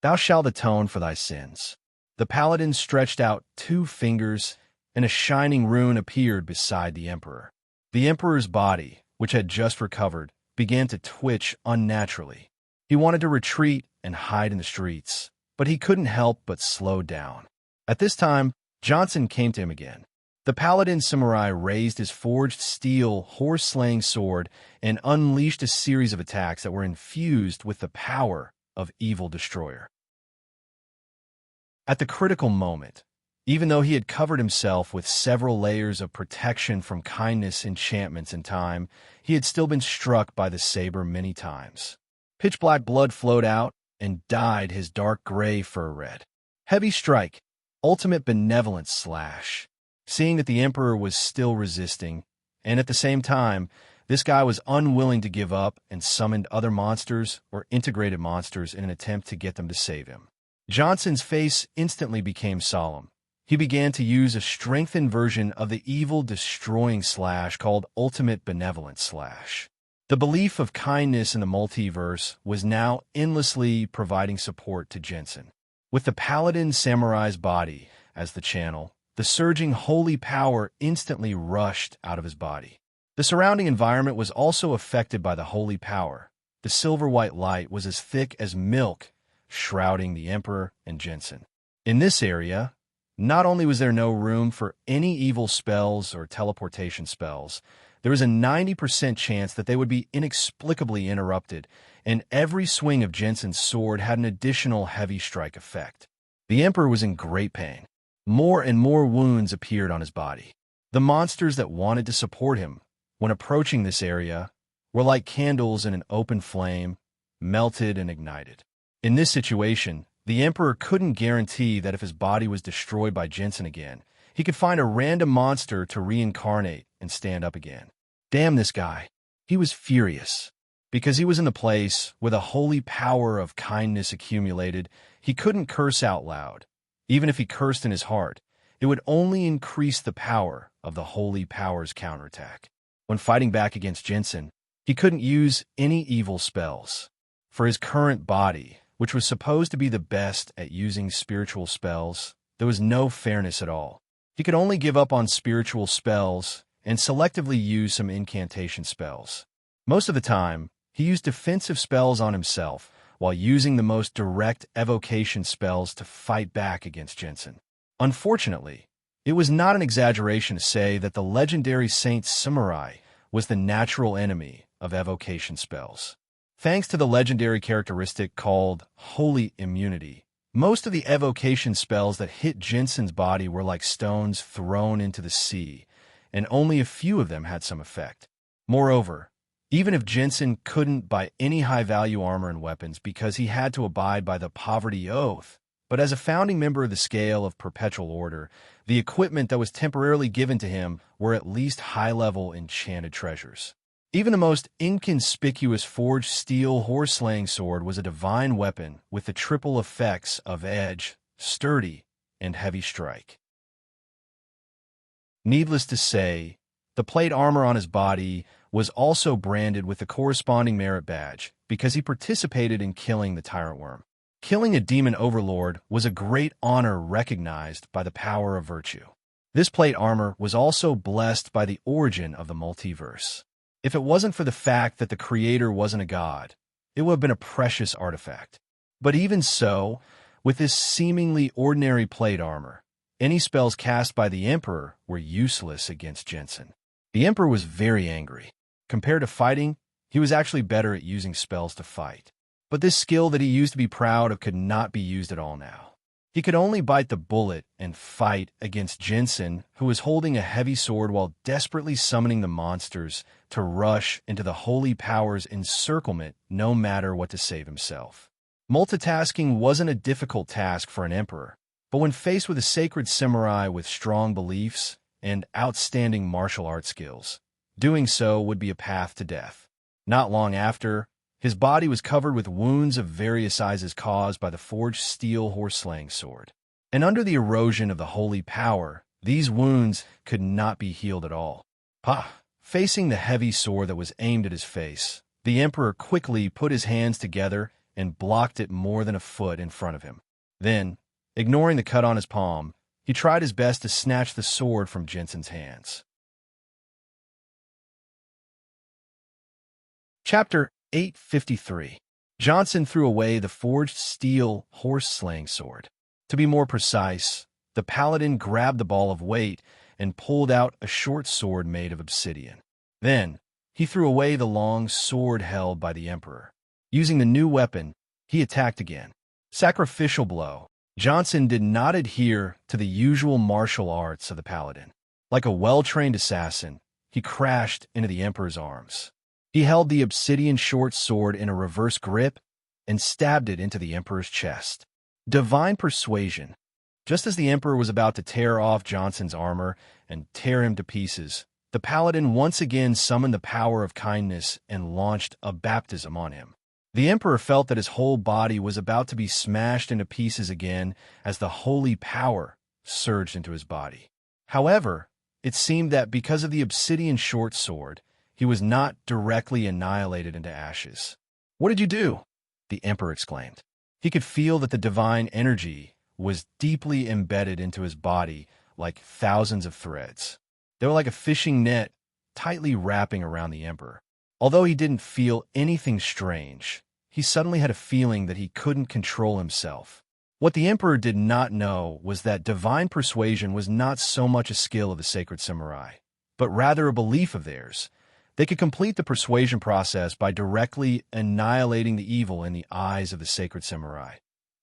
"Thou shalt atone for thy sins." The paladin stretched out 2 fingers, and a shining rune appeared beside the emperor. The emperor's body, which had just recovered, began to twitch unnaturally. He wanted to retreat and hide in the streets, but he couldn't help but slow down. At this time, Johnson came to him again. The paladin samurai raised his forged steel horse-slaying sword and unleashed a series of attacks that were infused with the power of Evil Destroyer. At the critical moment, even though he had covered himself with several layers of protection from kindness, enchantments, and time, he had still been struck by the saber many times. Pitch-black blood flowed out and dyed his dark gray fur red. Heavy strike, ultimate benevolence slash. Seeing that the emperor was still resisting, and at the same time, this guy was unwilling to give up and summoned other monsters or integrated monsters in an attempt to get them to save him. Johnson's face instantly became solemn. He began to use a strengthened version of the evil destroying slash called ultimate benevolence slash. The belief of kindness in the multiverse was now endlessly providing support to Jensen. With the paladin samurai's body as the channel, the surging holy power instantly rushed out of his body. The surrounding environment was also affected by the holy power. The silver-white light was as thick as milk, shrouding the emperor and Jensen. In this area, not only was there no room for any evil spells or teleportation spells, there was a 90% chance that they would be inexplicably interrupted, and every swing of Jensen's sword had an additional heavy strike effect. The emperor was in great pain. More and more wounds appeared on his body. The monsters that wanted to support him, when approaching this area, were like candles in an open flame, melted and ignited. In this situation, the emperor couldn't guarantee that if his body was destroyed by Jensen again, he could find a random monster to reincarnate and stand up again. Damn this guy. He was furious. Because he was in the place where the holy power of kindness accumulated, he couldn't curse out loud. Even if he cursed in his heart, it would only increase the power of the holy power's counterattack. When fighting back against Jensen, he couldn't use any evil spells. For his current body, which was supposed to be the best at using spiritual spells, there was no fairness at all. He could only give up on spiritual spells and selectively use some incantation spells. Most of the time, he used defensive spells on himself while using the most direct evocation spells to fight back against Jensen. Unfortunately, it was not an exaggeration to say that the legendary Saint Samurai was the natural enemy of evocation spells. Thanks to the legendary characteristic called Holy Immunity, most of the evocation spells that hit Jensen's body were like stones thrown into the sea, and only a few of them had some effect. Moreover, even if Jensen couldn't buy any high-value armor and weapons because he had to abide by the poverty oath, but as a founding member of the Scale of Perpetual Order, the equipment that was temporarily given to him were at least high-level enchanted treasures. Even the most inconspicuous forged steel horse-slaying sword was a divine weapon with the triple effects of edge, sturdy, and heavy strike. Needless to say, the plate armor on his body was also branded with the corresponding merit badge because he participated in killing the tyrant worm. Killing a demon overlord was a great honor recognized by the power of virtue. This plate armor was also blessed by the origin of the multiverse. If it wasn't for the fact that the creator wasn't a god, it would have been a precious artifact. But even so, with this seemingly ordinary plate armor, any spells cast by the Emperor were useless against Jensen. The Emperor was very angry. Compared to fighting, he was actually better at using spells to fight. But this skill that he used to be proud of could not be used at all now. He could only bite the bullet and fight against Jensen, who was holding a heavy sword while desperately summoning the monsters to rush into the holy power's encirclement no matter what to save himself. Multitasking wasn't a difficult task for an emperor, but when faced with a sacred samurai with strong beliefs and outstanding martial arts skills, doing so would be a path to death. Not long after, his body was covered with wounds of various sizes caused by the forged steel horse-slaying sword. And under the erosion of the holy power, these wounds could not be healed at all. Facing the heavy sword that was aimed at his face, the emperor quickly put his hands together and blocked it more than a foot in front of him. Then, ignoring the cut on his palm, he tried his best to snatch the sword from Jensen's hands. Chapter 853. Johnson threw away the forged steel horse-slaying sword. To be more precise, the paladin grabbed the ball of weight and pulled out a short sword made of obsidian. Then, he threw away the long sword held by the emperor. Using the new weapon, he attacked again. Sacrificial blow. Johnson did not adhere to the usual martial arts of the paladin. Like a well-trained assassin, he crashed into the emperor's arms. He held the obsidian short sword in a reverse grip and stabbed it into the emperor's chest. Divine persuasion. Just as the emperor was about to tear off Johnson's armor and tear him to pieces, the paladin once again summoned the power of kindness and launched a baptism on him. The emperor felt that his whole body was about to be smashed into pieces again as the holy power surged into his body. However, it seemed that because of the obsidian short sword, he was not directly annihilated into ashes. "What did you do?" the emperor exclaimed. He could feel that the divine energy was deeply embedded into his body like thousands of threads. They were like a fishing net tightly wrapping around the emperor. Although he didn't feel anything strange, he suddenly had a feeling that he couldn't control himself. What the emperor did not know was that divine persuasion was not so much a skill of the sacred samurai, but rather a belief of theirs. They could complete the persuasion process by directly annihilating the evil in the eyes of the sacred samurai.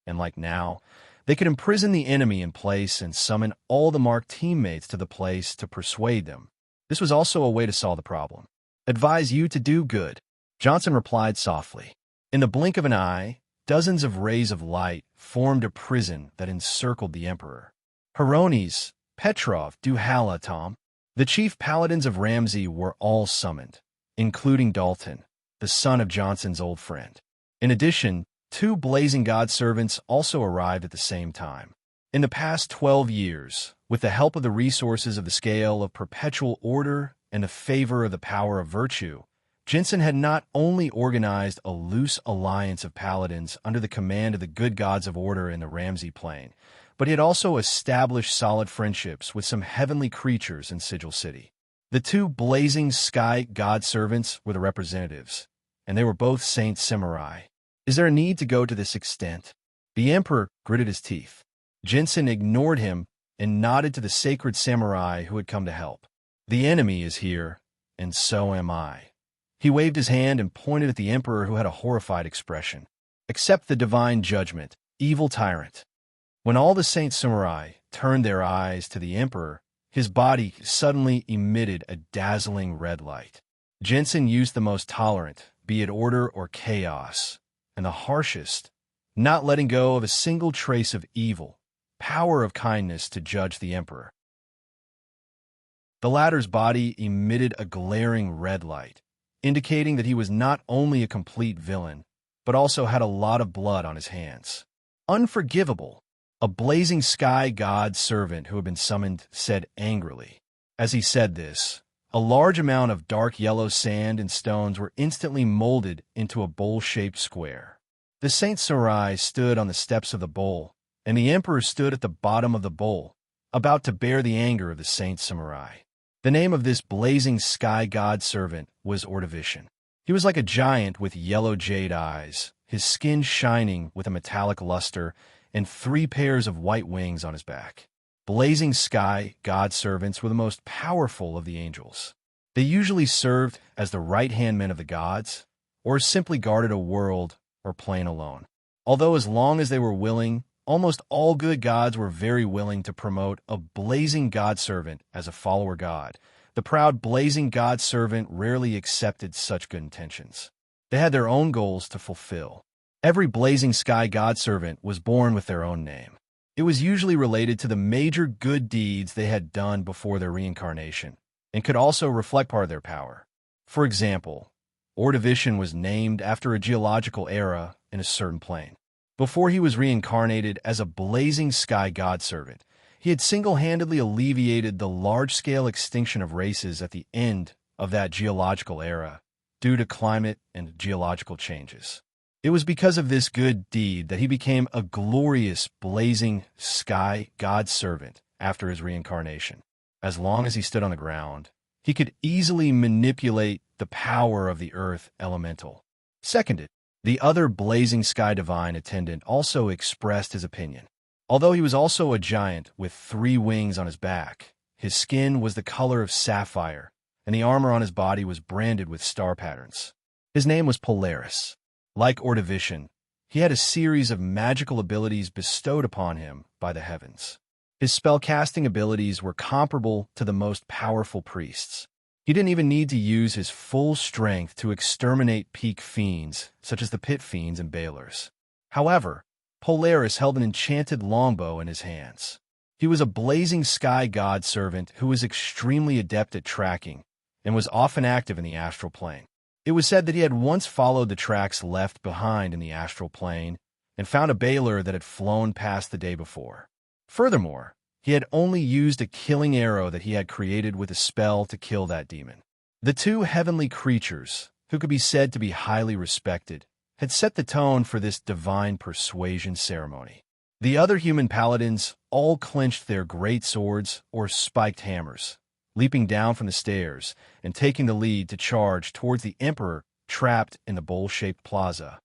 And like now, they could imprison the enemy in place and summon all the marked teammates to the place to persuade them. This was also a way to solve the problem. "Advise you to do good," Johnson replied softly. In the blink of an eye, dozens of rays of light formed a prison that encircled the emperor. Hrones, Petrov, Duhala, Tom. The chief paladins of Ramsey were all summoned, including Dalton, the son of Johnson's old friend. In addition, 2 blazing god servants also arrived at the same time. In the past 12 years, with the help of the resources of the scale of perpetual order and the favor of the power of virtue, Jensen had not only organized a loose alliance of paladins under the command of the good gods of order in the Ramsey Plain, but he had also established solid friendships with some heavenly creatures in Sigil City. The 2 blazing sky god servants were the representatives, and they were both saint samurai. Is there a need to go to this extent? The emperor gritted his teeth. Jensen ignored him and nodded to the sacred samurai who had come to help. "The enemy is here, and so am I." He waved his hand and pointed at the emperor, who had a horrified expression. "Accept the divine judgment, evil tyrant." When all the saint samurai turned their eyes to the emperor, his body suddenly emitted a dazzling red light. Jensen used the most tolerant, be it order or chaos, and the harshest, not letting go of a single trace of evil, power of kindness to judge the emperor. The latter's body emitted a glaring red light, indicating that he was not only a complete villain, but also had a lot of blood on his hands. "Unforgivable," a blazing sky god servant who had been summoned said angrily. As he said this, A large amount of dark yellow sand and stones were instantly molded into a bowl-shaped square. The Saint Samurai stood on the steps of the bowl, and the emperor stood at the bottom of the bowl, about to bear the anger of the Saint Samurai. The name of this blazing sky god servant was Ordovician. He was like a giant with yellow jade eyes, his skin shining with a metallic luster, and 3 pairs of white wings on his back. Blazing sky god servants were the most powerful of the angels. They usually served as the right-hand men of the gods, or simply guarded a world or plane alone. Although as long as they were willing, almost all good gods were very willing to promote a blazing god servant as a follower god. The proud blazing god servant rarely accepted such good intentions. They had their own goals to fulfill. Every blazing sky god servant was born with their own name. It was usually related to the major good deeds they had done before their reincarnation, and could also reflect part of their power. For example, Ordovician was named after a geological era in a certain plane. Before he was reincarnated as a blazing sky god servant, he had single-handedly alleviated the large-scale extinction of races at the end of that geological era due to climate and geological changes. It was because of this good deed that he became a glorious, blazing sky god servant after his reincarnation. As long as he stood on the ground, he could easily manipulate the power of the earth elemental. Seconded, the other blazing sky divine attendant also expressed his opinion. Although he was also a giant with 3 wings on his back, his skin was the color of sapphire, and the armor on his body was branded with star patterns. His name was Polaris. Like Ordovician, he had a series of magical abilities bestowed upon him by the heavens. His spellcasting abilities were comparable to the most powerful priests. He didn't even need to use his full strength to exterminate peak fiends, such as the pit fiends and balers. However, Polaris held an enchanted longbow in his hands. He was a blazing sky god servant who was extremely adept at tracking and was often active in the astral plane. It was said that he had once followed the tracks left behind in the astral plane and found a baler that had flown past the day before. Furthermore, he had only used a killing arrow that he had created with a spell to kill that demon. The 2 heavenly creatures, who could be said to be highly respected, had set the tone for this divine persuasion ceremony. The other human paladins all clenched their great swords or spiked hammers, leaping down from the stairs and taking the lead to charge towards the emperor trapped in the bowl-shaped plaza.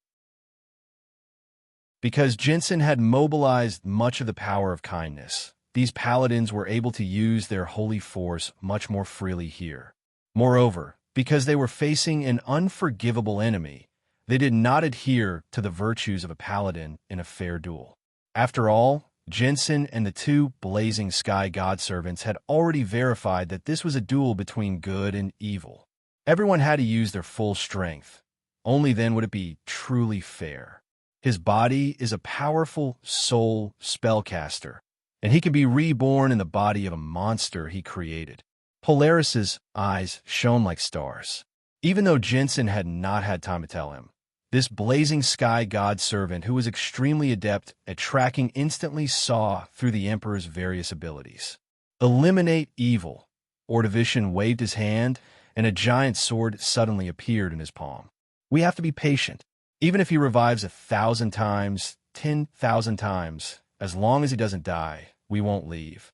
Because Jensen had mobilized much of the power of kindness, these paladins were able to use their holy force much more freely here. Moreover, because they were facing an unforgivable enemy, they did not adhere to the virtues of a paladin in a fair duel. After all, Jensen and the 2 blazing sky god servants had already verified that this was a duel between good and evil. Everyone had to use their full strength. Only then would it be truly fair. His body is a powerful soul spellcaster, and he can be reborn in the body of a monster he created. Polaris's eyes shone like stars. Even though Jensen had not had time to tell him, this blazing sky god servant, who was extremely adept at tracking, instantly saw through the Emperor's various abilities. Eliminate evil. Ordovician waved his hand, and a giant sword suddenly appeared in his palm. We have to be patient. Even if he revives 1,000 times, 10,000 times, as long as he doesn't die, we won't leave.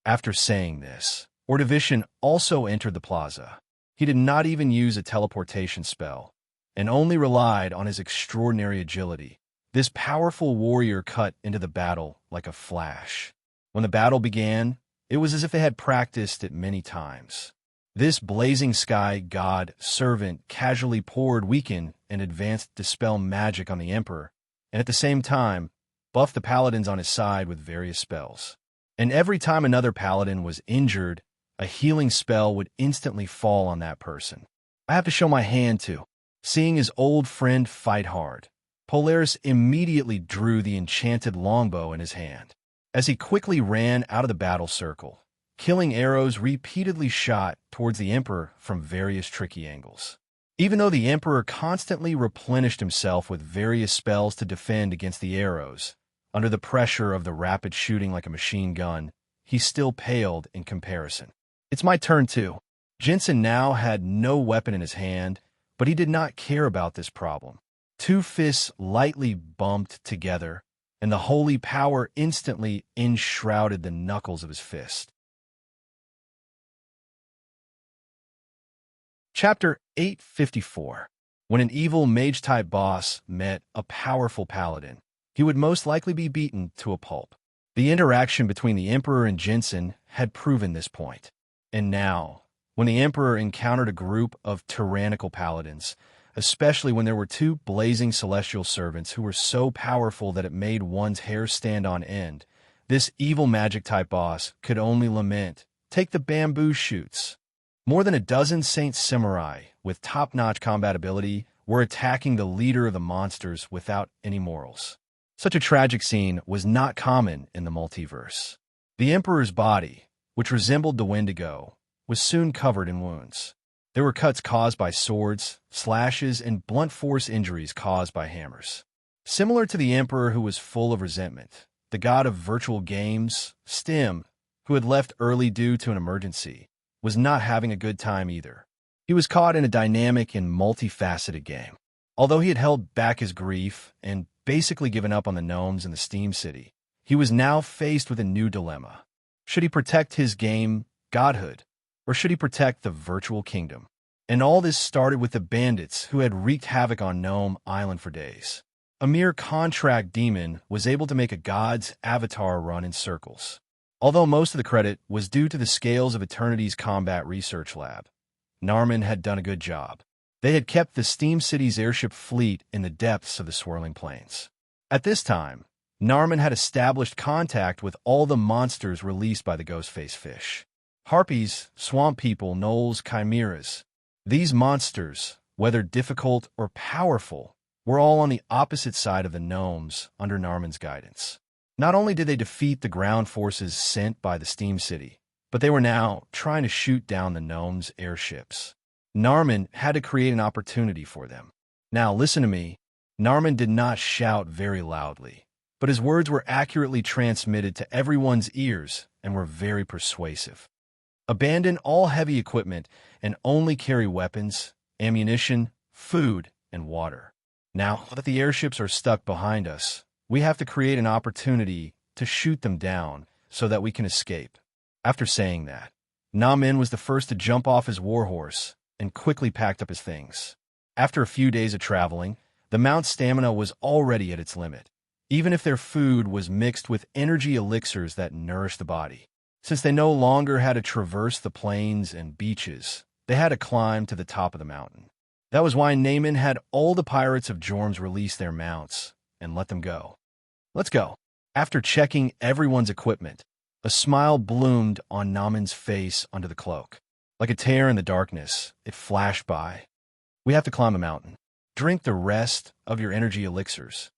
After saying this, Ordovician also entered the plaza. He did not even use a teleportation spell, and only relied on his extraordinary agility. This powerful warrior cut into the battle like a flash. When the battle began, it was as if they had practiced it many times. This blazing sky god servant casually poured weaken and advanced dispel magic on the Emperor, and at the same time, buffed the paladins on his side with various spells. And every time another paladin was injured, a healing spell would instantly fall on that person. I have to show my hand too. Seeing his old friend fight hard, Polaris immediately drew the enchanted longbow in his hand. As he quickly ran out of the battle circle, killing arrows repeatedly shot towards the Emperor from various tricky angles. Even though the Emperor constantly replenished himself with various spells to defend against the arrows, under the pressure of the rapid shooting like a machine gun, he still paled in comparison. It's my turn too. Jensen now had no weapon in his hand, but he did not care about this problem. Two fists lightly bumped together, and the holy power instantly enshrouded the knuckles of his fist. Chapter 854. When an evil mage-type boss met a powerful paladin, he would most likely be beaten to a pulp. The interaction between the Emperor and Jensen had proven this point. And now, when the Emperor encountered a group of tyrannical paladins, especially when there were two blazing celestial servants who were so powerful that it made one's hair stand on end, this evil magic-type boss could only lament, "Take the bamboo shoots." More than a dozen Saint Samurai with top-notch combat ability were attacking the leader of the monsters without any morals. Such a tragic scene was not common in the multiverse. The Emperor's body, which resembled the Wendigo, was soon covered in wounds. There were cuts caused by swords, slashes, and blunt force injuries caused by hammers. Similar to the Emperor, who was full of resentment, the god of virtual games, Stim, who had left early due to an emergency, was not having a good time either. He was caught in a dynamic and multifaceted game. Although he had held back his grief and basically given up on the gnomes in the Steam City, he was now faced with a new dilemma. Should he protect his game godhood, or should he protect the virtual kingdom? And all this started with the bandits who had wreaked havoc on Gnome Island for days. A mere contract demon was able to make a god's avatar run in circles. Although most of the credit was due to the Scales of Eternity's combat research lab, Narman had done a good job. They had kept the Steam City's airship fleet in the depths of the swirling plains. At this time, Narman had established contact with all the monsters released by the Ghostface Fish. Harpies, swamp people, gnolls, chimeras. These monsters, whether difficult or powerful, were all on the opposite side of the gnomes under Narman's guidance. Not only did they defeat the ground forces sent by the Steam City, but they were now trying to shoot down the gnomes' airships. Narman had to create an opportunity for them. Now listen to me. Narman did not shout very loudly, but his words were accurately transmitted to everyone's ears and were very persuasive. Abandon all heavy equipment and only carry weapons, ammunition, food, and water. Now that the airships are stuck behind us, we have to create an opportunity to shoot them down so that we can escape. After saying that, Namin was the first to jump off his warhorse and quickly packed up his things. After a few days of traveling, the Mount's stamina was already at its limit, even if their food was mixed with energy elixirs that nourished the body. Since they no longer had to traverse the plains and beaches, they had to climb to the top of the mountain. That was why Naaman had all the pirates of Jorms release their mounts and let them go. Let's go. After checking everyone's equipment, a smile bloomed on Naaman's face under the cloak. Like a tear in the darkness, it flashed by. We have to climb a mountain. Drink the rest of your energy elixirs.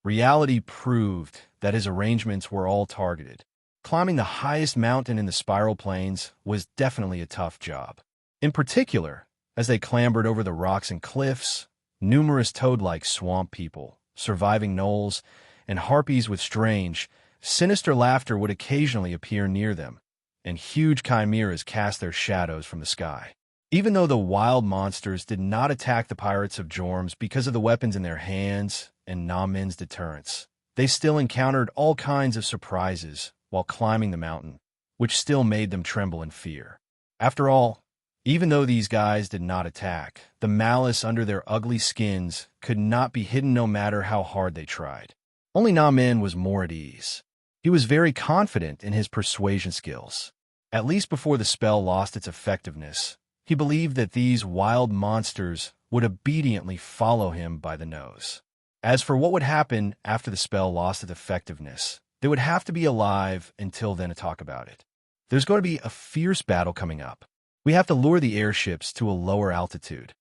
Reality proved that his arrangements were all targeted. Climbing the highest mountain in the spiral plains was definitely a tough job. In particular, as they clambered over the rocks and cliffs, numerous toad-like swamp people, surviving gnolls, and harpies with strange, sinister laughter would occasionally appear near them, and huge chimeras cast their shadows from the sky. Even though the wild monsters did not attack the pirates of Jorms because of the weapons in their hands and Naaman's deterrence, they still encountered all kinds of surprises while climbing the mountain, which still made them tremble in fear. After all, even though these guys did not attack, the malice under their ugly skins could not be hidden no matter how hard they tried. Only Naaman was more at ease. He was very confident in his persuasion skills. At least before the spell lost its effectiveness, he believed that these wild monsters would obediently follow him by the nose. As for what would happen after the spell lost its effectiveness, they would have to be alive until then to talk about it. There's going to be a fierce battle coming up. We have to lure the airships to a lower altitude.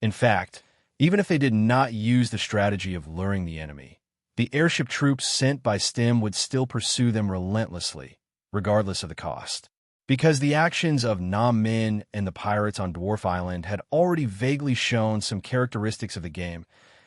In fact, even if they did not use the strategy of luring the enemy, the airship troops sent by Stim would still pursue them relentlessly, regardless of the cost. Because the actions of Nam Min and the pirates on Dwarf Island had already vaguely shown some characteristics of the game,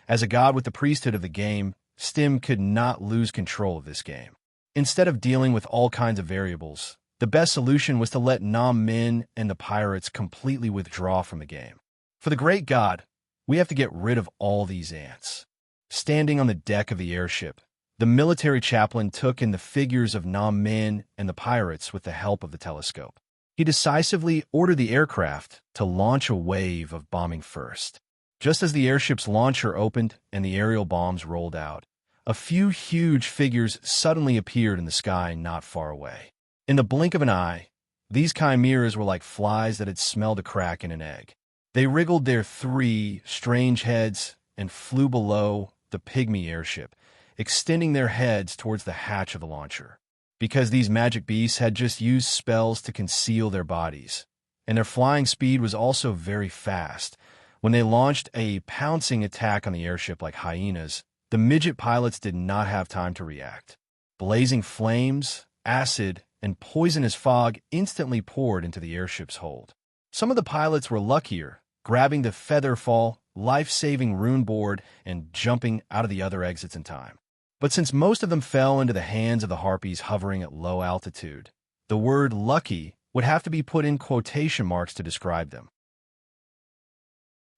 as a god with the priesthood of the game, Stim could not lose control of this game. Instead of dealing with all kinds of variables, The best solution was to let Nam Min and the pirates completely withdraw from the game. For the great god, we have to get rid of all these ants. Standing on the deck of the airship, the military chaplain took in the figures of Nam Min and the pirates with the help of the telescope. He decisively ordered the aircraft to launch a wave of bombing first. Just as the airship's launcher opened and the aerial bombs rolled out, a few huge figures suddenly appeared in the sky not far away. In the blink of an eye, these chimeras were like flies that had smelled a crack in an egg. They wriggled their three strange heads and flew below the pygmy airship, extending their heads towards the hatch of the launcher. Because these magic beasts had just used spells to conceal their bodies, and their flying speed was also very fast, when they launched a pouncing attack on the airship like hyenas, the midget pilots did not have time to react. Blazing flames, acid, and poisonous fog instantly poured into the airship's hold. Some of the pilots were luckier, grabbing the featherfall, life-saving rune board, and jumping out of the other exits in time. But since most of them fell into the hands of the harpies hovering at low altitude, the word lucky would have to be put in quotation marks to describe them.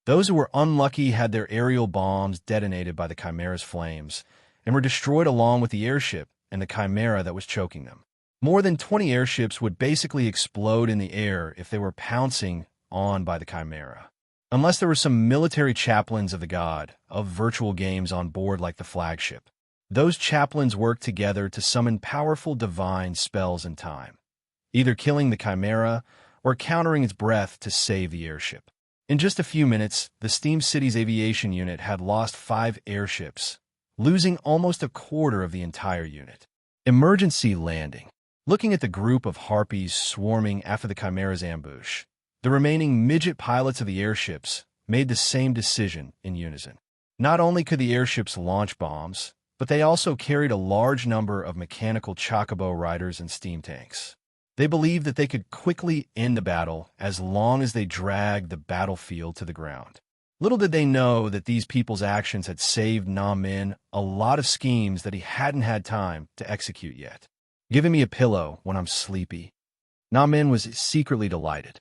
Those who were unlucky had their aerial bombs detonated by the chimera's flames and were destroyed along with the airship and the chimera that was choking them. More than 20 airships would basically explode in the air if they were pouncing on by the chimera. Unless there were some military chaplains of the god of virtual games on board like the flagship. Those chaplains worked together to summon powerful divine spells in time, either killing the chimera or countering its breath to save the airship. In just a few minutes, the Steam City's aviation unit had lost 5 airships, losing almost a quarter of the entire unit. Emergency landing. Looking at the group of harpies swarming after the chimera's ambush, the remaining midget pilots of the airships made the same decision in unison. Not only could the airships launch bombs, but they also carried a large number of mechanical chocobo riders and steam tanks. They believed that they could quickly end the battle as long as they dragged the battlefield to the ground. Little did they know that these people's actions had saved Nam Min a lot of schemes that he hadn't had time to execute yet. Giving me a pillow when I'm sleepy. Nam Min was secretly delighted.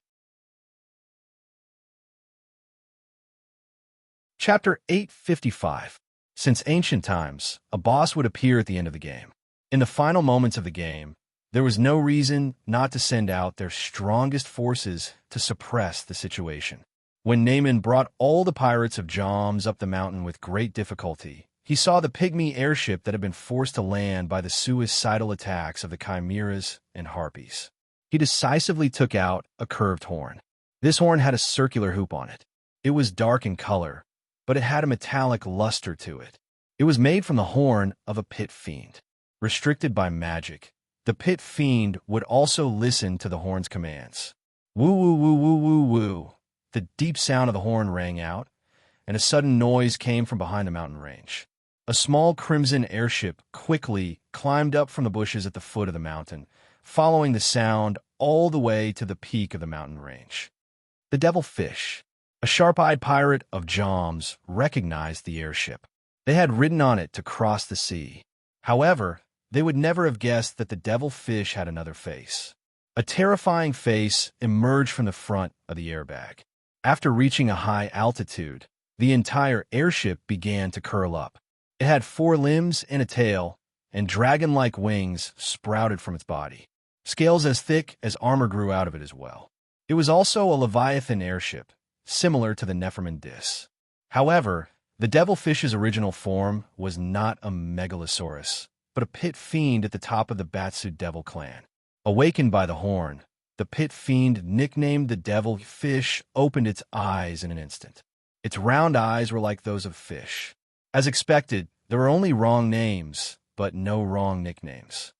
Chapter 855. Since ancient times, a boss would appear at the end of the game. In the final moments of the game, there was no reason not to send out their strongest forces to suppress the situation. When Naaman brought all the pirates of Joms up the mountain with great difficulty, he saw the pygmy airship that had been forced to land by the suicidal attacks of the chimeras and harpies. He decisively took out a curved horn. This horn had a circular hoop on it. It was dark in color, but it had a metallic luster to it. It was made from the horn of a pit fiend. Restricted by magic, the pit fiend would also listen to the horn's commands. Woo woo woo woo woo woo. The deep sound of the horn rang out, and a sudden noise came from behind the mountain range. A small crimson airship quickly climbed up from the bushes at the foot of the mountain, following the sound all the way to the peak of the mountain range. The devilfish, a sharp-eyed pirate of Joms, recognized the airship. They had ridden on it to cross the sea. However, they would never have guessed that the devilfish had another face. A terrifying face emerged from the front of the airbag. After reaching a high altitude, the entire airship began to curl up. It had 4 limbs and a tail, and dragon-like wings sprouted from its body. Scales as thick as armor grew out of it as well. It was also a Leviathan airship, similar to the Nephremon Dis. However, the devilfish's original form was not a megalosaurus, but a pit fiend at the top of the Batsu devil clan. Awakened by the horn, the pit fiend nicknamed the devilfish opened its eyes in an instant. Its round eyes were like those of fish. As expected, there were only wrong names, but no wrong nicknames.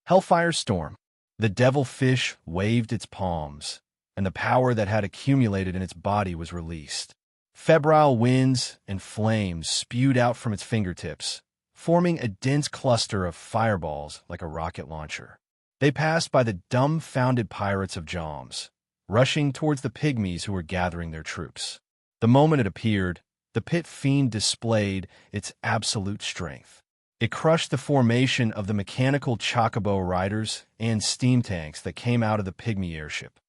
Hellfire Storm. The devilfish waved its palms, and the power that had accumulated in its body was released. Febrile winds and flames spewed out from its fingertips, forming a dense cluster of fireballs like a rocket launcher. They passed by the dumbfounded pirates of Joms, rushing towards the pygmies who were gathering their troops. The moment it appeared, the pit fiend displayed its absolute strength. It crushed the formation of the mechanical chocobo riders and steam tanks that came out of the pygmy airship.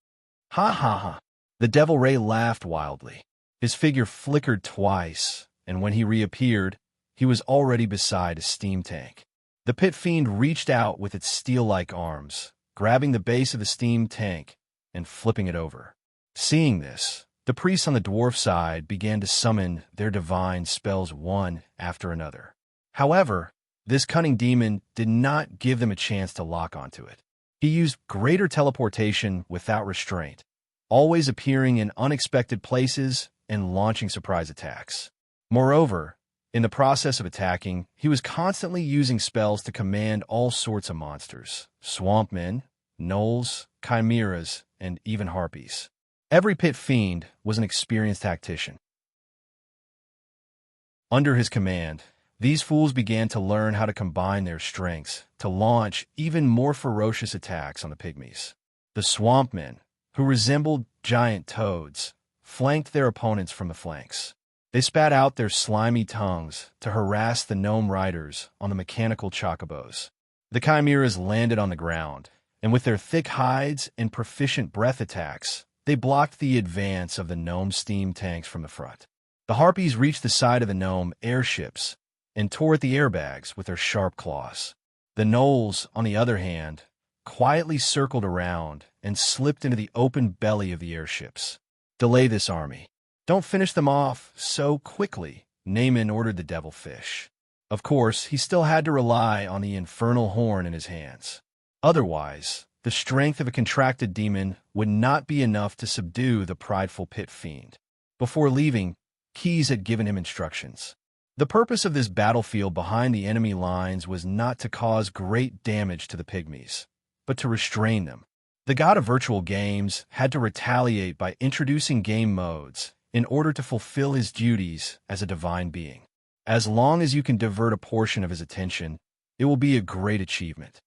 Ha ha ha! The Devil Ray laughed wildly. His figure flickered twice, and when he reappeared, he was already beside a steam tank. The pit fiend reached out with its steel-like arms, grabbing the base of the steam tank and flipping it over. Seeing this, the priests on the dwarf side began to summon their divine spells one after another. However, this cunning demon did not give them a chance to lock onto it. He used greater teleportation without restraint, always appearing in unexpected places and launching surprise attacks. Moreover, in the process of attacking, he was constantly using spells to command all sorts of monsters: swamp men, gnolls, chimeras, and even harpies. Every pit fiend was an experienced tactician. Under his command, these fools began to learn how to combine their strengths to launch even more ferocious attacks on the pygmies. The swamp men, who resembled giant toads, flanked their opponents from the flanks. They spat out their slimy tongues to harass the gnome riders on the mechanical chocobos. The chimeras landed on the ground, and with their thick hides and proficient breath attacks, they blocked the advance of the gnome steam tanks from the front. The harpies reached the side of the gnome airships and tore at the airbags with their sharp claws. The gnolls, on the other hand, quietly circled around and slipped into the open belly of the airships. "Delay this army. Don't finish them off so quickly," Naaman ordered the devilfish. Of course, he still had to rely on the infernal horn in his hands. Otherwise, the strength of a contracted demon would not be enough to subdue the prideful pit fiend. Before leaving, Keyes had given him instructions. The purpose of this battlefield behind the enemy lines was not to cause great damage to the pygmies, but to restrain them. The god of virtual games had to retaliate by introducing game modes in order to fulfill his duties as a divine being. As long as you can divert a portion of his attention, it will be a great achievement.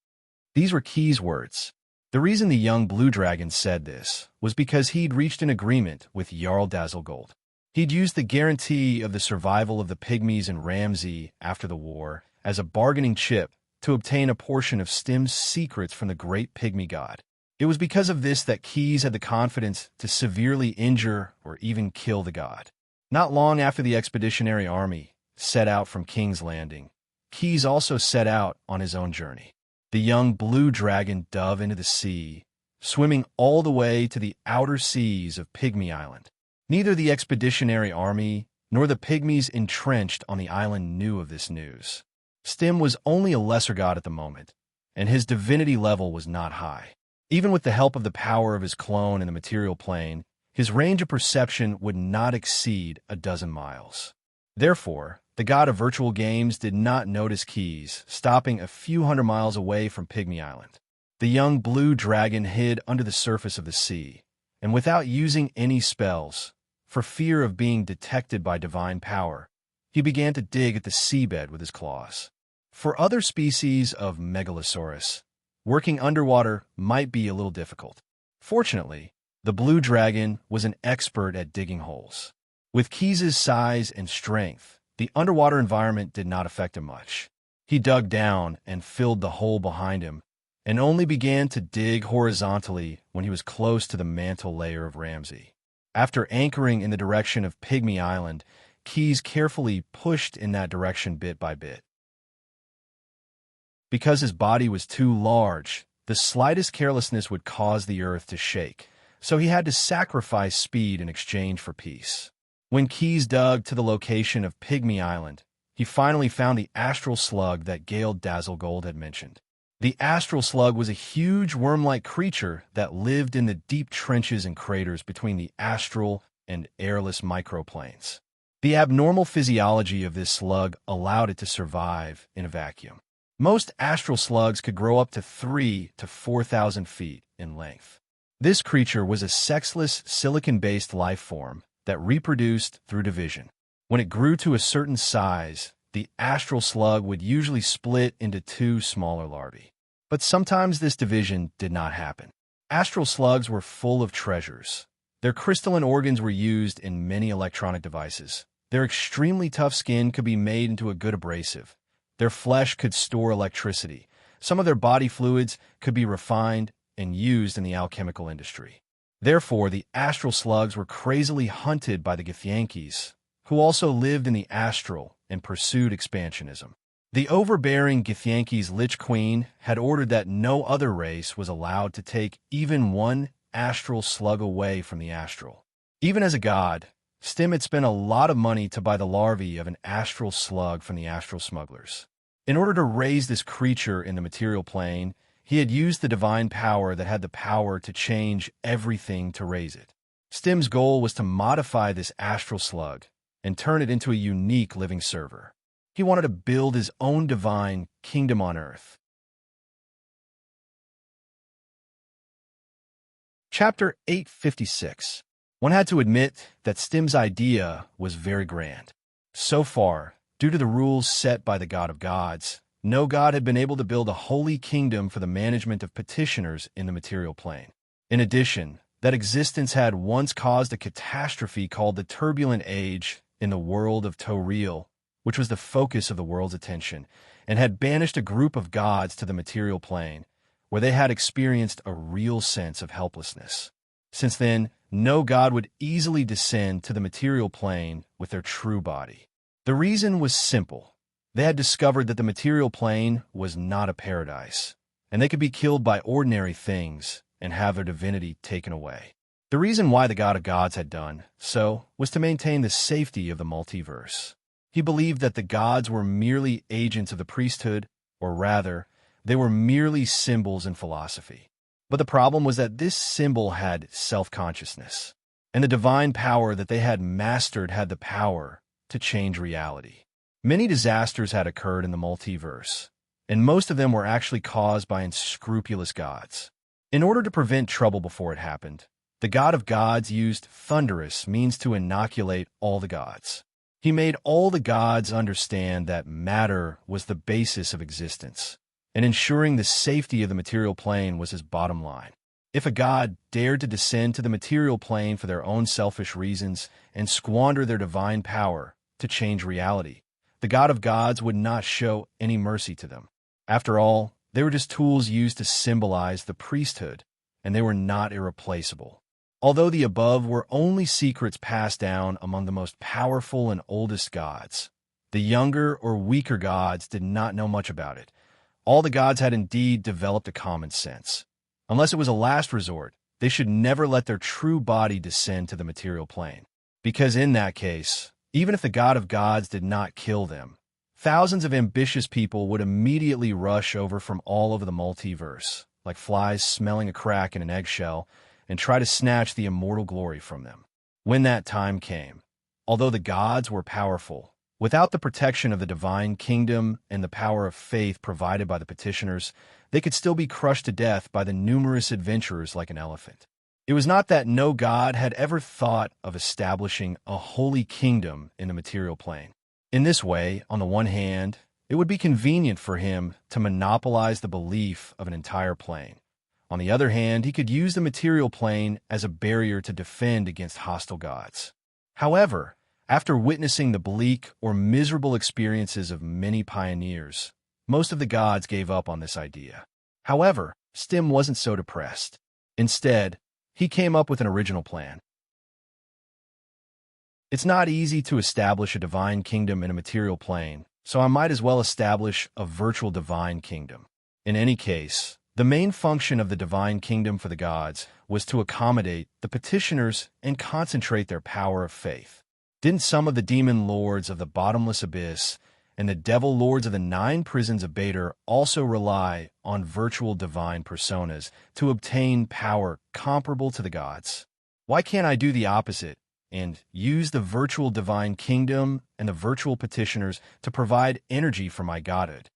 These were Keyes' words. The reason the young blue dragon said this was because he'd reached an agreement with Jarl Dazzlegold. He'd used the guarantee of the survival of the pygmies in Ramsey after the war as a bargaining chip to obtain a portion of Stim's secrets from the great pygmy god. It was because of this that Keyes had the confidence to severely injure or even kill the god. Not long after the expeditionary army set out from King's Landing, Keyes also set out on his own journey. The young blue dragon dove into the sea, swimming all the way to the outer seas of Pygmy Island. Neither the expeditionary army nor the pygmies entrenched on the island knew of this news. Stim was only a lesser god at the moment, and his divinity level was not high. Even with the help of the power of his clone in the material plane, his range of perception would not exceed a dozen miles. Therefore, the god of virtual games did not notice Keyes stopping a few hundred miles away from Pygmy Island. The young blue dragon hid under the surface of the sea, and without using any spells, for fear of being detected by divine power, he began to dig at the seabed with his claws. For other species of Megalosaurus, working underwater might be a little difficult. Fortunately, the blue dragon was an expert at digging holes. With Keyes' size and strength, the underwater environment did not affect him much. He dug down and filled the hole behind him, and only began to dig horizontally when he was close to the mantle layer of Ramsey. After anchoring in the direction of Pygmy Island, Keyes carefully pushed in that direction bit by bit. Because his body was too large, the slightest carelessness would cause the earth to shake, so he had to sacrifice speed in exchange for peace. When Keyes dug to the location of Pygmy Island, he finally found the astral slug that Gale Dazzlegold had mentioned. The astral slug was a huge worm-like creature that lived in the deep trenches and craters between the astral and airless microplanes. The abnormal physiology of this slug allowed it to survive in a vacuum. Most astral slugs could grow up to 3,000 to 4,000 feet in length. This creature was a sexless, silicon-based life form that reproduced through division. When it grew to a certain size, the astral slug would usually split into 2 smaller larvae. But sometimes this division did not happen. Astral slugs were full of treasures. Their crystalline organs were used in many electronic devices. Their extremely tough skin could be made into a good abrasive, Their flesh could store electricity. Some of their body fluids could be refined and used in the alchemical industry. Therefore, the astral slugs were crazily hunted by the Githyankis, who also lived in the astral and pursued expansionism. The overbearing Githyanki's Lich Queen had ordered that no other race was allowed to take even one astral slug away from the astral. Even as a god, Stim had spent a lot of money to buy the larvae of an astral slug from the astral smugglers. In order to raise this creature in the material plane, he had used the divine power that had the power to change everything to raise it. Stim's goal was to modify this astral slug and turn it into a unique living server. He wanted to build his own divine kingdom on Earth. Chapter 856. One had to admit that Stim's idea was very grand. So far, due to the rules set by the God of Gods, no god had been able to build a holy kingdom for the management of petitioners in the material plane. In addition, that existence had once caused a catastrophe called the Turbulent Age in the world of Toril, which was the focus of the world's attention, and had banished a group of gods to the material plane, where they had experienced a real sense of helplessness. Since then, no god would easily descend to the material plane with their true body. The reason was simple. They had discovered that the material plane was not a paradise, and they could be killed by ordinary things and have their divinity taken away. The reason why the God of Gods had done so was to maintain the safety of the multiverse. He believed that the gods were merely agents of the priesthood, or rather, they were merely symbols in philosophy. But the problem was that this symbol had self-consciousness, and the divine power that they had mastered had the power to change reality. Many disasters had occurred in the multiverse, and most of them were actually caused by unscrupulous gods. In order to prevent trouble before it happened, the God of Gods used thunderous means to inoculate all the gods. He made all the gods understand that matter was the basis of existence, and ensuring the safety of the material plane was his bottom line. If a god dared to descend to the material plane for their own selfish reasons and squander their divine power to change reality, the God of Gods would not show any mercy to them. After all, they were just tools used to symbolize the priesthood, and they were not irreplaceable. Although the above were only secrets passed down among the most powerful and oldest gods, the younger or weaker gods did not know much about it. All the gods had indeed developed a common sense. Unless it was a last resort, they should never let their true body descend to the material plane. Because in that case, even if the God of Gods did not kill them, thousands of ambitious people would immediately rush over from all over the multiverse, like flies smelling a crack in an eggshell, and try to snatch the immortal glory from them. When that time came, although the gods were powerful, without the protection of the divine kingdom and the power of faith provided by the petitioners, they could still be crushed to death by the numerous adventurers like an elephant. It was not that no god had ever thought of establishing a holy kingdom in the material plane. In this way, on the one hand, it would be convenient for him to monopolize the belief of an entire plane. On the other hand, he could use the material plane as a barrier to defend against hostile gods. However, after witnessing the bleak or miserable experiences of many pioneers, most of the gods gave up on this idea. However, Stim wasn't so depressed. Instead, he came up with an original plan. It's not easy to establish a divine kingdom in a material plane, so I might as well establish a virtual divine kingdom. In any case, the main function of the divine kingdom for the gods was to accommodate the petitioners and concentrate their power of faith. Didn't some of the demon lords of the bottomless abyss and the devil lords of the 9 prisons of Bader also rely on virtual divine personas to obtain power comparable to the gods? Why can't I do the opposite and use the virtual divine kingdom and the virtual petitioners to provide energy for my godhood?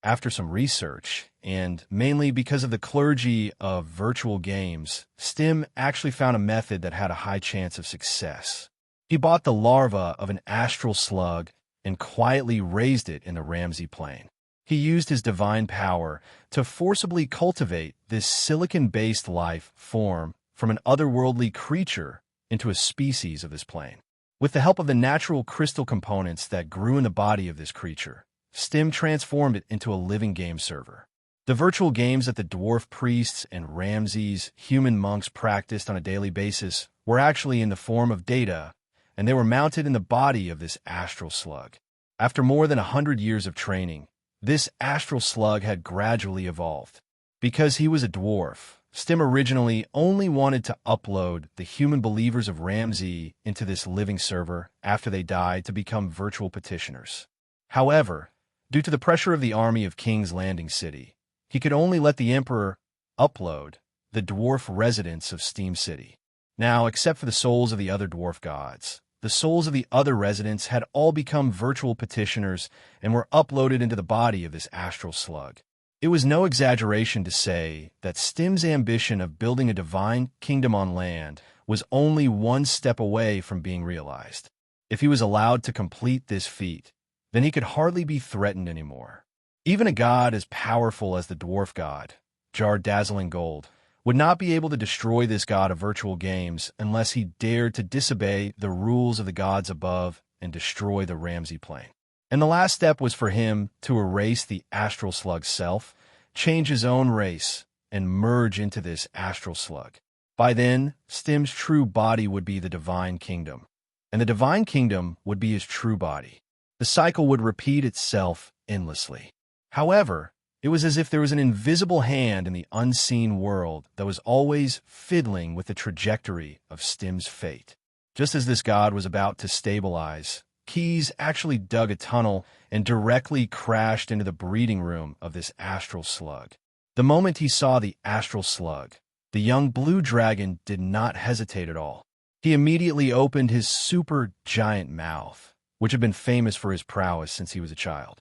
After some research, and mainly because of the clergy of virtual games, Stim actually found a method that had a high chance of success. He bought the larva of an astral slug and quietly raised it in the Ramsey plane. He used his divine power to forcibly cultivate this silicon-based life form from an otherworldly creature into a species of this plane. With the help of the natural crystal components that grew in the body of this creature, Stim transformed it into a living game server. The virtual games that the dwarf priests and Ramses, human monks, practiced on a daily basis were actually in the form of data, and they were mounted in the body of this astral slug. After more than 100 years of training, this astral slug had gradually evolved. Because he was a dwarf, Stim originally only wanted to upload the human believers of Ramses into this living server after they died to become virtual petitioners. However, due to the pressure of the army of King's Landing City, he could only let the Emperor upload the dwarf residents of Steam City. Now, except for the souls of the other dwarf gods, the souls of the other residents had all become virtual petitioners and were uploaded into the body of this astral slug. It was no exaggeration to say that Stim's ambition of building a divine kingdom on land was only one step away from being realized. If he was allowed to complete this feat, then he could hardly be threatened anymore. Even a god as powerful as the dwarf god, Jar Dazzling Gold, would not be able to destroy this god of virtual games unless he dared to disobey the rules of the gods above and destroy the Ramsey plane. And the last step was for him to erase the astral slug's self, change his own race, and merge into this astral slug. By then, Stim's true body would be the divine kingdom, and the divine kingdom would be his true body. The cycle would repeat itself endlessly. However, it was as if there was an invisible hand in the unseen world that was always fiddling with the trajectory of Stim's fate. Just as this god was about to stabilize, Keys actually dug a tunnel and directly crashed into the breeding room of this astral slug. The moment he saw the astral slug, the young blue dragon did not hesitate at all. He immediately opened his super giant mouth, which had been famous for his prowess since he was a child.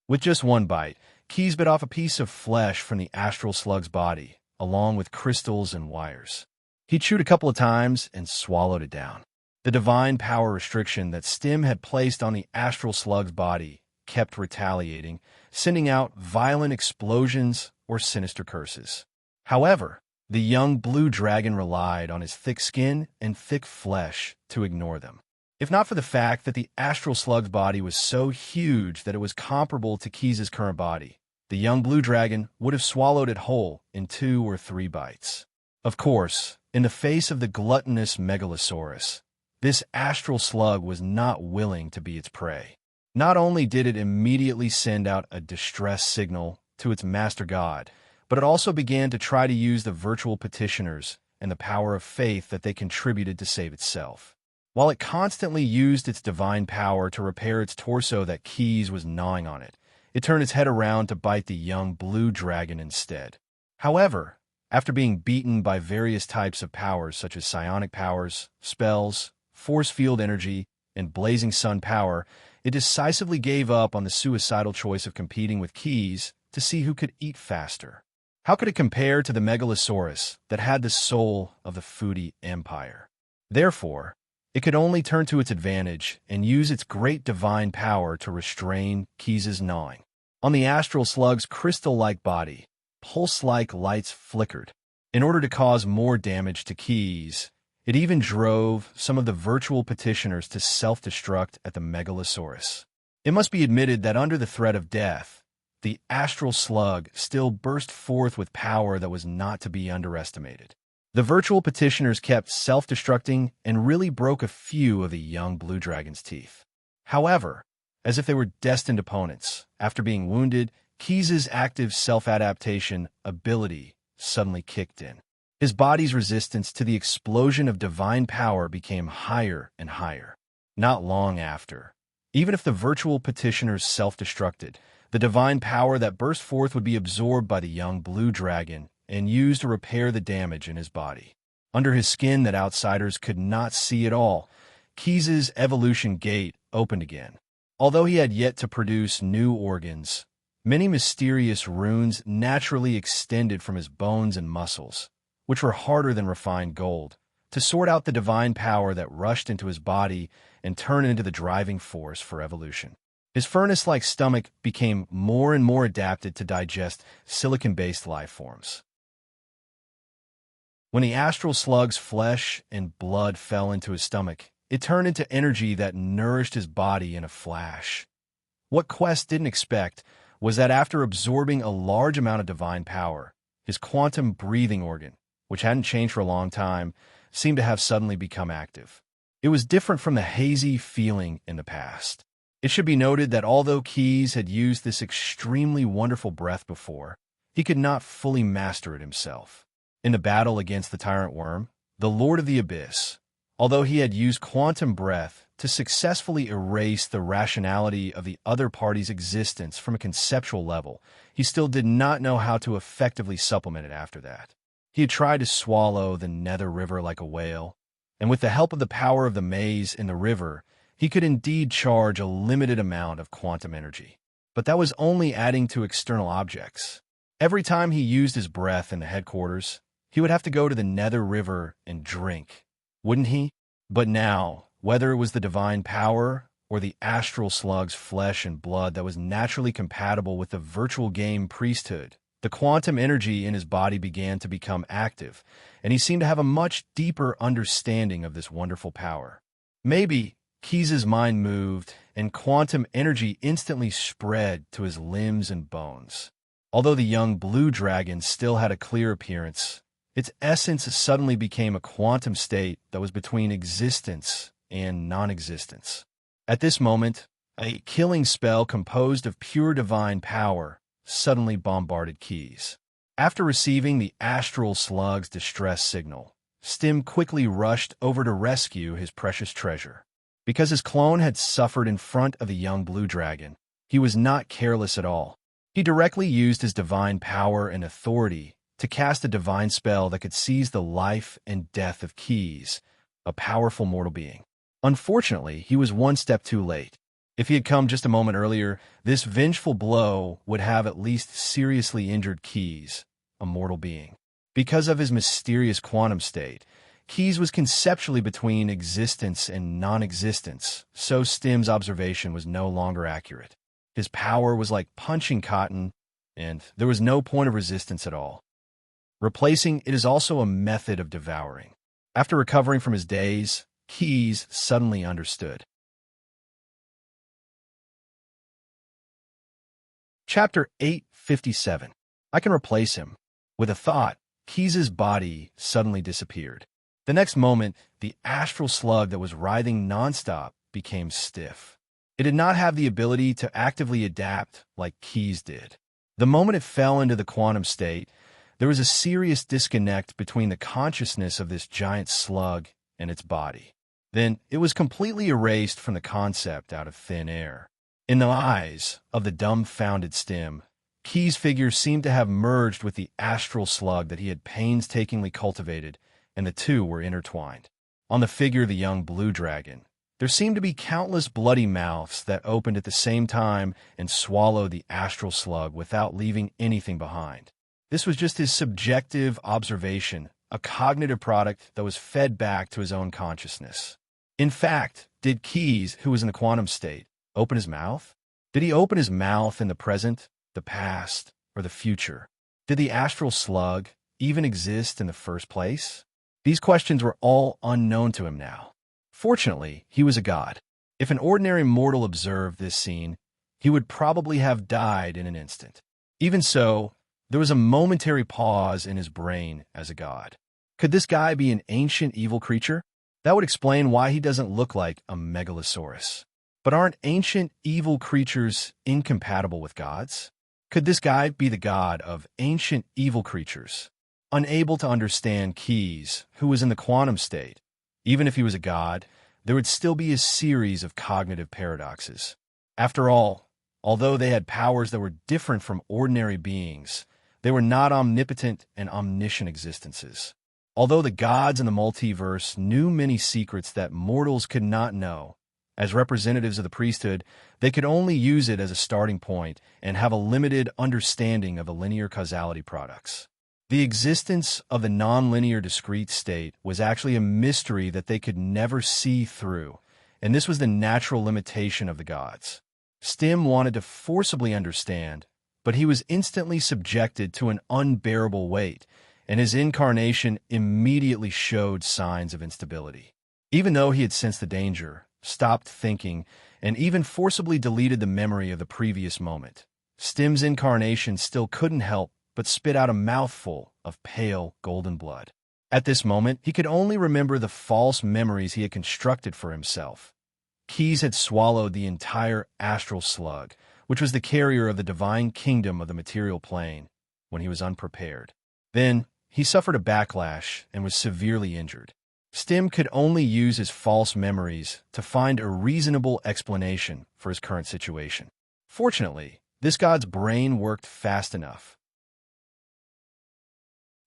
With just one bite, Keys bit off a piece of flesh from the astral slug's body, along with crystals and wires. He chewed a couple of times and swallowed it down. The divine power restriction that Stim had placed on the astral slug's body kept retaliating, sending out violent explosions or sinister curses. However, the young blue dragon relied on his thick skin and thick flesh to ignore them. If not for the fact that the astral slug's body was so huge that it was comparable to Keys' current body, the young blue dragon would have swallowed it whole in 2 or 3 bites. Of course, in the face of the gluttonous megalosaurus, this astral slug was not willing to be its prey. Not only did it immediately send out a distress signal to its master god, but it also began to try to use the virtual petitioners and the power of faith that they contributed to save itself. While it constantly used its divine power to repair its torso that Keys was gnawing on it, it turned its head around to bite the young blue dragon instead. However, after being beaten by various types of powers such as psionic powers, spells, force field energy, and blazing sun power, it decisively gave up on the suicidal choice of competing with Keys to see who could eat faster. How could it compare to the megalosaurus that had the soul of the foodie empire? Therefore, it could only turn to its advantage and use its great divine power to restrain Keys' gnawing. On the astral slug's crystal-like body, pulse-like lights flickered. In order to cause more damage to Keys, it even drove some of the virtual petitioners to self-destruct at the megalosaurus. It must be admitted that under the threat of death, the astral slug still burst forth with power that was not to be underestimated. The virtual petitioners kept self-destructing and really broke a few of the young blue dragon's teeth. However, as if they were destined opponents, after being wounded, Keys' active self-adaptation ability suddenly kicked in. His body's resistance to the explosion of divine power became higher and higher. Not long after, even if the virtual petitioners self-destructed, the divine power that burst forth would be absorbed by the young blue dragon and used to repair the damage in his body. Under his skin that outsiders could not see at all, Keys' evolution gate opened again. Although he had yet to produce new organs, many mysterious runes naturally extended from his bones and muscles, which were harder than refined gold, to sort out the divine power that rushed into his body and turn it into the driving force for evolution. His furnace-like stomach became more and more adapted to digest silicon-based life forms. When the astral slug's flesh and blood fell into his stomach, it turned into energy that nourished his body in a flash. What Quest didn't expect was that after absorbing a large amount of divine power, his quantum breathing organ, which hadn't changed for a long time, seemed to have suddenly become active. It was different from the hazy feeling in the past. It should be noted that although Keyes had used this extremely wonderful breath before, he could not fully master it himself. In the battle against the tyrant worm, the Lord of the Abyss, although he had used quantum breath to successfully erase the rationality of the other party's existence from a conceptual level, he still did not know how to effectively supplement it after that. He had tried to swallow the nether river like a whale, and with the help of the power of the maze in the river, he could indeed charge a limited amount of quantum energy. But that was only adding to external objects. Every time he used his breath in the headquarters, he would have to go to the nether river and drink, wouldn't he? But now, whether it was the divine power or the astral slug's flesh and blood that was naturally compatible with the virtual game priesthood, the quantum energy in his body began to become active, and he seemed to have a much deeper understanding of this wonderful power. Maybe Keyes' mind moved, and quantum energy instantly spread to his limbs and bones. Although the young blue dragon still had a clear appearance, its essence suddenly became a quantum state that was between existence and non-existence. At this moment, a killing spell composed of pure divine power suddenly bombarded Keyes. After receiving the astral slug's distress signal, Stim quickly rushed over to rescue his precious treasure. Because his clone had suffered in front of the young blue dragon, he was not careless at all. He directly used his divine power and authority to cast a divine spell that could seize the life and death of Keyes, a powerful mortal being. Unfortunately, he was one step too late. If he had come just a moment earlier, this vengeful blow would have at least seriously injured Keyes, a mortal being. Because of his mysterious quantum state, Keyes was conceptually between existence and non-existence, so Stim's observation was no longer accurate. His power was like punching cotton, and there was no point of resistance at all. Replacing it is also a method of devouring. After recovering from his daze, Keyes suddenly understood. Chapter 857. I can replace him. With a thought, Keyes' body suddenly disappeared. The next moment, the astral slug that was writhing nonstop became stiff. It did not have the ability to actively adapt like Keyes did. The moment it fell into the quantum state, there was a serious disconnect between the consciousness of this giant slug and its body. Then it was completely erased from the concept out of thin air. In the eyes of the dumbfounded Stim, Keyes' figure seemed to have merged with the astral slug that he had painstakingly cultivated, and the two were intertwined. On the figure of the young blue dragon, there seemed to be countless bloody mouths that opened at the same time and swallowed the astral slug without leaving anything behind. This was just his subjective observation, a cognitive product that was fed back to his own consciousness. In fact, did Keyes, who was in the quantum state, open his mouth? Did he open his mouth in the present, the past, or the future? Did the astral slug even exist in the first place? These questions were all unknown to him now. Fortunately, he was a god. If an ordinary mortal observed this scene, he would probably have died in an instant. Even so, there was a momentary pause in his brain as a god. Could this guy be an ancient evil creature? That would explain why he doesn't look like a megalosaurus. But aren't ancient evil creatures incompatible with gods? Could this guy be the god of ancient evil creatures? Unable to understand Keyes, who was in the quantum state, even if he was a god, there would still be a series of cognitive paradoxes. After all, although they had powers that were different from ordinary beings, they were not omnipotent and omniscient existences. Although the gods in the multiverse knew many secrets that mortals could not know, as representatives of the priesthood, they could only use it as a starting point and have a limited understanding of the linear causality products. The existence of the nonlinear discrete state was actually a mystery that they could never see through, and this was the natural limitation of the gods. Stim wanted to forcibly understand, but he was instantly subjected to an unbearable weight, and his incarnation immediately showed signs of instability. Even though he had sensed the danger, stopped thinking, and even forcibly deleted the memory of the previous moment, Stim's incarnation still couldn't help but spit out a mouthful of pale golden blood. At this moment, he could only remember the false memories he had constructed for himself. Keys had swallowed the entire astral slug, which was the carrier of the divine kingdom of the material plane, when he was unprepared. Then, he suffered a backlash and was severely injured. Stim could only use his false memories to find a reasonable explanation for his current situation. Fortunately, this god's brain worked fast enough.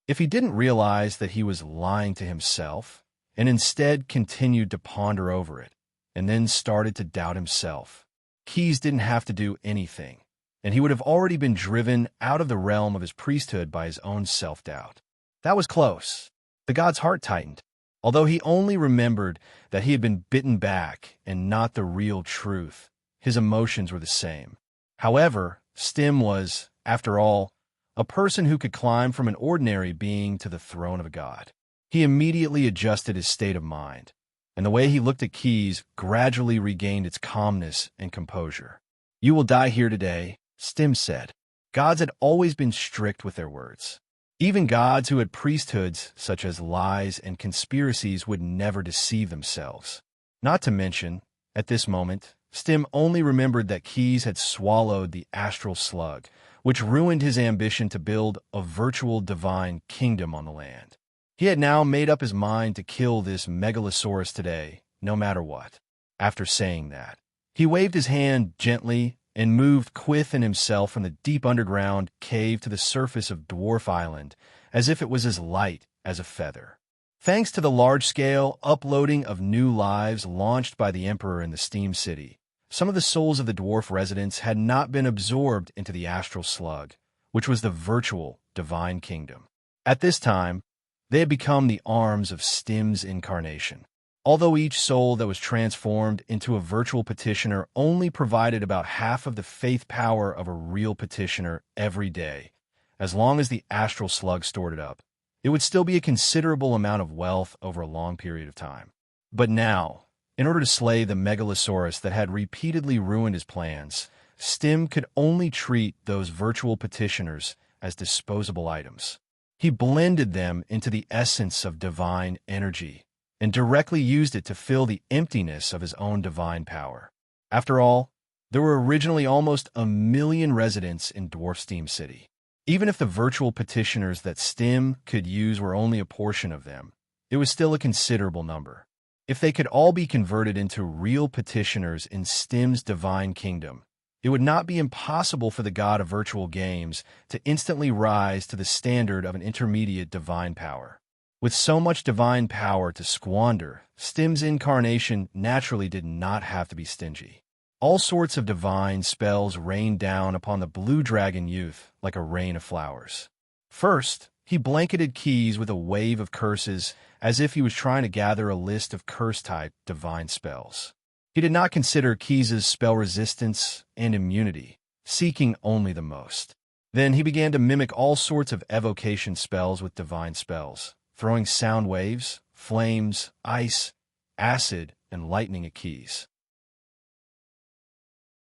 If he didn't realize that he was lying to himself, and instead continued to ponder over it, and then started to doubt himself, Keys didn't have to do anything, and he would have already been driven out of the realm of his priesthood by his own self-doubt. That was close. The god's heart tightened. Although he only remembered that he had been bitten back and not the real truth, his emotions were the same. However, Stim was, after all, a person who could climb from an ordinary being to the throne of a god. He immediately adjusted his state of mind, and the way he looked at Keys gradually regained its calmness and composure. "You will die here today," Stim said. Gods had always been strict with their words. Even gods who had priesthoods, such as lies and conspiracies, would never deceive themselves. Not to mention, at this moment, Stim only remembered that Keys had swallowed the astral slug, which ruined his ambition to build a virtual divine kingdom on the land. He had now made up his mind to kill this megalosaurus today, no matter what. After saying that, he waved his hand gently and moved Quith and himself from the deep underground cave to the surface of Dwarf Island, as if it was as light as a feather. Thanks to the large-scale uploading of new lives launched by the Emperor in the Steam City, some of the souls of the dwarf residents had not been absorbed into the astral slug, which was the virtual divine kingdom. At this time, they had become the arms of Stim's incarnation. Although each soul that was transformed into a virtual petitioner only provided about half of the faith power of a real petitioner every day, as long as the astral slug stored it up, it would still be a considerable amount of wealth over a long period of time. But now, in order to slay the megalosaurus that had repeatedly ruined his plans, Stim could only treat those virtual petitioners as disposable items. He blended them into the essence of divine energy, and directly used it to fill the emptiness of his own divine power. After all, there were originally almost 1 million residents in Dwarf Steam City. Even if the virtual petitioners that Stim could use were only a portion of them, it was still a considerable number. If they could all be converted into real petitioners in Stim's divine kingdom, it would not be impossible for the god of virtual games to instantly rise to the standard of an intermediate divine power. With so much divine power to squander, Stim's incarnation naturally did not have to be stingy. All sorts of divine spells rained down upon the blue dragon youth like a rain of flowers. First, he blanketed Keys with a wave of curses as if he was trying to gather a list of curse-type divine spells. He did not consider Keys's spell resistance and immunity, seeking only the most. Then he began to mimic all sorts of evocation spells with divine spells, throwing sound waves, flames, ice, acid, and lightning at Keys.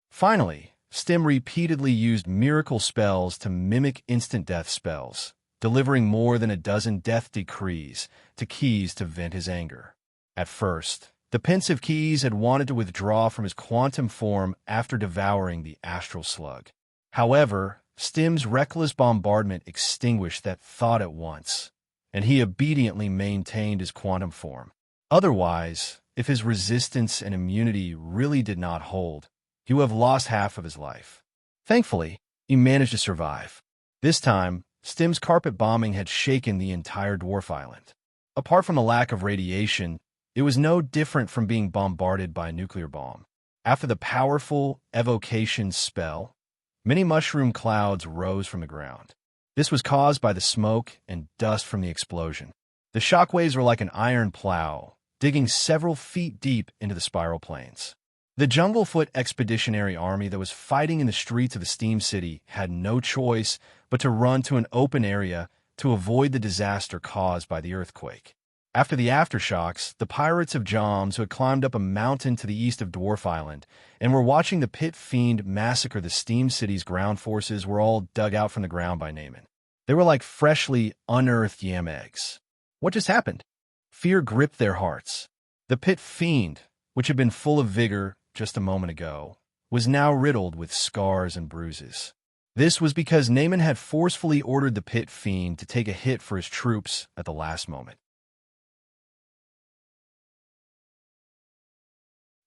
Finally, Stim repeatedly used miracle spells to mimic instant death spells, delivering more than a dozen death decrees to Keys to vent his anger. At first, the pensive Keys had wanted to withdraw from his quantum form after devouring the astral slug. However, Stim's reckless bombardment extinguished that thought at once, and he obediently maintained his quantum form. Otherwise, if his resistance and immunity really did not hold, he would have lost half of his life. Thankfully, he managed to survive. This time, Stim's carpet bombing had shaken the entire dwarf island. Apart from the lack of radiation, it was no different from being bombarded by a nuclear bomb. After the powerful evocation spell, many mushroom clouds rose from the ground. This was caused by the smoke and dust from the explosion. The shockwaves were like an iron plow, digging several feet deep into the spiral planes. The Junglefoot Expeditionary Army that was fighting in the streets of the Steam City had no choice but to run to an open area to avoid the disaster caused by the earthquake. After the aftershocks, the pirates of Joms, who had climbed up a mountain to the east of Dwarf Island and were watching the pit fiend massacre the steam city's ground forces, were all dug out from the ground by Naaman. They were like freshly unearthed yam eggs. What just happened? Fear gripped their hearts. The pit fiend, which had been full of vigor just a moment ago, was now riddled with scars and bruises. This was because Naaman had forcefully ordered the pit fiend to take a hit for his troops at the last moment.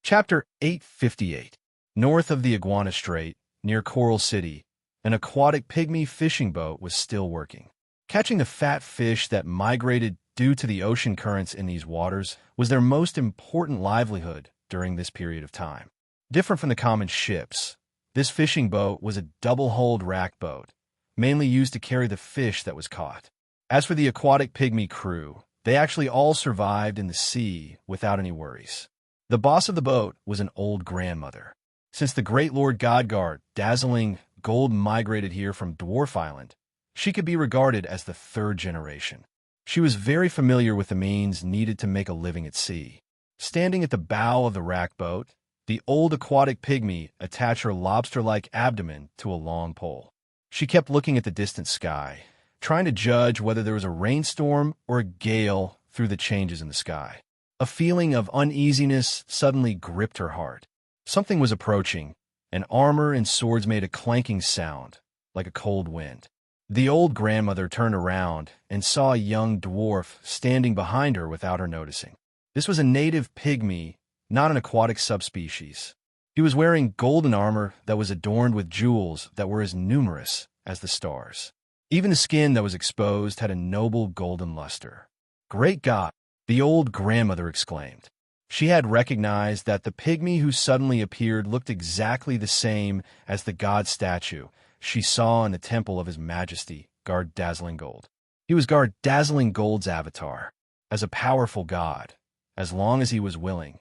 Chapter 858. North of the Iguana Strait, near Coral City, an aquatic pygmy fishing boat was still working. Catching the fat fish that migrated due to the ocean currents in these waters was their most important livelihood during this period of time. Different from the common ships, this fishing boat was a double-hulled rack boat, mainly used to carry the fish that was caught. As for the aquatic pygmy crew, they actually all survived in the sea without any worries. The boss of the boat was an old grandmother. Since the great Lord Godgard, dazzling gold, migrated here from Dwarf Island, she could be regarded as the third generation. She was very familiar with the means needed to make a living at sea. Standing at the bow of the rack boat, the old aquatic pygmy attached her lobster-like abdomen to a long pole. She kept looking at the distant sky, trying to judge whether there was a rainstorm or a gale through the changes in the sky. A feeling of uneasiness suddenly gripped her heart. Something was approaching, and armor and swords made a clanking sound, like a cold wind. The old grandmother turned around and saw a young dwarf standing behind her without her noticing. This was a native pygmy, not an aquatic subspecies. He was wearing golden armor that was adorned with jewels that were as numerous as the stars. Even the skin that was exposed had a noble golden luster. "Great God!" the old grandmother exclaimed. She had recognized that the pygmy who suddenly appeared looked exactly the same as the god statue she saw in the temple of His Majesty, Guard Dazzling Gold. He was Guard Dazzling Gold's avatar, as a powerful god, as long as he was willing.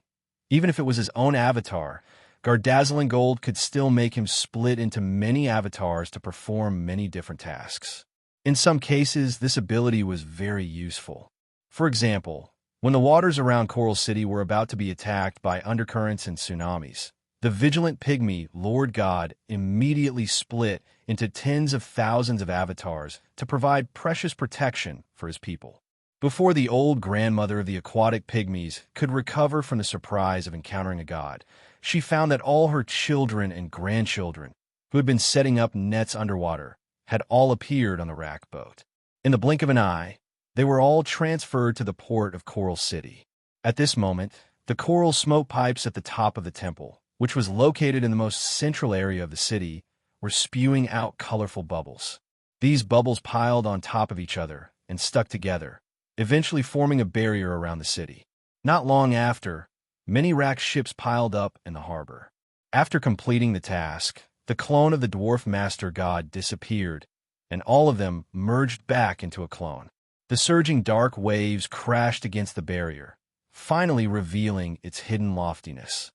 Even if it was his own avatar, Guard Dazzling Gold could still make him split into many avatars to perform many different tasks. In some cases, this ability was very useful. For example, when the waters around Coral City were about to be attacked by undercurrents and tsunamis, the vigilant pygmy Lord God immediately split into tens of thousands of avatars to provide precious protection for his people. Before the old grandmother of the aquatic pygmies could recover from the surprise of encountering a god, she found that all her children and grandchildren, who had been setting up nets underwater, had all appeared on the rack boat. In the blink of an eye, they were all transferred to the port of Coral City. At this moment, the coral smoke pipes at the top of the temple, which was located in the most central area of the city, were spewing out colorful bubbles. These bubbles piled on top of each other and stuck together, eventually forming a barrier around the city. Not long after, many rack ships piled up in the harbor. After completing the task, the clone of the dwarf master god disappeared, and all of them merged back into a clone. The surging dark waves crashed against the barrier, finally revealing its hidden loftiness.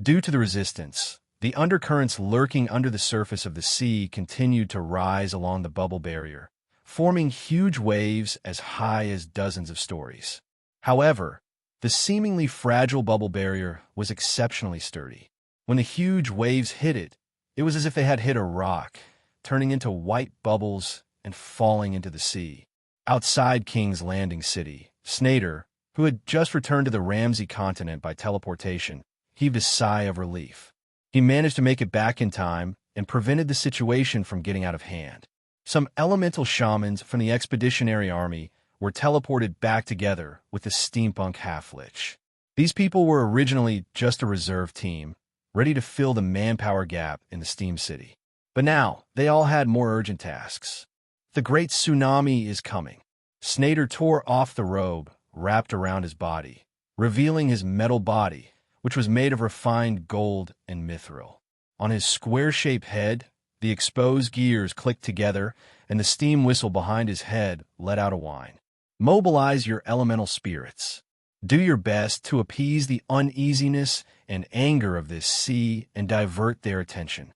Due to the resistance, the undercurrents lurking under the surface of the sea continued to rise along the bubble barrier, forming huge waves as high as dozens of stories. However, the seemingly fragile bubble barrier was exceptionally sturdy. When the huge waves hit it, it was as if they had hit a rock, turning into white bubbles and falling into the sea. Outside King's Landing City, Snader, who had just returned to the Ramsey continent by teleportation, heaved a sigh of relief. He managed to make it back in time and prevented the situation from getting out of hand. Some elemental shamans from the Expeditionary Army were teleported back together with the steampunk half-lich. These people were originally just a reserve team, ready to fill the manpower gap in the Steam City. But now, they all had more urgent tasks. The great tsunami is coming. Snader tore off the robe wrapped around his body, revealing his metal body, which was made of refined gold and mithril. On his square-shaped head, the exposed gears clicked together, and the steam whistle behind his head let out a whine. Mobilize your elemental spirits. Do your best to appease the uneasiness and anger of this sea and divert their attention.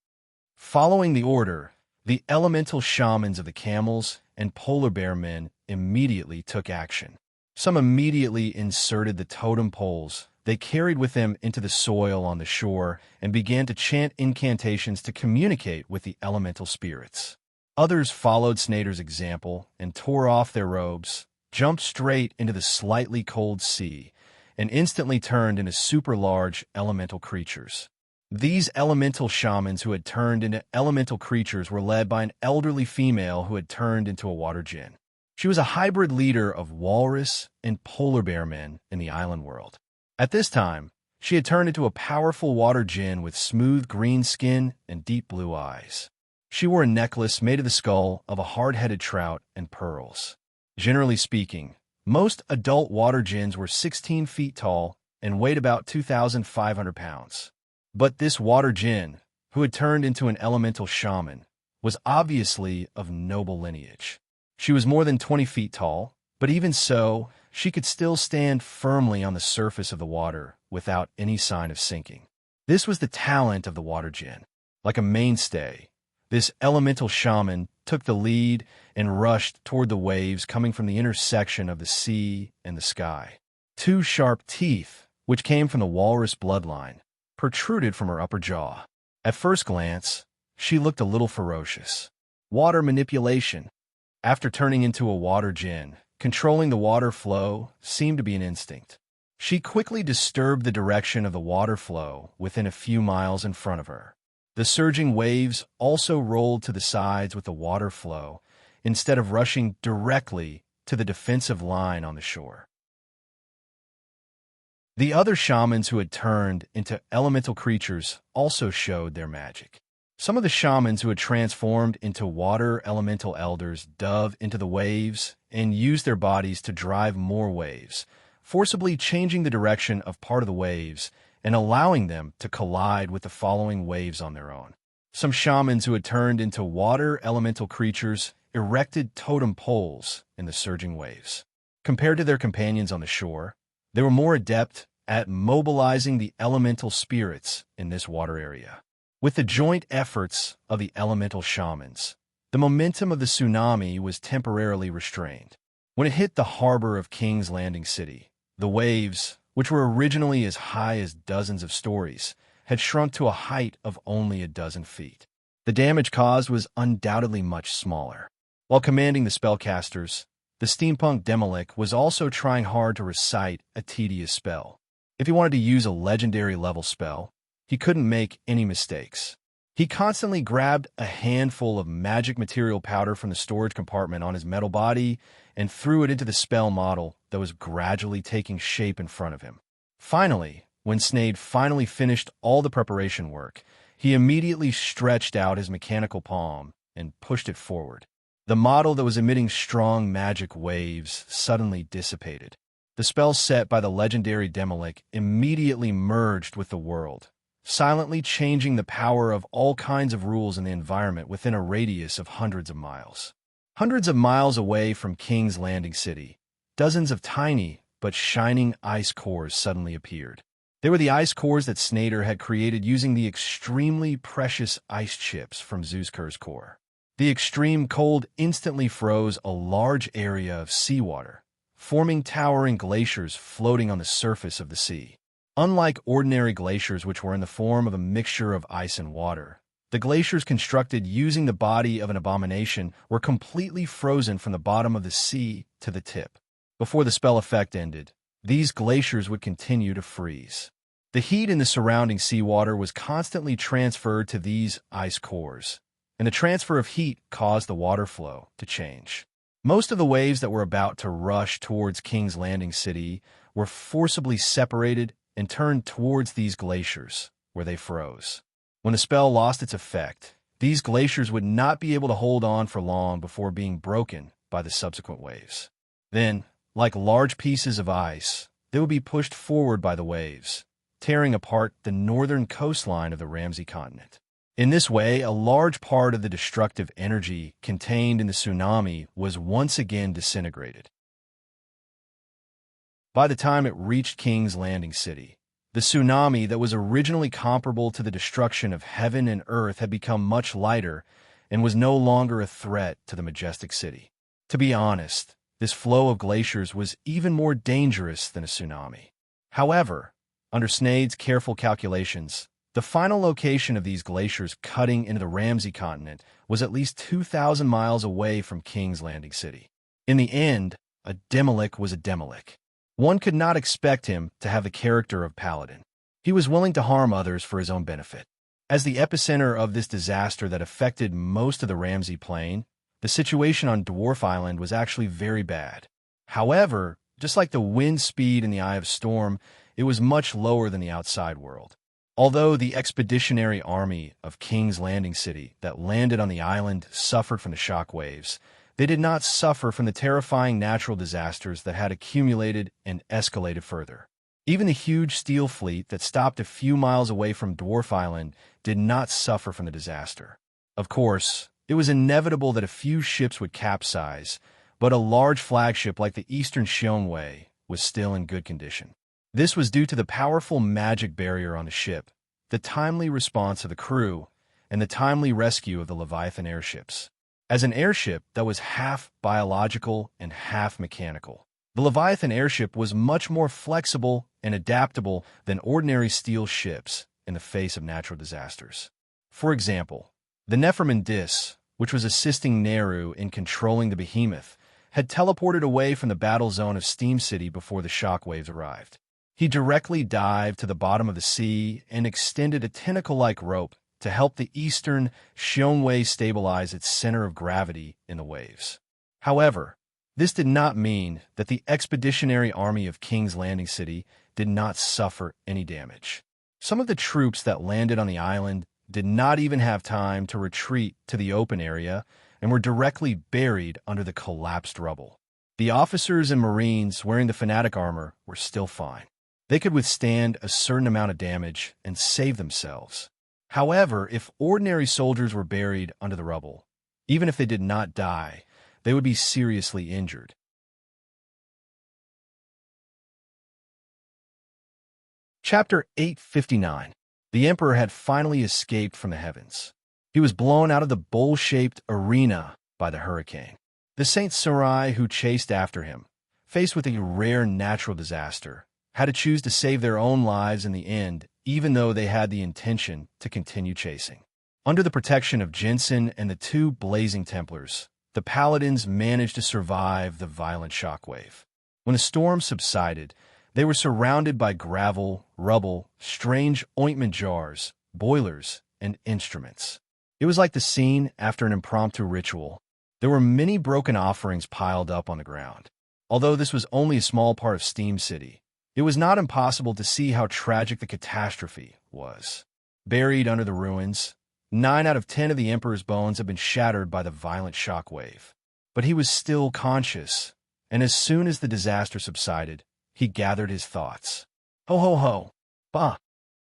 Following the order, the elemental shamans of the camels and polar bear men immediately took action. Some immediately inserted the totem poles they carried with them into the soil on the shore and began to chant incantations to communicate with the elemental spirits. Others followed Snyder's example and tore off their robes, jumped straight into the slightly cold sea, and instantly turned into super-large elemental creatures. These elemental shamans who had turned into elemental creatures were led by an elderly female who had turned into a water djinn. She was a hybrid leader of walrus and polar bear men in the island world. At this time, she had turned into a powerful water djinn with smooth green skin and deep blue eyes. She wore a necklace made of the skull of a hard-headed trout and pearls. Generally speaking, most adult water djinns were 16 feet tall and weighed about 2,500 pounds. But this water djinn, who had turned into an elemental shaman, was obviously of noble lineage. She was more than 20 feet tall, but even so, she could still stand firmly on the surface of the water without any sign of sinking. This was the talent of the water djinn. Like a mainstay, this elemental shaman took the lead and rushed toward the waves coming from the intersection of the sea and the sky. Two sharp teeth, which came from the walrus bloodline, protruded from her upper jaw. At first glance, she looked a little ferocious. Water manipulation. After turning into a water djinn, controlling the water flow seemed to be an instinct. She quickly disturbed the direction of the water flow within a few miles in front of her. The surging waves also rolled to the sides with the water flow, instead of rushing directly to the defensive line on the shore. The other shamans who had turned into elemental creatures also showed their magic. Some of the shamans who had transformed into water elemental elders dove into the waves and used their bodies to drive more waves, forcibly changing the direction of part of the waves and allowing them to collide with the following waves on their own. Some shamans who had turned into water elemental creatures erected totem poles in the surging waves. Compared to their companions on the shore, they were more adept at mobilizing the elemental spirits in this water area. With the joint efforts of the elemental shamans, the momentum of the tsunami was temporarily restrained. When it hit the harbor of King's Landing City, the waves, which were originally as high as dozens of stories, had shrunk to a height of only a dozen feet. The damage caused was undoubtedly much smaller. While commanding the spellcasters, the steampunk Demolic was also trying hard to recite a tedious spell. If he wanted to use a legendary level spell, he couldn't make any mistakes. He constantly grabbed a handful of magic material powder from the storage compartment on his metal body and threw it into the spell model that was gradually taking shape in front of him. Finally, when Snade finally finished all the preparation work, he immediately stretched out his mechanical palm and pushed it forward. The model that was emitting strong magic waves suddenly dissipated. The spell set by the legendary Demolic immediately merged with the world, silently changing the power of all kinds of rules in the environment within a radius of hundreds of miles. Hundreds of miles away from King's Landing City, dozens of tiny but shining ice cores suddenly appeared. They were the ice cores that Snyder had created using the extremely precious ice chips from Zuzker's core. The extreme cold instantly froze a large area of seawater, forming towering glaciers floating on the surface of the sea. Unlike ordinary glaciers which were in the form of a mixture of ice and water, the glaciers constructed using the body of an abomination were completely frozen from the bottom of the sea to the tip. Before the spell effect ended, these glaciers would continue to freeze. The heat in the surrounding seawater was constantly transferred to these ice cores, and the transfer of heat caused the water flow to change. Most of the waves that were about to rush towards King's Landing City were forcibly separated and turned towards these glaciers, where they froze. When the spell lost its effect, these glaciers would not be able to hold on for long before being broken by the subsequent waves. Then, like large pieces of ice, they would be pushed forward by the waves, tearing apart the northern coastline of the Ramsey continent. In this way, a large part of the destructive energy contained in the tsunami was once again disintegrated. By the time it reached King's Landing City, the tsunami that was originally comparable to the destruction of heaven and earth had become much lighter and was no longer a threat to the majestic city. To be honest, this flow of glaciers was even more dangerous than a tsunami. However, under Sneyd's careful calculations, the final location of these glaciers cutting into the Ramsey continent was at least 2,000 miles away from King's Landing City. In the end, a Demolic was a Demolic. One could not expect him to have the character of Paladin. He was willing to harm others for his own benefit. As the epicenter of this disaster that affected most of the Ramsey Plain, the situation on Dwarf Island was actually very bad. However, just like the wind speed in the eye of storm, it was much lower than the outside world. Although the expeditionary army of King's Landing City that landed on the island suffered from the shock waves, they did not suffer from the terrifying natural disasters that had accumulated and escalated further. Even the huge steel fleet that stopped a few miles away from Dwarf Island did not suffer from the disaster. Of course, it was inevitable that a few ships would capsize, but a large flagship like the Eastern Shionway was still in good condition. This was due to the powerful magic barrier on the ship, the timely response of the crew, and the timely rescue of the Leviathan airships. As an airship that was half biological and half mechanical, the Leviathan airship was much more flexible and adaptable than ordinary steel ships in the face of natural disasters. For example, the Nepherman Dis, which was assisting Neru in controlling the behemoth, had teleported away from the battle zone of Steam City before the shockwaves arrived. He directly dived to the bottom of the sea and extended a tentacle-like rope to help the Eastern Shionway stabilize its center of gravity in the waves. However, this did not mean that the expeditionary army of King's Landing City did not suffer any damage. Some of the troops that landed on the island did not even have time to retreat to the open area and were directly buried under the collapsed rubble. The officers and Marines wearing the fanatic armor were still fine. They could withstand a certain amount of damage and save themselves. However, if ordinary soldiers were buried under the rubble, even if they did not die, they would be seriously injured. Chapter 859. The Emperor had finally escaped from the heavens. He was blown out of the bowl-shaped arena by the hurricane. The Saint Sarai who chased after him, faced with a rare natural disaster, had to choose to save their own lives in the end, even though they had the intention to continue chasing. Under the protection of Jensen and the two blazing Templars, the Paladins managed to survive the violent shockwave. When the storm subsided, they were surrounded by gravel, rubble, strange ointment jars, boilers, and instruments. It was like the scene after an impromptu ritual. There were many broken offerings piled up on the ground. Although this was only a small part of Steam City, it was not impossible to see how tragic the catastrophe was. Buried under the ruins, 9 out of 10 of the Emperor's bones had been shattered by the violent shockwave. But he was still conscious, and as soon as the disaster subsided, he gathered his thoughts. Ho ho ho! Bah!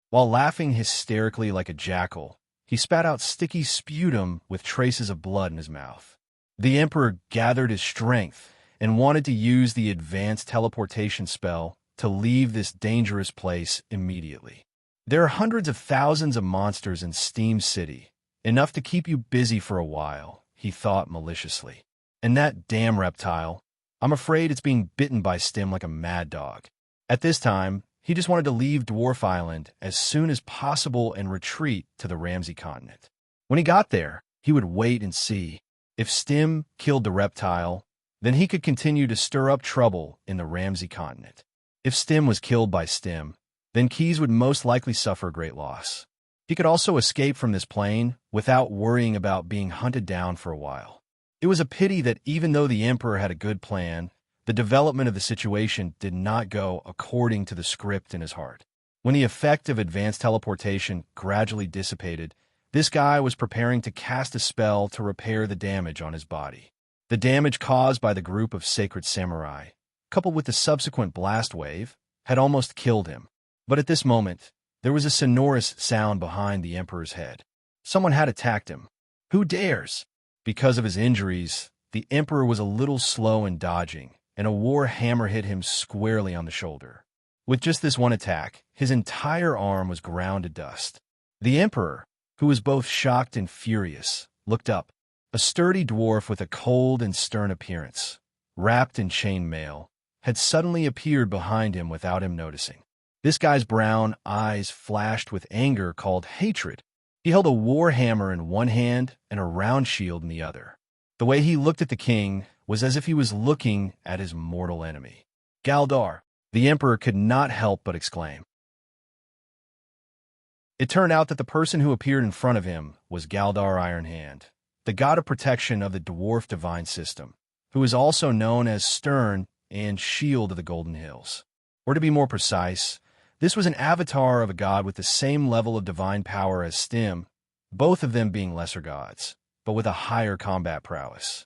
While laughing hysterically like a jackal, he spat out sticky sputum with traces of blood in his mouth. The Emperor gathered his strength and wanted to use the advanced teleportation spell to leave this dangerous place immediately. There are hundreds of thousands of monsters in Steam City, enough to keep you busy for a while, he thought maliciously. And that damn reptile, I'm afraid it's being bitten by Stim like a mad dog. At this time, he just wanted to leave Dwarf Island as soon as possible and retreat to the Ramsey continent. When he got there, he would wait and see. If Stim killed the reptile, then he could continue to stir up trouble in the Ramsey continent. If Stim was killed by Stim, then Keys would most likely suffer a great loss. He could also escape from this plane without worrying about being hunted down for a while. It was a pity that even though the Emperor had a good plan, the development of the situation did not go according to the script in his heart. When the effect of advanced teleportation gradually dissipated, this guy was preparing to cast a spell to repair the damage on his body. The damage caused by the group of sacred samurai, coupled with the subsequent blast wave, had almost killed him. But at this moment, there was a sonorous sound behind the Emperor's head. Someone had attacked him. Who dares? Because of his injuries, the Emperor was a little slow in dodging, and a war hammer hit him squarely on the shoulder. With just this one attack, his entire arm was ground to dust. The Emperor, who was both shocked and furious, looked up. A sturdy dwarf with a cold and stern appearance, wrapped in chain mail, had suddenly appeared behind him without him noticing. This guy's brown eyes flashed with anger called hatred. He held a war hammer in one hand and a round shield in the other. The way he looked at the king was as if he was looking at his mortal enemy. "Galdar!" the emperor could not help but exclaim. It turned out that the person who appeared in front of him was Galdar Ironhand, the god of protection of the dwarf divine system, who is also known as Stern and Shield of the Golden Hills. Or to be more precise, this was an avatar of a god with the same level of divine power as Stim, both of them being lesser gods, but with a higher combat prowess.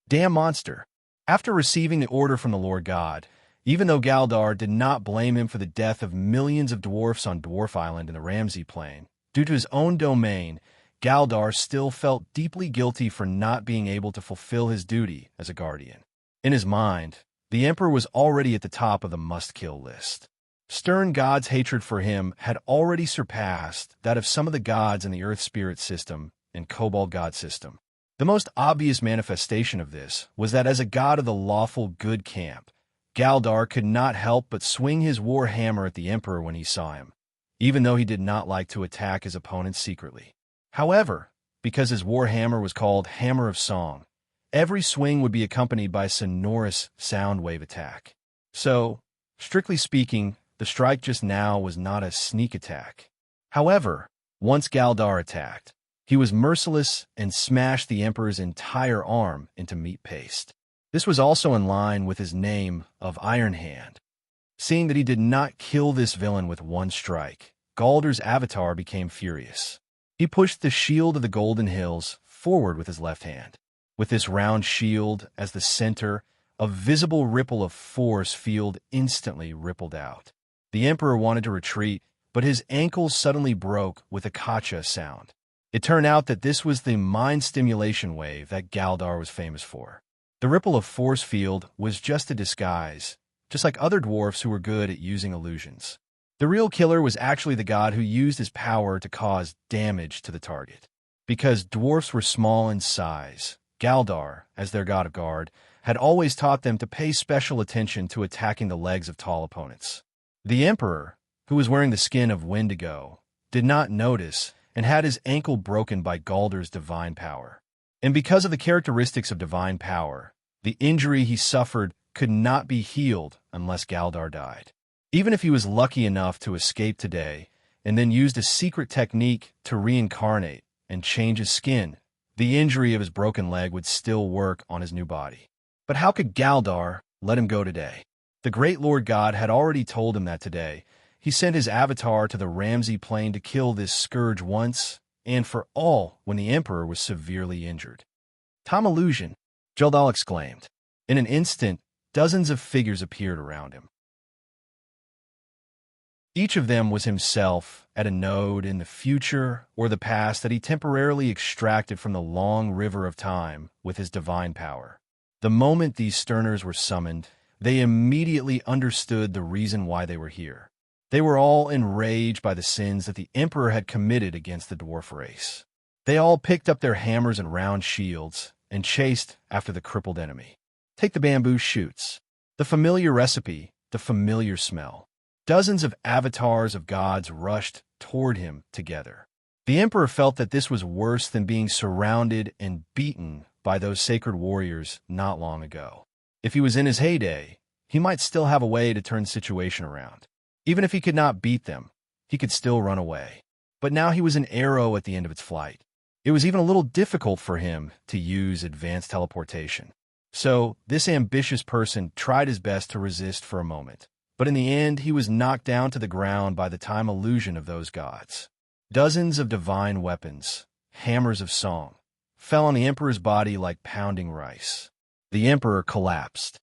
Damn monster! After receiving the order from the Lord God, even though Galdar did not blame him for the death of millions of dwarfs on Dwarf Island in the Ramsey Plain, due to his own domain, Galdar still felt deeply guilty for not being able to fulfill his duty as a guardian. In his mind, the Emperor was already at the top of the must-kill list. Stern God's hatred for him had already surpassed that of some of the gods in the Earth Spirit system and Kobold God system. The most obvious manifestation of this was that as a god of the lawful good camp, Galdar could not help but swing his war hammer at the Emperor when he saw him, even though he did not like to attack his opponents secretly. However, because his war hammer was called Hammer of Song, every swing would be accompanied by a sonorous sound wave attack. So, strictly speaking, the strike just now was not a sneak attack. However, once Galdar attacked, he was merciless and smashed the Emperor's entire arm into meat paste. This was also in line with his name of Iron Hand. Seeing that he did not kill this villain with one strike, Galdar's avatar became furious. He pushed the shield of the Golden Hills forward with his left hand. With this round shield as the center, a visible ripple of force field instantly rippled out. The Emperor wanted to retreat, but his ankles suddenly broke with a kacha sound. It turned out that this was the mind stimulation wave that Galdar was famous for. The ripple of force field was just a disguise, just like other dwarfs who were good at using illusions. The real killer was actually the god who used his power to cause damage to the target. Because dwarfs were small in size, Galdar, as their god of guard, had always taught them to pay special attention to attacking the legs of tall opponents. The Emperor, who was wearing the skin of Wendigo, did not notice and had his ankle broken by Galdar's divine power. And because of the characteristics of divine power, the injury he suffered could not be healed unless Galdar died. Even if he was lucky enough to escape today and then used a secret technique to reincarnate and change his skin, the injury of his broken leg would still work on his new body. But how could Galdar let him go today? The great Lord God had already told him that today he sent his avatar to the Ramsey Plain to kill this scourge once and for all when the Emperor was severely injured. "Tom illusion," Jaldal exclaimed. In an instant, dozens of figures appeared around him. Each of them was himself at a node in the future or the past that he temporarily extracted from the long river of time with his divine power. The moment these Sterners were summoned, they immediately understood the reason why they were here. They were all enraged by the sins that the Emperor had committed against the dwarf race. They all picked up their hammers and round shields and chased after the crippled enemy. Take the bamboo shoots. The familiar recipe, the familiar smell. Dozens of avatars of gods rushed toward him together. The Emperor felt that this was worse than being surrounded and beaten by those sacred warriors not long ago. If he was in his heyday, he might still have a way to turn the situation around. Even if he could not beat them, he could still run away. But now he was an arrow at the end of its flight. It was even a little difficult for him to use advanced teleportation. So this ambitious person tried his best to resist for a moment. But in the end, he was knocked down to the ground by the time illusion of those gods. Dozens of divine weapons, hammers of song, fell on the Emperor's body like pounding rice. The Emperor collapsed.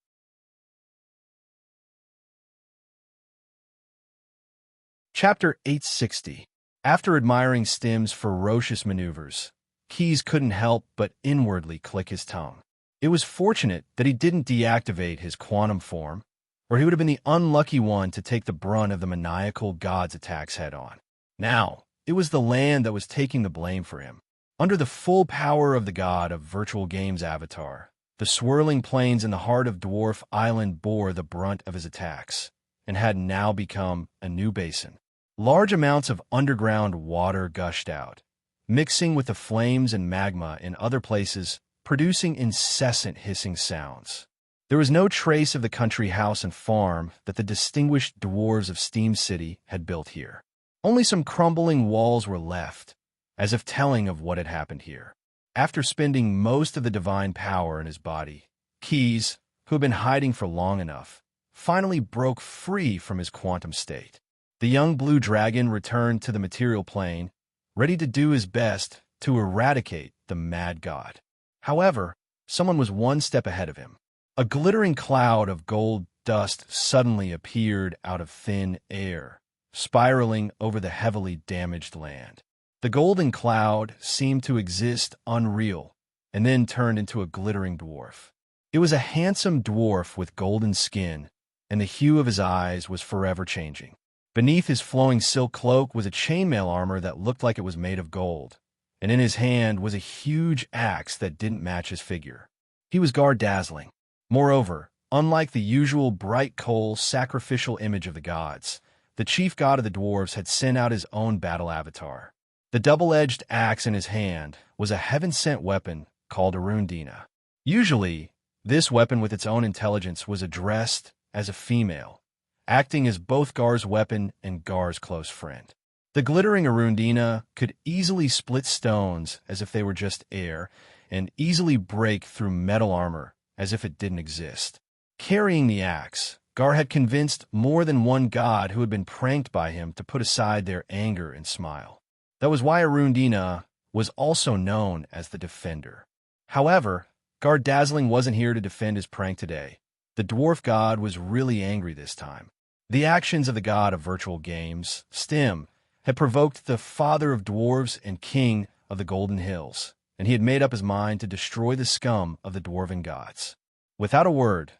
Chapter 860. After admiring Stim's ferocious maneuvers, Keyes couldn't help but inwardly click his tongue. It was fortunate that he didn't deactivate his quantum form, or he would have been the unlucky one to take the brunt of the maniacal god's attacks head-on. Now, it was the land that was taking the blame for him. Under the full power of the god of virtual games avatar, The swirling plains in the heart of Dwarf Island bore the brunt of his attacks, and had now become a new basin. Large amounts of underground water gushed out, mixing with the flames and magma in other places, producing incessant hissing sounds. There was no trace of the country house and farm that the distinguished dwarves of Steam City had built here. Only some crumbling walls were left, as if telling of what had happened here. After spending most of the divine power in his body, Keys, who had been hiding for long enough, finally broke free from his quantum state. The young blue dragon returned to the material plane, ready to do his best to eradicate the mad god. However, someone was one step ahead of him. A glittering cloud of gold dust suddenly appeared out of thin air, spiraling over the heavily damaged land. The golden cloud seemed to exist unreal, and then turned into a glittering dwarf. It was a handsome dwarf with golden skin, and the hue of his eyes was forever changing. Beneath his flowing silk cloak was a chainmail armor that looked like it was made of gold, and in his hand was a huge axe that didn't match his figure. He was dazzling. Moreover, unlike the usual bright coal sacrificial image of the gods, the chief god of the dwarves had sent out his own battle avatar. The double-edged axe in his hand was a heaven-sent weapon called Arundina. Usually, this weapon with its own intelligence was addressed as a female, acting as both Gar's weapon and Gar's close friend. The glittering Arundina could easily split stones as if they were just air, and easily break through metal armor as if it didn't exist. Carrying the axe, Gar had convinced more than one god who had been pranked by him to put aside their anger and smile. That was why Arundina was also known as the Defender. However, Dazzling wasn't here to defend his prank today. The dwarf god was really angry this time. The actions of the god of virtual games, Stim, had provoked the father of dwarves and king of the Golden Hills, and he had made up his mind to destroy the scum of the dwarven gods. Without a word,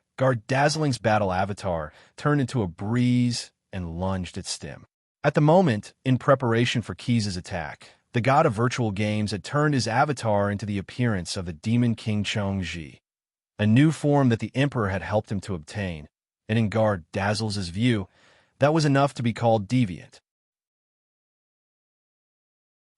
Dazzling's battle avatar turned into a breeze and lunged at Stim. At the moment, in preparation for Keys' attack, the god of virtual games had turned his avatar into the appearance of the demon king Chong-Ji, a new form that the emperor had helped him to obtain, and in Dazzles' view, that was enough to be called deviant.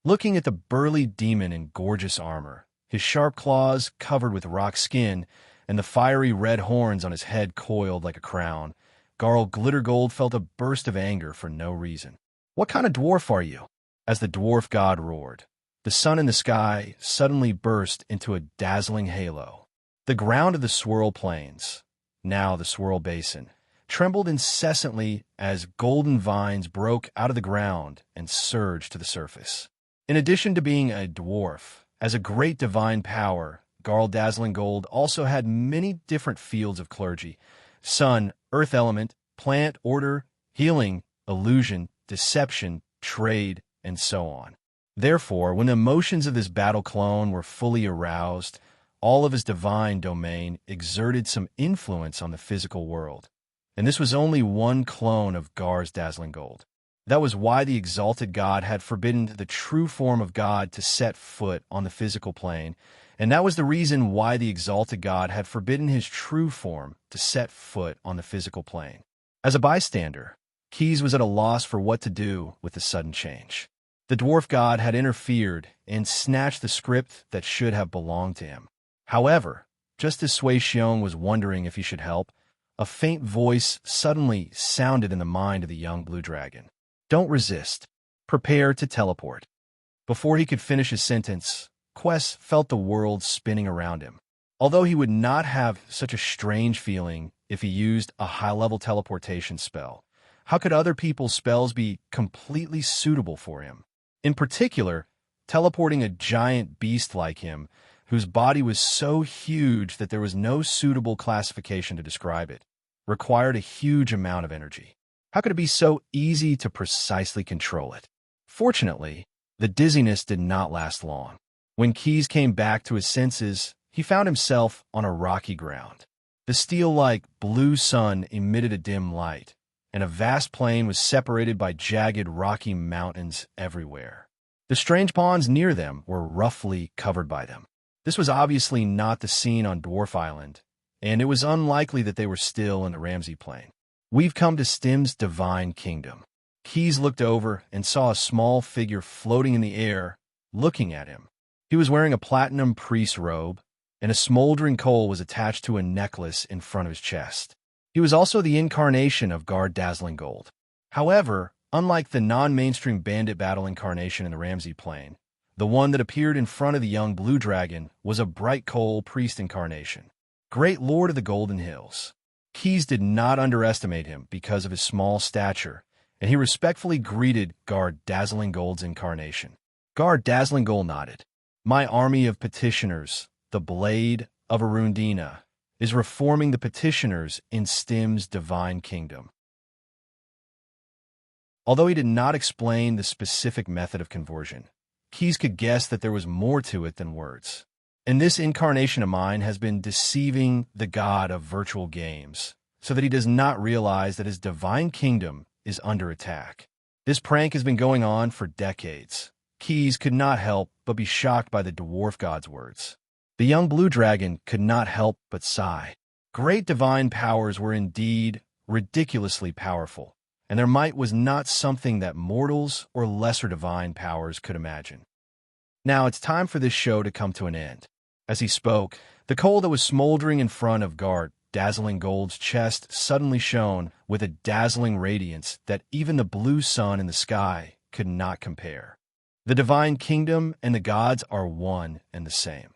Looking at the burly demon in gorgeous armor, his sharp claws covered with rock skin, and the fiery red horns on his head coiled like a crown, Garl Glittergold felt a burst of anger for no reason. "What kind of dwarf are you?" As the dwarf god roared, the sun in the sky suddenly burst into a dazzling halo. The ground of the Swirl Plains, now the Swirl Basin, trembled incessantly as golden vines broke out of the ground and surged to the surface. In addition to being a dwarf, as a great divine power, Garl Dazzling Gold also had many different fields of clergy: sun, earth element, plant, order, healing, illusion, deception, trade, and so on. Therefore, when the emotions of this battle clone were fully aroused, all of his divine domain exerted some influence on the physical world. And this was only one clone of Gar's Dazzling Gold. That was why the exalted god had forbidden the true form of God to set foot on the physical plane, and that was the reason why the exalted god had forbidden his true form to set foot on the physical plane. As a bystander, Keys was at a loss for what to do with the sudden change. The dwarf god had interfered and snatched the script that should have belonged to him. However, just as Sui Xiong was wondering if he should help, a faint voice suddenly sounded in the mind of the young blue dragon. "Don't resist. Prepare to teleport." Before he could finish his sentence, Quest felt the world spinning around him. Although he would not have such a strange feeling if he used a high-level teleportation spell, how could other people's spells be completely suitable for him? In particular, teleporting a giant beast like him, whose body was so huge that there was no suitable classification to describe it, required a huge amount of energy. How could it be so easy to precisely control it? Fortunately, the dizziness did not last long. When Keys came back to his senses, he found himself on a rocky ground. The steel-like blue sun emitted a dim light, and a vast plain was separated by jagged rocky mountains everywhere. The strange ponds near them were roughly covered by them. This was obviously not the scene on Dwarf Island, and it was unlikely that they were still in the Ramsey Plain. We've come to Stim's divine kingdom. Keys looked over and saw a small figure floating in the air, looking at him. He was wearing a platinum priest's robe, and a smoldering coal was attached to a necklace in front of his chest. He was also the incarnation of Guard Dazzling Gold. However, unlike the non-mainstream bandit battle incarnation in the Ramsey Plain, the one that appeared in front of the young blue dragon was a bright coal priest incarnation. Great Lord of the Golden Hills. Keys did not underestimate him because of his small stature, and he respectfully greeted Guard Dazzling Gold's incarnation. Guard Dazzling Gold nodded. My army of petitioners, the Blade of Arundina, is reforming the petitioners in Stim's divine kingdom. Although he did not explain the specific method of conversion, Keys could guess that there was more to it than words. And this incarnation of mine has been deceiving the god of virtual games, so that he does not realize that his divine kingdom is under attack. This prank has been going on for decades. Keys could not help but be shocked by the dwarf god's words. The young blue dragon could not help but sigh. Great divine powers were indeed ridiculously powerful, and their might was not something that mortals or lesser divine powers could imagine. Now it's time for this show to come to an end. As he spoke, the coal that was smoldering in front of Guard Dazzling Gold's chest suddenly shone with a dazzling radiance that even the blue sun in the sky could not compare. The divine kingdom and the gods are one and the same.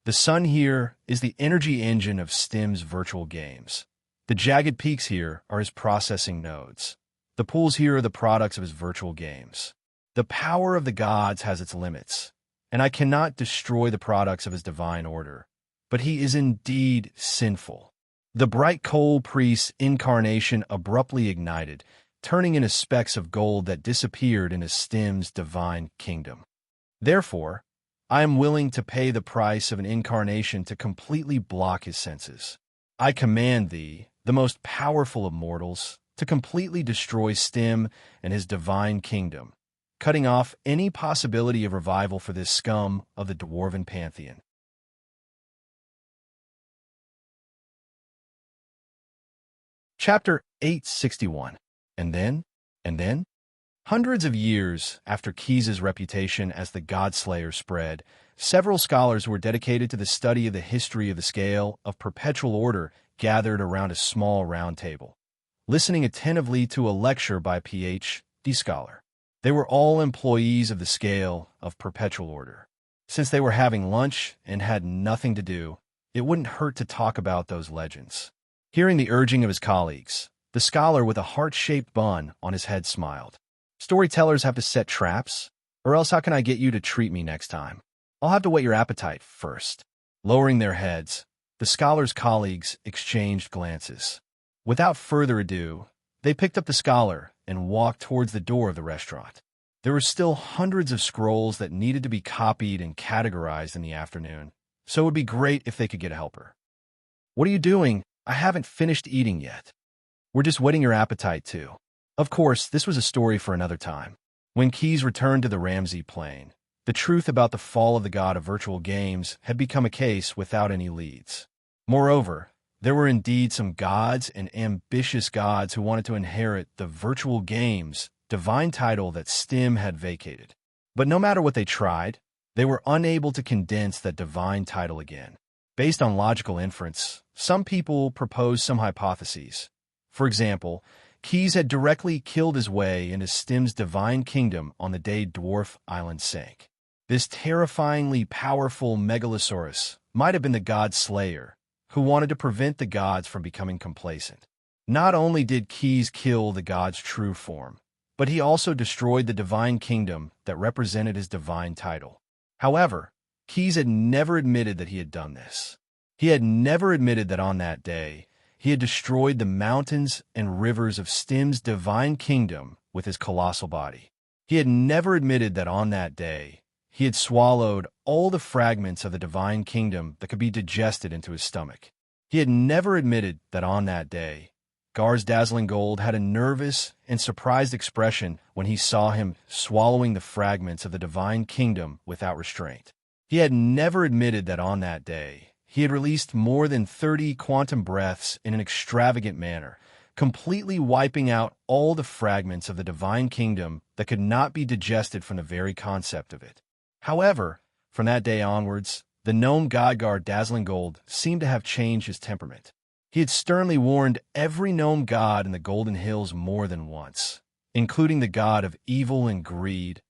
The sun here is the energy engine of Stim's virtual games. The jagged peaks here are his processing nodes. The pools here are the products of his virtual games. The power of the gods has its limits, and I cannot destroy the products of his divine order, but he is indeed sinful. The bright coal priest's incarnation abruptly ignited, turning into specks of gold that disappeared into Stim's divine kingdom. Therefore, I am willing to pay the price of an incarnation to completely block his senses. I command thee, the most powerful of mortals, to completely destroy Stim and his divine kingdom, cutting off any possibility of revival for this scum of the dwarven pantheon. Chapter 861. And then, hundreds of years after Keys's reputation as the God-Slayer spread, several scholars who were dedicated to the study of the history of the scale of perpetual order gathered around a small round table, listening attentively to a lecture by a Ph.D. scholar. They were all employees of the scale of perpetual order. Since they were having lunch and had nothing to do, it wouldn't hurt to talk about those legends. Hearing the urging of his colleagues, the scholar with a heart-shaped bun on his head smiled. Storytellers have to set traps, or else how can I get you to treat me next time? I'll have to whet your appetite first. Lowering their heads, the scholar's colleagues exchanged glances. Without further ado, they picked up the scholar and walked towards the door of the restaurant. There were still hundreds of scrolls that needed to be copied and categorized in the afternoon, so it would be great if they could get a helper. What are you doing? I haven't finished eating yet. We're just whetting your appetite, too. Of course, this was a story for another time. When Keys returned to the Ramsey Plain, the truth about the fall of the god of virtual games had become a case without any leads. Moreover, there were indeed some gods and ambitious gods who wanted to inherit the virtual games divine title that Stim had vacated. But no matter what they tried, they were unable to condense that divine title again. Based on logical inference, some people proposed some hypotheses. For example, Keys had directly killed his way into Stim's divine kingdom on the day Dwarf Island sank. This terrifyingly powerful megalosaurus might have been the god Slayer, who wanted to prevent the gods from becoming complacent. Not only did Keys kill the god's true form, but he also destroyed the divine kingdom that represented his divine title. However, Keys had never admitted that he had done this. He had never admitted that on that day, he had destroyed the mountains and rivers of Stim's divine kingdom with his colossal body. He had never admitted that on that day, he had swallowed all the fragments of the divine kingdom that could be digested into his stomach. He had never admitted that on that day, Gar's Dazzling Gold had a nervous and surprised expression when he saw him swallowing the fragments of the divine kingdom without restraint. He had never admitted that on that day, he had released more than 30 quantum breaths in an extravagant manner, completely wiping out all the fragments of the divine kingdom that could not be digested from the very concept of it. However, from that day onwards, the gnome god guard Dazzling Gold seemed to have changed his temperament. He had sternly warned every gnome god in the Golden Hills more than once, including the god of evil and greed,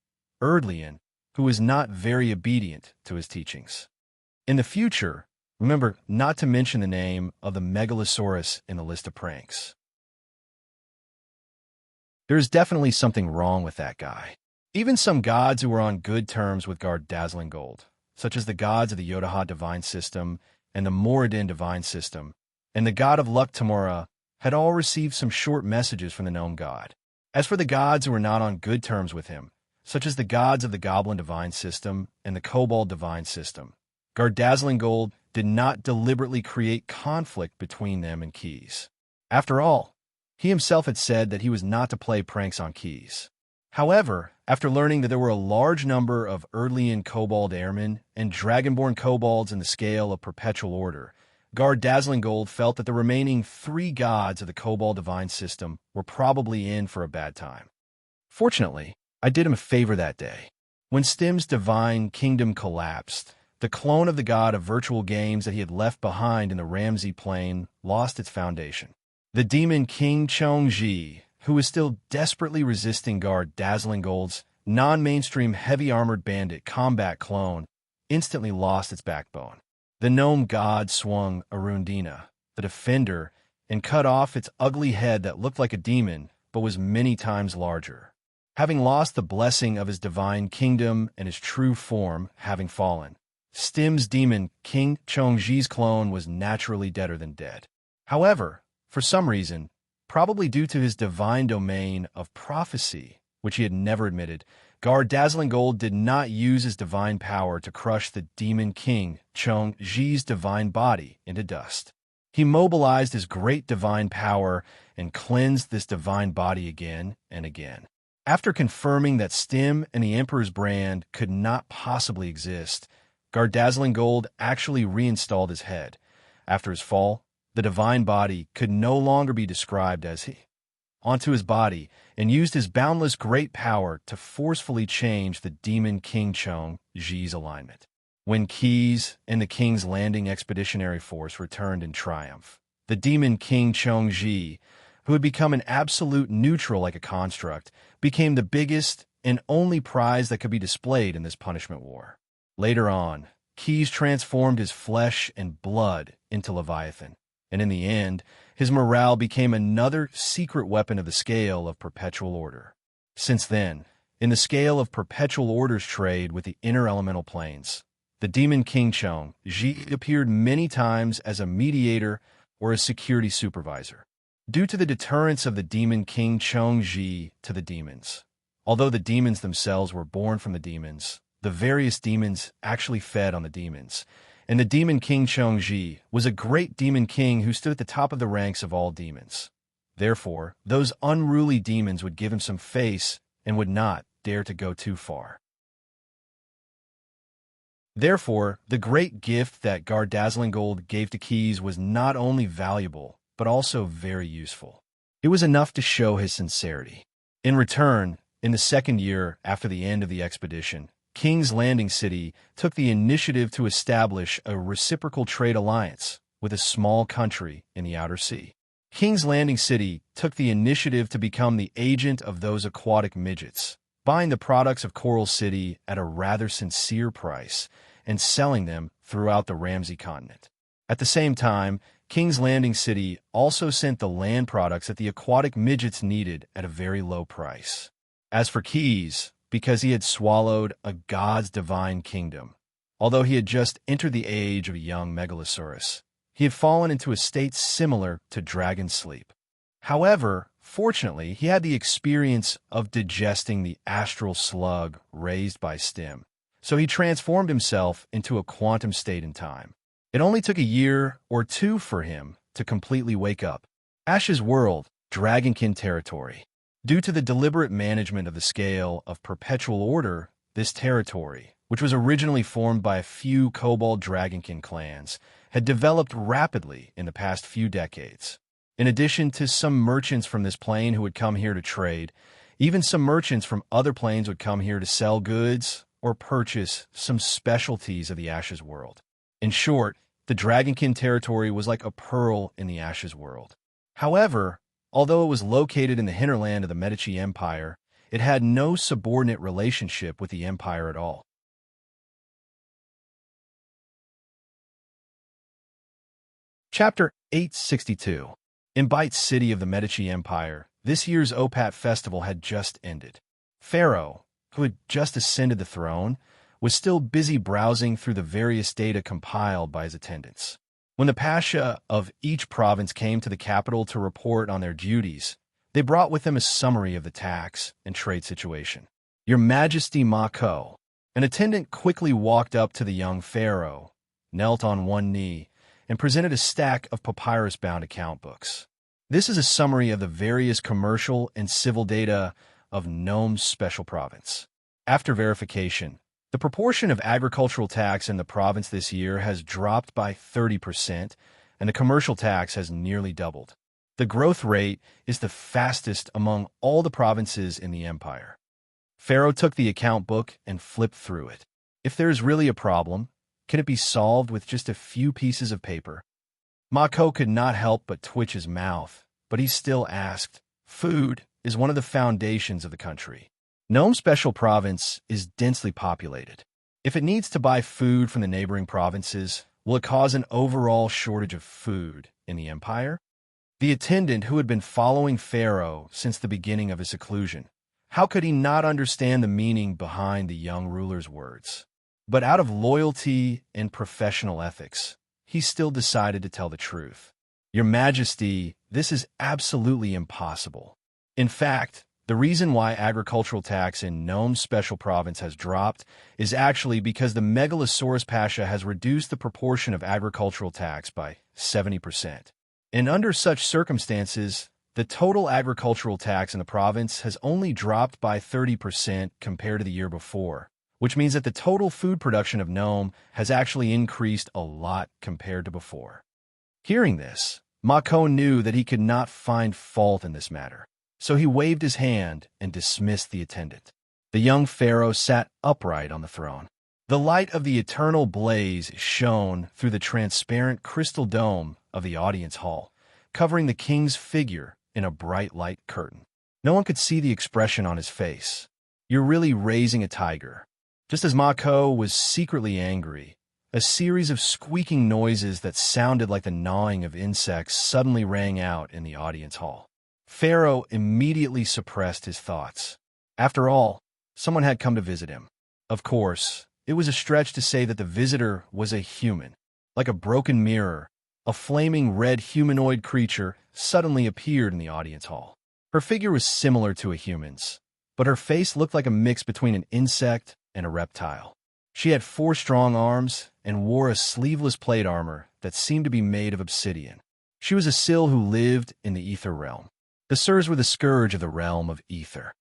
Erdlian, who was not very obedient to his teachings. In the future, remember not to mention the name of the Megalosaurus in the list of pranks. There is definitely something wrong with that guy. Even some gods who were on good terms with guard Dazzling Gold, such as the gods of the Yodaha divine system and the Moradin divine system, and the god of luck Tamura, had all received some short messages from the gnome god. As for the gods who were not on good terms with him, such as the gods of the Goblin divine system and the Kobold divine system, guard Dazzling Gold did not deliberately create conflict between them and Keys. After all, he himself had said that he was not to play pranks on Keys. However, after learning that there were a large number of Erdlian Kobold airmen and Dragonborn Kobolds in the scale of Perpetual Order, guard Dazzling Gold felt that the remaining 3 gods of the Kobold divine system were probably in for a bad time. Fortunately, I did him a favor that day. When Stim's divine kingdom collapsed, the clone of the god of virtual games that he had left behind in the Ramsey Plain lost its foundation. The demon King Chong-ji, who was still desperately resisting guard Dazzling Gold's non-mainstream heavy-armored bandit combat clone, instantly lost its backbone. The gnome god swung Arundina, the defender, and cut off its ugly head that looked like a demon but was many times larger. Having lost the blessing of his divine kingdom and his true form having fallen, Stim's demon King Chong-ji's clone was naturally deader than dead. However, for some reason, probably due to his divine domain of prophecy, which he had never admitted, guard Dazzling Gold did not use his divine power to crush the demon king Chong-ji's divine body into dust. He mobilized his great divine power and cleansed this divine body again and again. After confirming that Stim and the Emperor's brand could not possibly exist, guard Dazzling Gold actually reinstalled his head. After his fall, the divine body could no longer be described as he onto his body and used his boundless great power to forcefully change the demon King Chong-ji's alignment. When Keys and the King's Landing Expeditionary Force returned in triumph, the demon King Chong-ji, who had become an absolute neutral like a construct, became the biggest and only prize that could be displayed in this punishment war. Later on, Keys transformed his flesh and blood into Leviathan, and in the end, his morale became another secret weapon of the scale of Perpetual Order. Since then, in the scale of Perpetual Order's trade with the inner elemental planes, the demon King Chong-ji appeared many times as a mediator or a security supervisor, due to the deterrence of the demon King Chong-ji to the demons. Although the demons themselves were born from the demons, the various demons actually fed on the demons, and the demon King Chong-ji was a great demon king who stood at the top of the ranks of all demons. Therefore, those unruly demons would give him some face and would not dare to go too far. Therefore, the great gift that guard Dazzling Gold gave to Keys was not only valuable, but also very useful. It was enough to show his sincerity. In return, in the second year after the end of the expedition, King's Landing City took the initiative to establish a reciprocal trade alliance with a small country in the Outer Sea. King's Landing City took the initiative to become the agent of those aquatic midgets, buying the products of Coral City at a rather sincere price and selling them throughout the Ramsey continent. At the same time, King's Landing City also sent the land products that the aquatic midgets needed at a very low price. As for Keys, because he had swallowed a god's divine kingdom, although he had just entered the age of a young megalosaurus, he had fallen into a state similar to dragon sleep. However, fortunately, he had the experience of digesting the astral slug raised by Stim, so he transformed himself into a quantum state in time. It only took a year or two for him to completely wake up. Ash's world, Dragonkin territory. Due to the deliberate management of the scale of Perpetual Order, this territory which was originally formed by a few kobold dragonkin clans, had developed rapidly in the past few decades. In addition to some merchants from this plane who would come here to trade, even some merchants from other planes would come here to sell goods or purchase some specialties of the Ashes world. In short, the Dragonkin territory was like a pearl in the Ashes world. However, although it was located in the hinterland of the Medici Empire, it had no subordinate relationship with the empire at all. Chapter 862. Embark city of the Medici Empire. This year's Opat festival had just ended. Pharaoh, who had just ascended the throne, was still busy browsing through the various data compiled by his attendants. When the Pasha of each province came to the capital to report on their duties, they brought with them a summary of the tax and trade situation. Your Majesty Mako. An attendant quickly walked up to the young pharaoh, knelt on one knee, and presented a stack of papyrus-bound account books. This is a summary of the various commercial and civil data of Nome's special province. After verification, the proportion of agricultural tax in the province this year has dropped by 30%, and the commercial tax has nearly doubled. The growth rate is the fastest among all the provinces in the empire. Pharaoh took the account book and flipped through it. If there is really a problem, can it be solved with just a few pieces of paper? Mako could not help but twitch his mouth, but he still asked. Food is one of the foundations of the country. Nome's special province is densely populated. If it needs to buy food from the neighboring provinces, will it cause an overall shortage of food in the empire? The attendant, who had been following Pharaoh since the beginning of his seclusion, how could he not understand the meaning behind the young ruler's words? But out of loyalty and professional ethics, he still decided to tell the truth. Your Majesty, this is absolutely impossible. In fact, the reason why agricultural tax in Nome's special province has dropped is actually because the Megalosaurus Pasha has reduced the proportion of agricultural tax by 70%. And under such circumstances, the total agricultural tax in the province has only dropped by 30% compared to the year before, which means that the total food production of Nome has actually increased a lot compared to before. Hearing this, Mako knew that he could not find fault in this matter, so he waved his hand and dismissed the attendant. The young pharaoh sat upright on the throne. The light of the eternal blaze shone through the transparent crystal dome of the audience hall, covering the king's figure in a bright light curtain. No one could see the expression on his face. You're really raising a tiger. Just as Mako was secretly angry, a series of squeaking noises that sounded like the gnawing of insects suddenly rang out in the audience hall. Pharaoh immediately suppressed his thoughts. After all, someone had come to visit him. Of course, it was a stretch to say that the visitor was a human. Like a broken mirror, a flaming red humanoid creature suddenly appeared in the audience hall. Her figure was similar to a human's, but her face looked like a mix between an insect and a reptile. She had 4 strong arms and wore a sleeveless plate armor that seemed to be made of obsidian. She was a Sill who lived in the Ether realm. The Sirs were the scourge of the realm of Ether.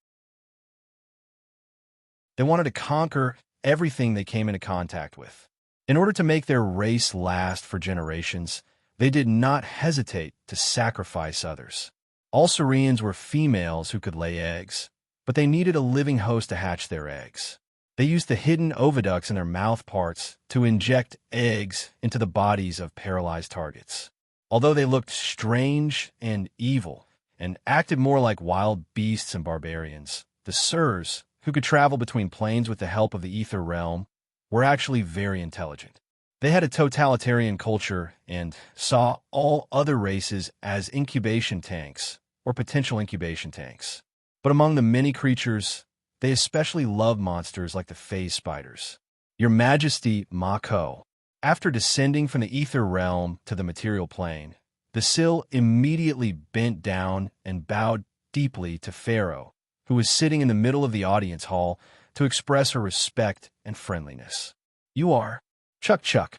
They wanted to conquer everything they came into contact with. In order to make their race last for generations, they did not hesitate to sacrifice others. All Serenes were females who could lay eggs, but they needed a living host to hatch their eggs. They used the hidden oviducts in their mouth parts to inject eggs into the bodies of paralyzed targets. Although they looked strange and evil and acted more like wild beasts and barbarians, the Sirs, who could travel between planes with the help of the Ether realm, were actually very intelligent. They had a totalitarian culture and saw all other races as incubation tanks or potential incubation tanks. But among the many creatures, they especially loved monsters like the phase spiders. Your Majesty Mako. After descending from the Ether realm to the material plane, the Sill immediately bent down and bowed deeply to Pharaoh, who was sitting in the middle of the audience hall, to express her respect and friendliness. You are Chuck.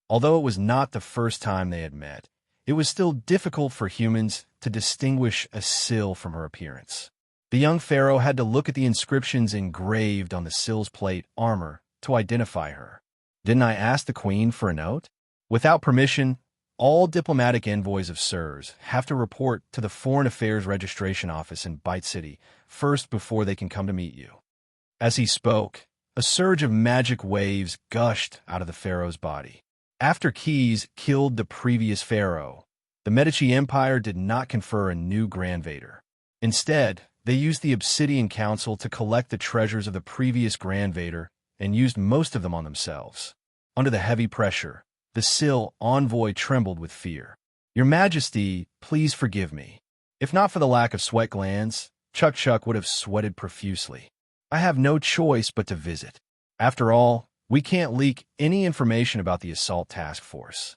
Although it was not the first time they had met, it was still difficult for humans to distinguish a Sill from her appearance. The young pharaoh had to look at the inscriptions engraved on the Sill's plate armor to identify her. Didn't I ask the queen for a note? Without permission, all diplomatic envoys of Sirs have to report to the Foreign Affairs Registration Office in Bite City first before they can come to meet you. As he spoke, a surge of magic waves gushed out of the pharaoh's body. After Keys killed the previous pharaoh, the Medici Empire did not confer a new Grand Vader. Instead, they used the Obsidian Council to collect the treasures of the previous Grand Vader and used most of them on themselves. Under the heavy pressure, the Sil envoy trembled with fear. "Your Majesty, please forgive me. If not for the lack of sweat glands, Chuck would have sweated profusely. I have no choice but to visit. After all, we can't leak any information about the assault task force.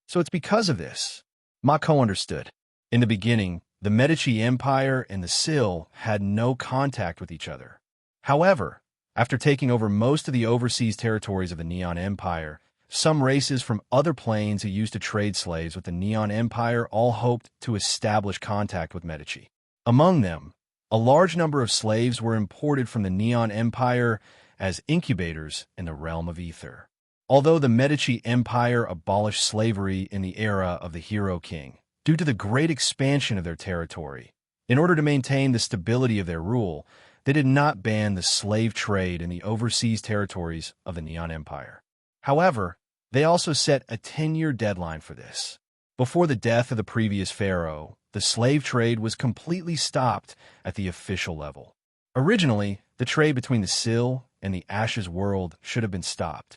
So it's because of this." Mako understood. In the beginning, the Medici Empire and the Sil had no contact with each other. However, after taking over most of the overseas territories of the Neon Empire, some races from other planes who used to trade slaves with the Neon Empire all hoped to establish contact with Medici. Among them, a large number of slaves were imported from the Neon Empire as incubators in the realm of Ether. Although the Medici Empire abolished slavery in the era of the Hero King, due to the great expansion of their territory, in order to maintain the stability of their rule, they did not ban the slave trade in the overseas territories of the Neon Empire. However, they also set a 10-year deadline for this. Before the death of the previous pharaoh, the slave trade was completely stopped at the official level. Originally, the trade between the Sil and the Ashes world should have been stopped.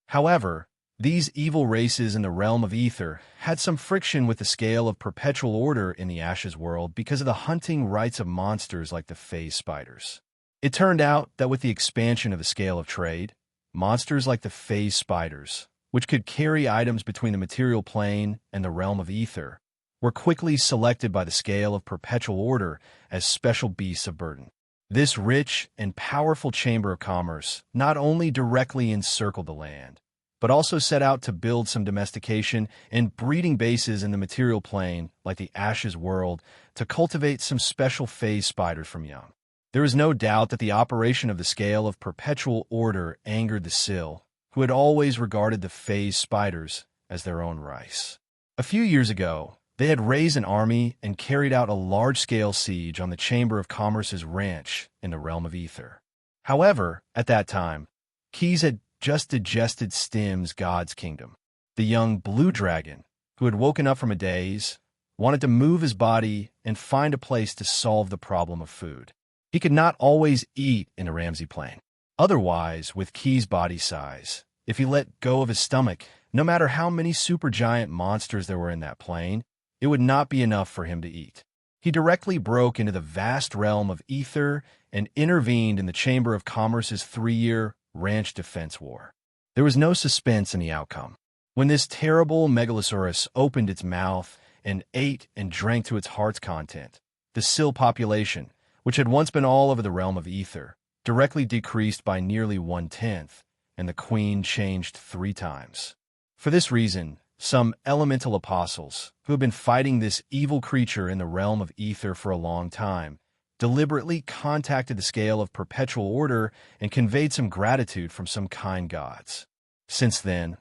However, these evil races in the realm of Ether had some friction with the scale of perpetual order in the Ashes world because of the hunting rights of monsters like the phase spiders. It turned out that with the expansion of the scale of trade, monsters like the phase spiders, which could carry items between the material plane and the realm of Ether, were quickly selected by the scale of perpetual order as special beasts of burden. This rich and powerful chamber of commerce not only directly encircled the land, but also set out to build some domestication and breeding bases in the material plane, like the Ashes world, to cultivate some special phase spiders from young. There is no doubt that the operation of the scale of perpetual order angered the Sil, who had always regarded the phase spiders as their own rice. A few years ago, they had raised an army and carried out a large-scale siege on the Chamber of Commerce's ranch in the realm of Ether. However, at that time, Keys had just digested Stim's God's Kingdom. The young blue dragon, who had woken up from a daze, wanted to move his body and find a place to solve the problem of food. He could not always eat in a Ramsey plane. Otherwise, with Key's body size, if he let go of his stomach, no matter how many supergiant monsters there were in that plane, it would not be enough for him to eat. He directly broke into the vast realm of Ether and intervened in the Chamber of Commerce's 3-year ranch defense war. There was no suspense in the outcome. When this terrible megalosaurus opened its mouth and ate and drank to its heart's content, the Sil population, which had once been all over the realm of Ether, directly decreased by nearly 1/10, and the queen changed 3 times. For this reason, some elemental apostles, who had been fighting this evil creature in the realm of Ether for a long time, deliberately contacted the scale of perpetual order and conveyed some gratitude from some kind gods. Since then,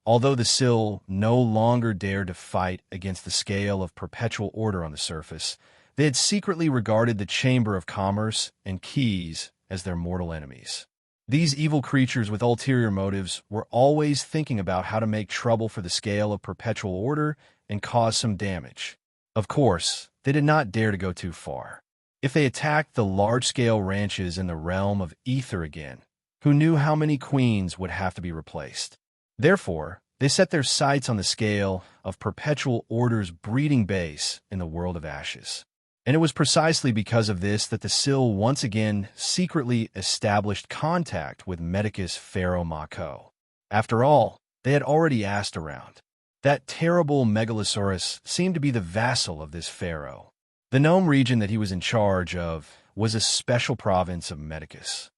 although the Sil no longer dared to fight against the scale of perpetual order on the surface, they had secretly regarded the Chamber of Commerce and Keys as their mortal enemies. These evil creatures with ulterior motives were always thinking about how to make trouble for the scale of perpetual order and cause some damage. Of course, they did not dare to go too far. If they attacked the large-scale ranches in the realm of Ether again, who knew how many queens would have to be replaced? Therefore, they set their sights on the scale of perpetual order's breeding base in the world of Ashes. And it was precisely because of this that the Sil once again secretly established contact with Medicus Pharaoh Mako. After all, they had already asked around. That terrible megalosaurus seemed to be the vassal of this pharaoh. The gnome region that he was in charge of was a special province of Medicus.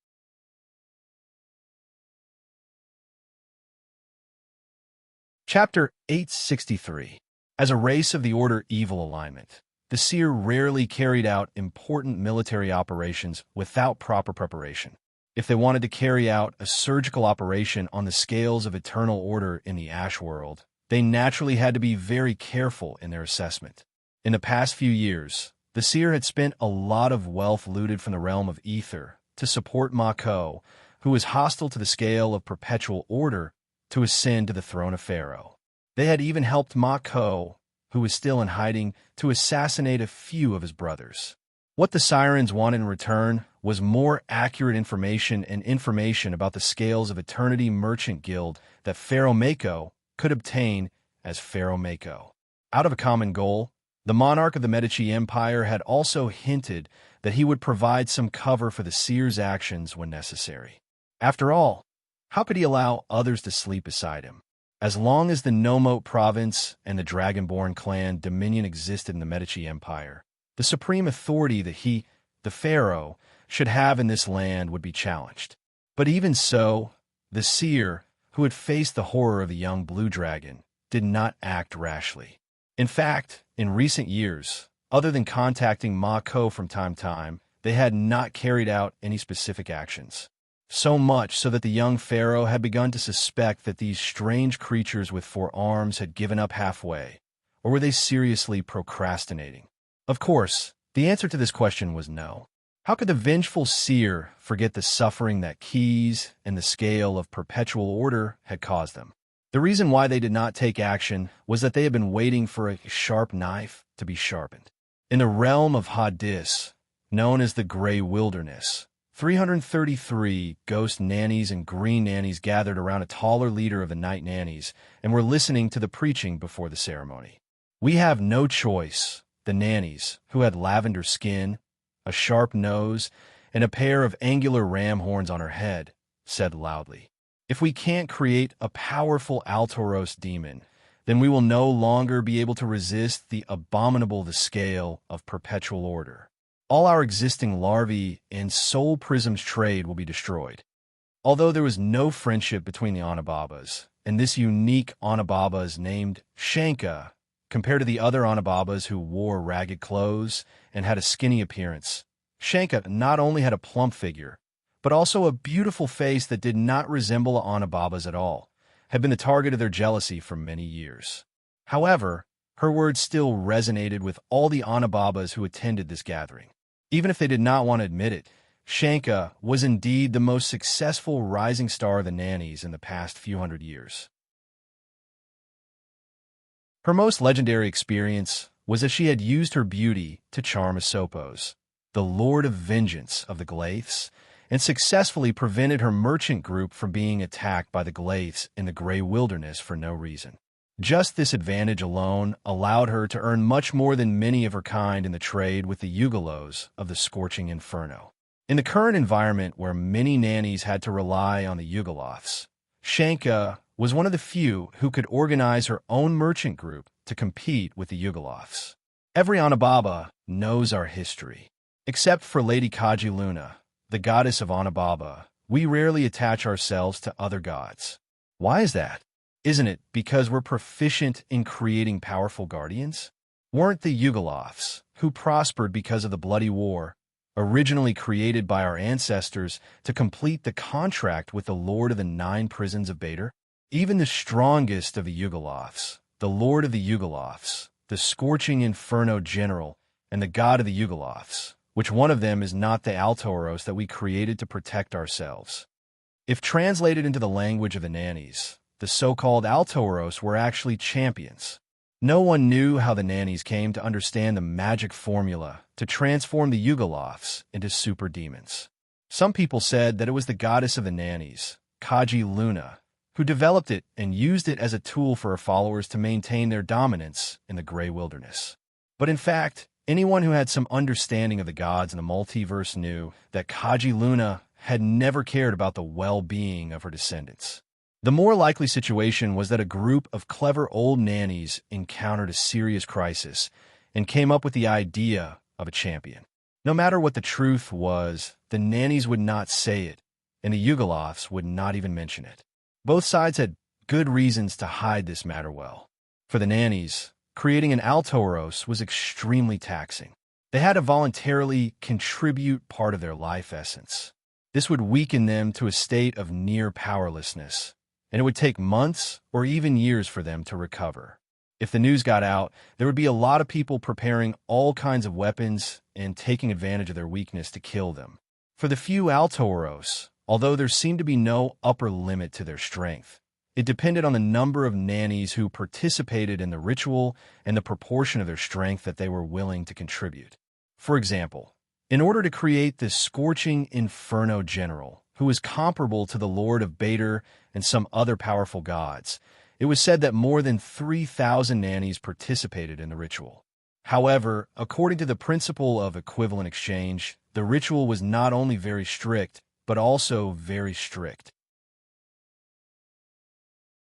Chapter 863. As a race of the Order Evil Alignment, the Seer rarely carried out important military operations without proper preparation. If they wanted to carry out a surgical operation on the scales of eternal order in the Ash world, they naturally had to be very careful in their assessment. In the past few years, the seer had spent a lot of wealth looted from the realm of ether to support Mako, who was hostile to the scale of perpetual order, to ascend to the throne of Pharaoh. They had even helped Mako, who was still in hiding, to assassinate a few of his brothers. What the Sirens wanted in return was more accurate information and information about the scales of Eternity Merchant Guild that Pharaoh Mako could obtain as Pharaoh Mako. Out of a common goal, the monarch of the Medici Empire had also hinted that he would provide some cover for the seer's actions when necessary. After all, how could he allow others to sleep beside him? As long as the Nomote province and the Dragonborn clan dominion existed in the Medici Empire, the supreme authority that he, the pharaoh, should have in this land would be challenged. But even so, the seer, who had faced the horror of the young blue dragon, did not act rashly. In fact, in recent years, other than contacting Mako from time to time, they had not carried out any specific actions. So much so that the young pharaoh had begun to suspect that these strange creatures with 4 arms had given up halfway, or were they seriously procrastinating? Of course, the answer to this question was no. How could the vengeful seer forget the suffering that keys and the scale of perpetual order had caused them? The reason why they did not take action was that they had been waiting for a sharp knife to be sharpened. In the realm of Hadis, known as the Grey Wilderness, 333 ghost nannies and green nannies gathered around a taller leader of the night nannies and were listening to the preaching before the ceremony. "We have no choice," the nannies, who had lavender skin, a sharp nose, and a pair of angular ram horns on her head, said loudly. "If we can't create a powerful Altoros demon, then we will no longer be able to resist the abominable the scale of perpetual order. All our existing larvae and soul prisms trade will be destroyed." Although there was no friendship between the Anababas, and this unique Anababa is named Shanka, compared to the other Anababas who wore ragged clothes and had a skinny appearance, Shanka not only had a plump figure, but also a beautiful face that did not resemble Anababa's at all, had been the target of their jealousy for many years. However, her words still resonated with all the Anababas who attended this gathering. Even if they did not want to admit it, Shanka was indeed the most successful rising star of the nannies in the past few hundred years. Her most legendary experience was that she had used her beauty to charm Asopos, the Lord of Vengeance of the Glaiths, and successfully prevented her merchant group from being attacked by the Glaiths in the Grey Wilderness for no reason. Just this advantage alone allowed her to earn much more than many of her kind in the trade with the Yugalos of the Scorching Inferno. In the current environment where many nannies had to rely on the Yugoloths, Shanka was one of the few who could organize her own merchant group to compete with the Yugoloths. Every Anababa knows our history. Except for Lady Kaji Luna, the goddess of Anababa, we rarely attach ourselves to other gods. Why is that? Isn't it because we're proficient in creating powerful guardians? Weren't the Yugoloths, who prospered because of the bloody war, originally created by our ancestors to complete the contract with the Lord of the 9 prisons of Bader? Even the strongest of the Yugoloths, the Lord of the Yugoloths, the Scorching Inferno General, and the God of the Yugoloths, which one of them is not the Altoros that we created to protect ourselves? If translated into the language of the nannies, the so-called Altoros were actually champions. No one knew how the nannies came to understand the magic formula to transform the Yugoloths into super demons. Some people said that it was the goddess of the nannies, Kaji Luna, who developed it and used it as a tool for her followers to maintain their dominance in the Grey Wilderness. But in fact, anyone who had some understanding of the gods and the multiverse knew that Kaji Luna had never cared about the well-being of her descendants. The more likely situation was that a group of clever old nannies encountered a serious crisis and came up with the idea of a champion. No matter what the truth was, the nannies would not say it, and the Yugoloths would not even mention it. Both sides had good reasons to hide this matter well. For the nannies, creating an Altoros was extremely taxing. They had to voluntarily contribute part of their life essence. This would weaken them to a state of near powerlessness, and it would take months or even years for them to recover. If the news got out, there would be a lot of people preparing all kinds of weapons and taking advantage of their weakness to kill them. For the few Altauros, although there seemed to be no upper limit to their strength, it depended on the number of nannies who participated in the ritual and the proportion of their strength that they were willing to contribute. For example, in order to create this scorching inferno general, who was comparable to the Lord of Bader and some other powerful gods, it was said that more than 3,000 nannies participated in the ritual. However, according to the principle of equivalent exchange, the ritual was not only very strict, but also very strict.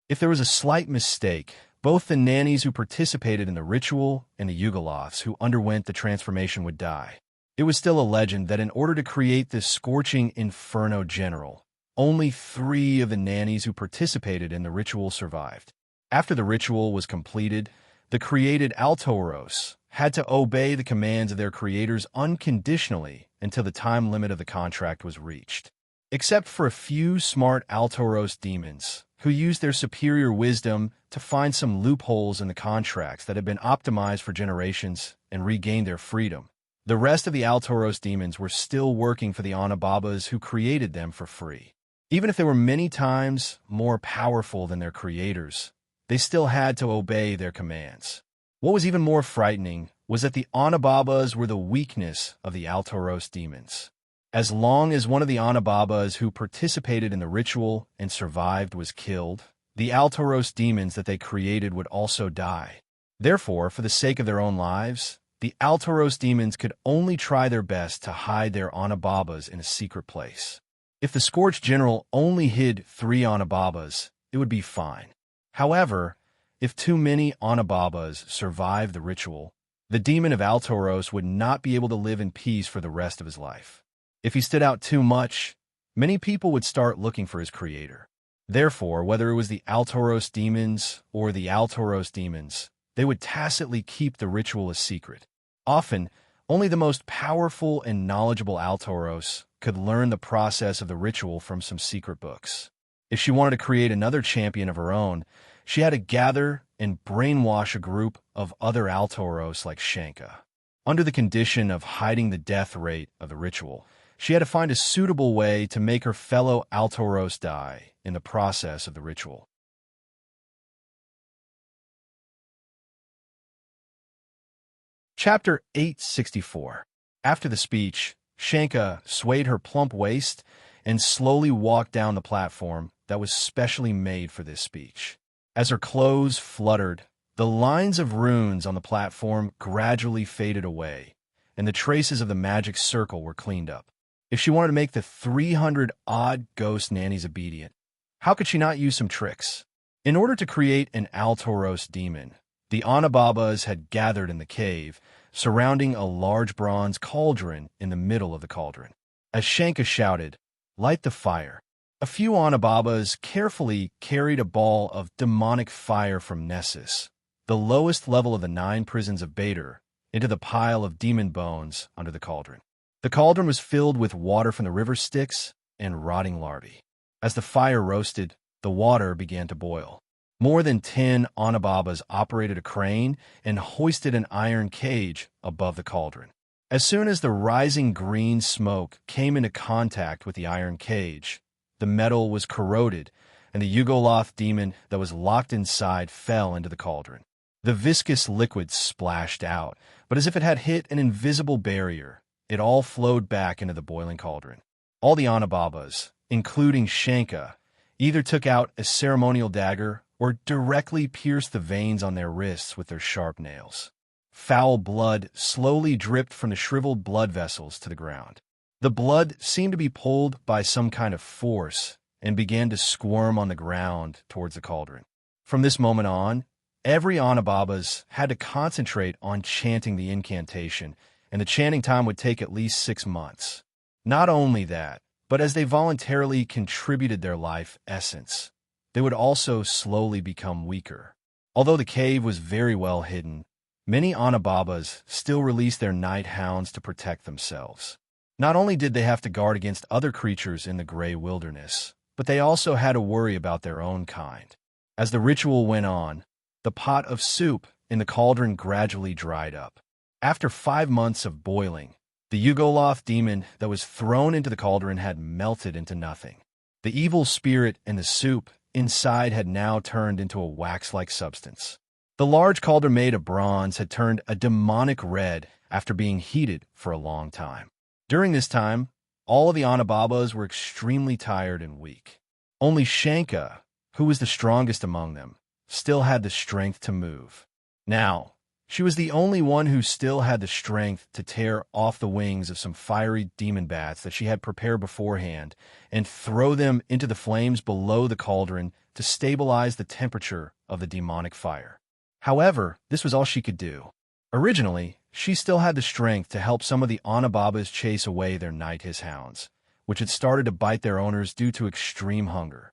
If there was a slight mistake, both the nannies who participated in the ritual and the Yugoloths who underwent the transformation would die. It was still a legend that in order to create this scorching inferno general, only 3 of the nannies who participated in the ritual survived. After the ritual was completed, the created Altauros had to obey the commands of their creators unconditionally until the time limit of the contract was reached. Except for a few smart Altauros demons, who used their superior wisdom to find some loopholes in the contracts that had been optimized for generations and regain their freedom. The rest of the Altauros demons were still working for the Anababas who created them for free. Even if they were many times more powerful than their creators, they still had to obey their commands. What was even more frightening was that the Anababas were the weakness of the Altauros demons. As long as one of the Anababas who participated in the ritual and survived was killed, the Altauros demons that they created would also die. Therefore, for the sake of their own lives, the Altauros demons could only try their best to hide their Anababas in a secret place. If the Scorched General only hid 3 Anababas, it would be fine. However, if too many Anababas survived the ritual, the demon of Altauros would not be able to live in peace for the rest of his life. If he stood out too much, many people would start looking for his creator. Therefore, whether it was the Altauros demons or the Altauros demons, they would tacitly keep the ritual a secret. Often, only the most powerful and knowledgeable Altauros could learn the process of the ritual from some secret books. If she wanted to create another champion of her own, she had to gather and brainwash a group of other Altauros like Shanka. Under the condition of hiding the death rate of the ritual, she had to find a suitable way to make her fellow Altauros die in the process of the ritual. Chapter 864. After the speech, Shanka swayed her plump waist and slowly walked down the platform that was specially made for this speech. As her clothes fluttered, the lines of runes on the platform gradually faded away, and the traces of the magic circle were cleaned up. If she wanted to make the 300-odd ghost nannies obedient, how could she not use some tricks? In order to create an Altauros demon, the Anababas had gathered in the cave, surrounding a large bronze cauldron in the middle of the cauldron. As Shanka shouted, "Light the fire," a few Anababas carefully carried a ball of demonic fire from Nessus, the lowest level of the 9 prisons of Bader, into the pile of demon bones under the cauldron. The cauldron was filled with water from the river Styx and rotting larvae. As the fire roasted, the water began to boil. More than 10 Anababas operated a crane and hoisted an iron cage above the cauldron. As soon as the rising green smoke came into contact with the iron cage, the metal was corroded, and the Yugoloth demon that was locked inside fell into the cauldron. The viscous liquid splashed out, but as if it had hit an invisible barrier, it all flowed back into the boiling cauldron. All the Anababas, including Shanka, either took out a ceremonial dagger or directly pierced the veins on their wrists with their sharp nails. Foul blood slowly dripped from the shriveled blood vessels to the ground. The blood seemed to be pulled by some kind of force and began to squirm on the ground towards the cauldron. From this moment on, every Anababas had to concentrate on chanting the incantation, and the chanting time would take at least 6 months. Not only that, but as they voluntarily contributed their life essence, they would also slowly become weaker. Although the cave was very well hidden, many Anababas still released their night hounds to protect themselves. Not only did they have to guard against other creatures in the gray wilderness, but they also had to worry about their own kind. As the ritual went on, the pot of soup in the cauldron gradually dried up. After 5 months of boiling, the Yugoloth demon that was thrown into the cauldron had melted into nothing. The evil spirit in the soup inside had now turned into a wax-like substance. The large cauldron made of bronze had turned a demonic red after being heated for a long time. During this time, all of the Anababas were extremely tired and weak. Only Shanka, who was the strongest among them, still had the strength to move. Now, she was the only one who still had the strength to tear off the wings of some fiery demon bats that she had prepared beforehand and throw them into the flames below the cauldron to stabilize the temperature of the demonic fire. However, this was all she could do. Originally, she still had the strength to help some of the Anababas chase away their night hiss hounds, which had started to bite their owners due to extreme hunger.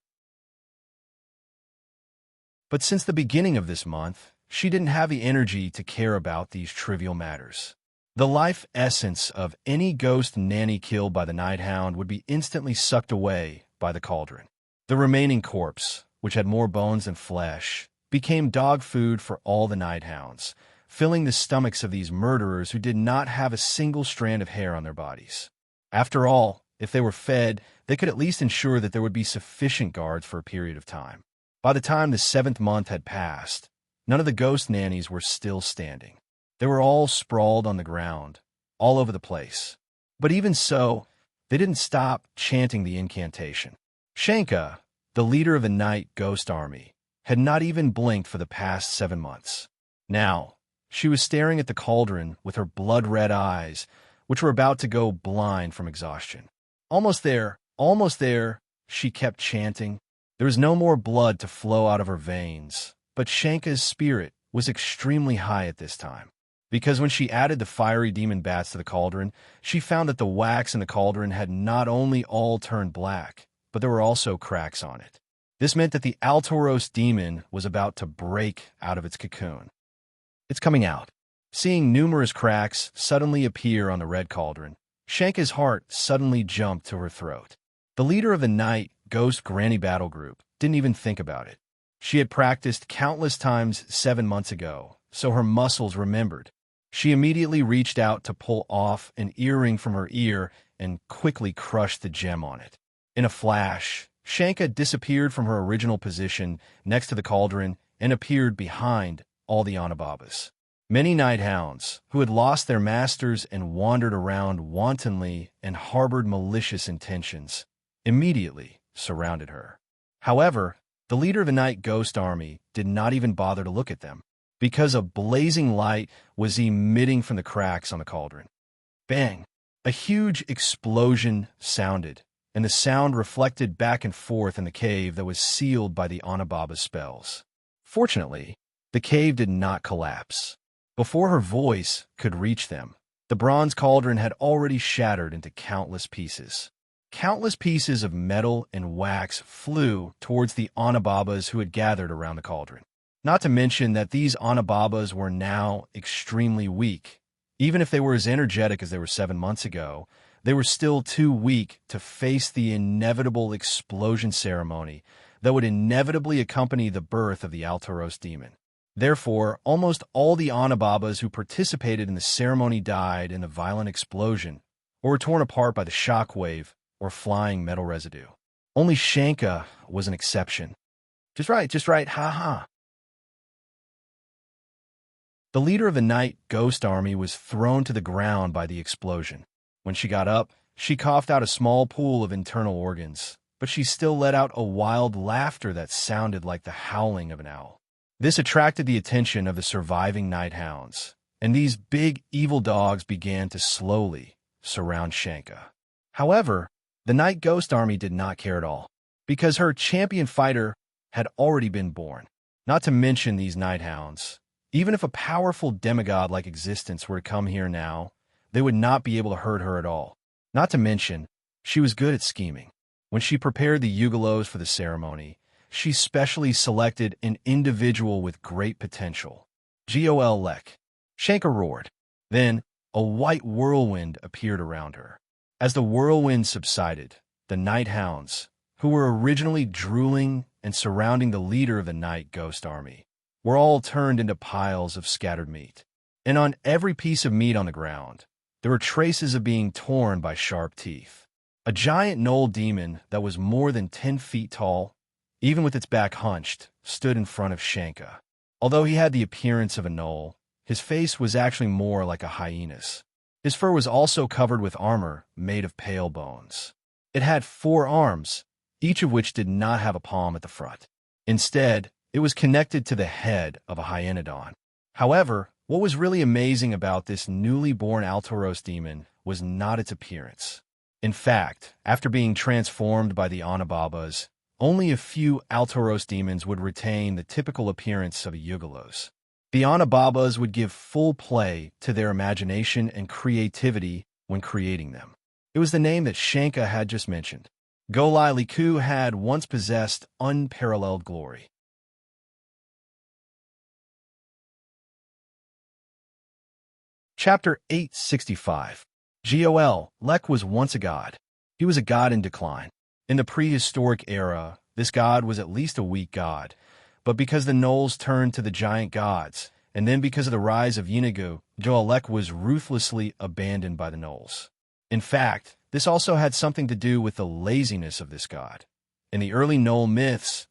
But since the beginning of this month, she didn't have the energy to care about these trivial matters. The life essence of any ghost nanny killed by the night hound would be instantly sucked away by the cauldron. The remaining corpse, which had more bones than flesh, became dog food for all the night hounds, filling the stomachs of these murderers who did not have a single strand of hair on their bodies. After all, if they were fed, they could at least ensure that there would be sufficient guards for a period of time. By the time the 7th month had passed, none of the ghost nannies were still standing. They were all sprawled on the ground, all over the place. But even so, they didn't stop chanting the incantation. Shanka, the leader of the night ghost army, had not even blinked for the past 7 months. Now, she was staring at the cauldron with her blood-red eyes, which were about to go blind from exhaustion. Almost there, she kept chanting. There was no more blood to flow out of her veins, but Shanka's spirit was extremely high at this time. Because when she added the fiery demon bats to the cauldron, she found that the wax in the cauldron had not only all turned black, but there were also cracks on it. This meant that the Altoros demon was about to break out of its cocoon. It's coming out. Seeing numerous cracks suddenly appear on the red cauldron, Shanka's heart suddenly jumped to her throat. The leader of the night ghost granny battle group didn't even think about it. She had practiced countless times 7 months ago, so her muscles remembered. She immediately reached out to pull off an earring from her ear and quickly crushed the gem on it. In a flash, Shanka disappeared from her original position next to the cauldron and appeared behind all the Anababas. Many night hounds, who had lost their masters and wandered around wantonly and harbored malicious intentions, immediately surrounded her. However, the leader of the night ghost army did not even bother to look at them, because a blazing light was emitting from the cracks on the cauldron. Bang! A huge explosion sounded, and the sound reflected back and forth in the cave that was sealed by the Anababa spells. Fortunately, the cave did not collapse. Before her voice could reach them, the bronze cauldron had already shattered into countless pieces. Countless pieces of metal and wax flew towards the Anababas who had gathered around the cauldron. Not to mention that these Anababas were now extremely weak. Even if they were as energetic as they were 7 months ago, they were still too weak to face the inevitable explosion ceremony that would inevitably accompany the birth of the Altoros demon. Therefore, almost all the Anababas who participated in the ceremony died in the violent explosion, or were torn apart by the shockwave or flying metal residue. Only Shanka was an exception. Just right, ha. The leader of the night ghost army was thrown to the ground by the explosion. When she got up, she coughed out a small pool of internal organs, but she still let out a wild laughter that sounded like the howling of an owl. This attracted the attention of the surviving night hounds, and these big evil dogs began to slowly surround Shanka. However, the night ghost army did not care at all, because her champion fighter had already been born. Not to mention these night hounds. Even if a powerful demigod-like existence were to come here now, they would not be able to hurt her at all. Not to mention, she was good at scheming. When she prepared the Yugalos for the ceremony, she specially selected an individual with great potential. Gol Lek. Shanka roared. Then, a white whirlwind appeared around her. As the whirlwind subsided, the night hounds, who were originally drooling and surrounding the leader of the night ghost army, were all turned into piles of scattered meat. And on every piece of meat on the ground, there were traces of being torn by sharp teeth. A giant gnoll demon that was more than 10 feet tall, even with its back hunched, stood in front of Shanka. Although he had the appearance of a gnoll, his face was actually more like a hyena's. His fur was also covered with armor made of pale bones. It had 4 arms, each of which did not have a palm at the front. Instead, it was connected to the head of a hyenodon. However, what was really amazing about this newly born Altoros demon was not its appearance. In fact, after being transformed by the Anababas, only a few Altoros demons would retain the typical appearance of a Yugalos. The Anababas would give full play to their imagination and creativity when creating them. It was the name that Shanka had just mentioned. Golai Liku had once possessed unparalleled glory. Chapter 865. Gol, Lek was once a god. He was a god in decline. In the prehistoric era, this god was at least a weak god, but because the gnolls turned to the giant gods, and then because of the rise of Yeenoghu, Lek was ruthlessly abandoned by the gnolls. In fact, this also had something to do with the laziness of this god. In the early gnoll myths,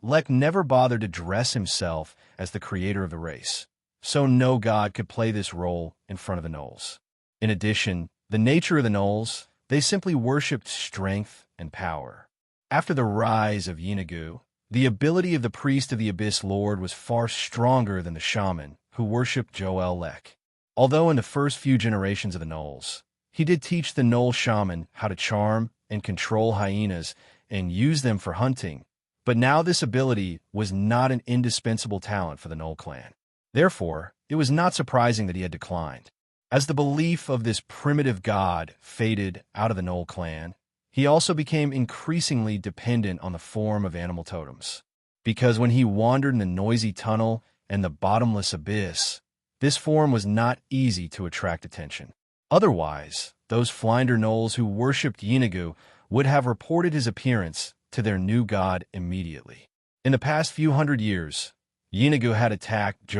Lek never bothered to dress himself as the creator of the race, so no god could play this role in front of the gnolls. In addition, the nature of the gnolls, they simply worshipped strength and power. After the rise of Yeenoghu, the ability of the priest of the Abyss Lord was far stronger than the shaman, who worshipped Lek. Although in the first few generations of the gnolls, he did teach the gnoll shaman how to charm and control hyenas and use them for hunting, but now this ability was not an indispensable talent for the gnoll clan. Therefore, it was not surprising that he had declined. As the belief of this primitive god faded out of the gnoll clan, he also became increasingly dependent on the form of animal totems. Because when he wandered in the noisy tunnel and the bottomless abyss, this form was not easy to attract attention. Otherwise, those Flinder gnolls who worshipped Yeenoghu would have reported his appearance to their new god immediately. In the past few hundred years, Yeenoghu had attacked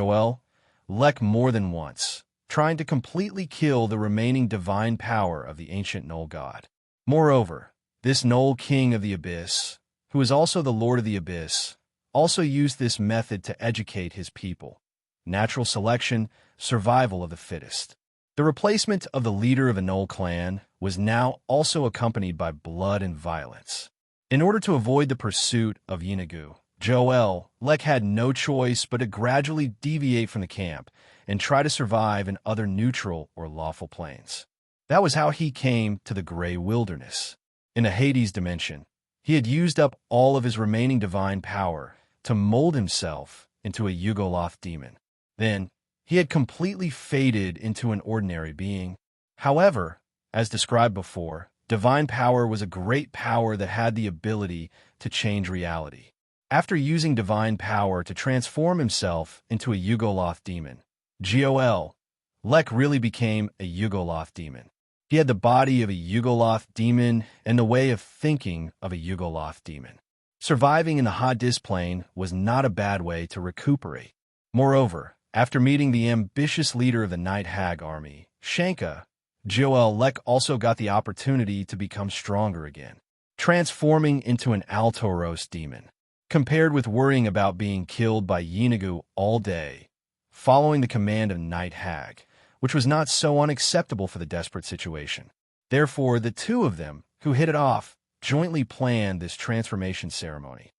Lek more than once, trying to completely kill the remaining divine power of the ancient gnoll god. Moreover, this gnoll king of the abyss, who is also the lord of the abyss, also used this method to educate his people. Natural selection, survival of the fittest. The replacement of the leader of a gnoll clan was now also accompanied by blood and violence. In order to avoid the pursuit of Yeenoghu, Lek had no choice but to gradually deviate from the camp and try to survive in other neutral or lawful planes. That was how he came to the Grey Wilderness. In a Hades dimension, he had used up all of his remaining divine power to mold himself into a Yugoloth demon. Then, he had completely faded into an ordinary being. However, as described before, divine power was a great power that had the ability to change reality. After using divine power to transform himself into a Yugoloth demon, Lek really became a Yugoloth demon. He had the body of a Yugoloth demon and the way of thinking of a Yugoloth demon. Surviving in the Hadis plane was not a bad way to recuperate. Moreover, after meeting the ambitious leader of the Night Hag army, Shanka, Lek also got the opportunity to become stronger again, transforming into an Altoros demon. Compared with worrying about being killed by Yeenoghu all day, following the command of Night Hag, which was not so unacceptable for the desperate situation. Therefore, the two of them, who hit it off, jointly planned this transformation ceremony.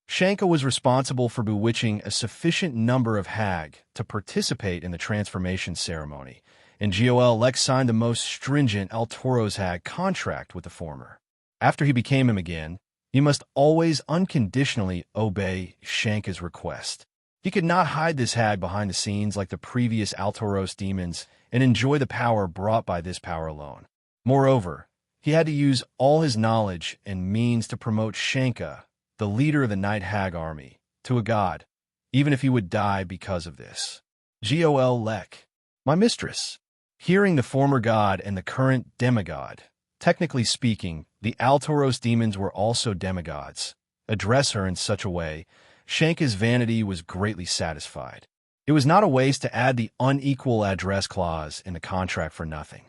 Shanka was responsible for bewitching a sufficient number of Hag to participate in the transformation ceremony, and Lek signed the most stringent Altoros Hag contract with the former. After he became him again, he must always unconditionally obey Shanka's request. He could not hide this hag behind the scenes like the previous Altoros demons and enjoy the power brought by this power alone. Moreover, he had to use all his knowledge and means to promote Shanka, the leader of the Night Hag army, to a god, even if he would die because of this. Lek, my mistress, Hearing the former god and the current demigod, technically speaking, the Altoros demons were also demigods, address her in such a way, Shanka's vanity was greatly satisfied. It was not a waste to add the unequal address clause in the contract for nothing.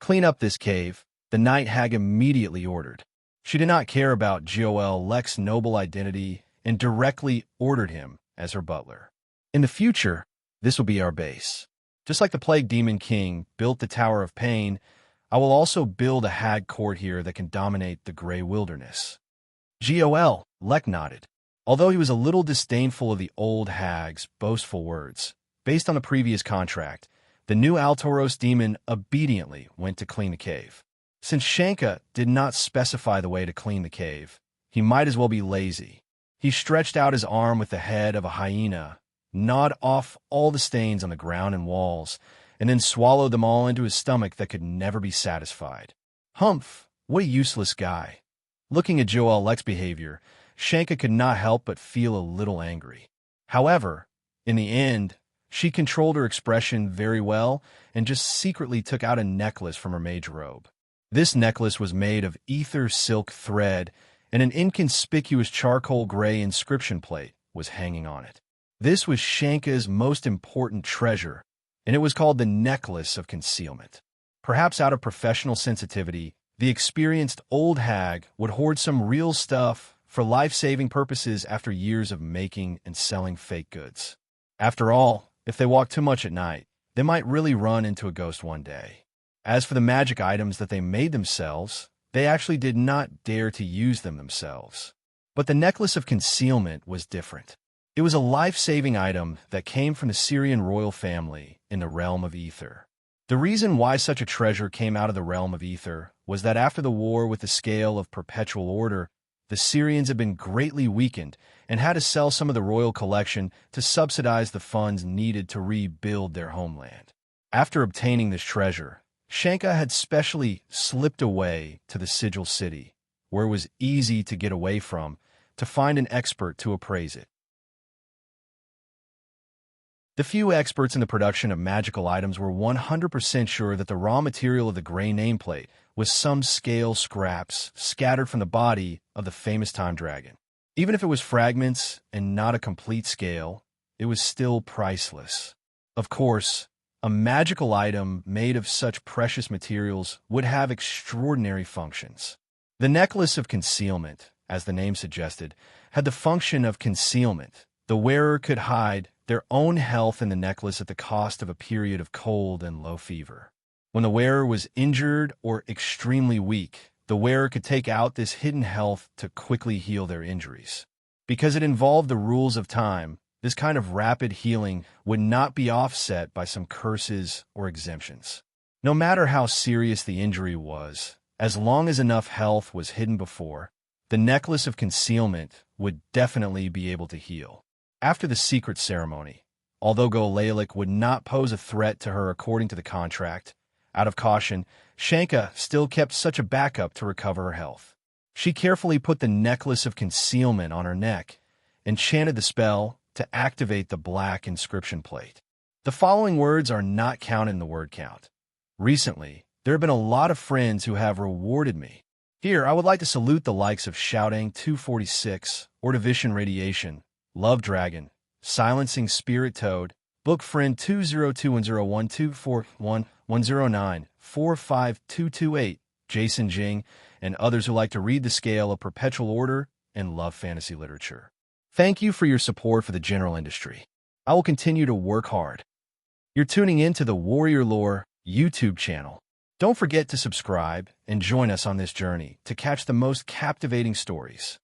Clean up this cave, the night hag immediately ordered. She did not care about Joel Lex's noble identity and directly ordered him as her butler. In the future, this will be our base. Just like the Plague Demon King built the Tower of Pain, I will also build a hag court here that can dominate the gray wilderness. Joel Lex nodded. Although he was a little disdainful of the old hag's boastful words, based on the previous contract, the new Altoros demon obediently went to clean the cave. Since Shanka did not specify the way to clean the cave, he might as well be lazy. He stretched out his arm with the head of a hyena, gnawed off all the stains on the ground and walls, and then swallowed them all into his stomach that could never be satisfied. Humph, what a useless guy. Looking at Joel Lex's behavior, Shanka could not help but feel a little angry. However, in the end, she controlled her expression very well and just secretly took out a necklace from her mage robe. This necklace was made of ether silk thread, and an inconspicuous charcoal gray inscription plate was hanging on it. This was Shanka's most important treasure, and it was called the Necklace of Concealment. Perhaps out of professional sensitivity, the experienced old hag would hoard some real stuff for life-saving purposes after years of making and selling fake goods. After all, if they walked too much at night, they might really run into a ghost one day. As for the magic items that they made themselves, they actually did not dare to use them themselves. But the Necklace of Concealment was different. It was a life-saving item that came from the Syrian royal family in the realm of Ether. The reason why such a treasure came out of the realm of Ether was that after the war with the scale of perpetual order, the Syrians had been greatly weakened and had to sell some of the royal collection to subsidize the funds needed to rebuild their homeland. After obtaining this treasure, Shanka had specially slipped away to the Sigil City, where it was easy to get away from, to find an expert to appraise it. The few experts in the production of magical items were 100% sure that the raw material of the gray nameplate was some scale scraps scattered from the body of the famous time dragon. Even if it was fragments and not a complete scale, it was still priceless. Of course, a magical item made of such precious materials would have extraordinary functions. The Necklace of Concealment, as the name suggested, had the function of concealment. The wearer could hide their own health in the necklace at the cost of a period of cold and low fever. When the wearer was injured or extremely weak, the wearer could take out this hidden health to quickly heal their injuries. Because it involved the rules of time, this kind of rapid healing would not be offset by some curses or exemptions. No matter how serious the injury was, as long as enough health was hidden before, the Necklace of Concealment would definitely be able to heal. After the secret ceremony, although Golalic would not pose a threat to her according to the contract, out of caution, Shanka still kept such a backup to recover her health. She carefully put the Necklace of Concealment on her neck and chanted the spell to activate the black inscription plate. The following words are not counted in the word count. Recently, there have been a lot of friends who have rewarded me. Here, I would like to salute the likes of Shouting 246, Ordivision Radiation, Love Dragon, Silencing Spirit Toad, Book Friend 20210124110945228, Jason Jing, and others who like to read the scale of perpetual order and love fantasy literature. Thank you for your support for the general industry. I will continue to work hard. You're tuning in to the Warrior Lore YouTube channel. Don't forget to subscribe and join us on this journey to catch the most captivating stories.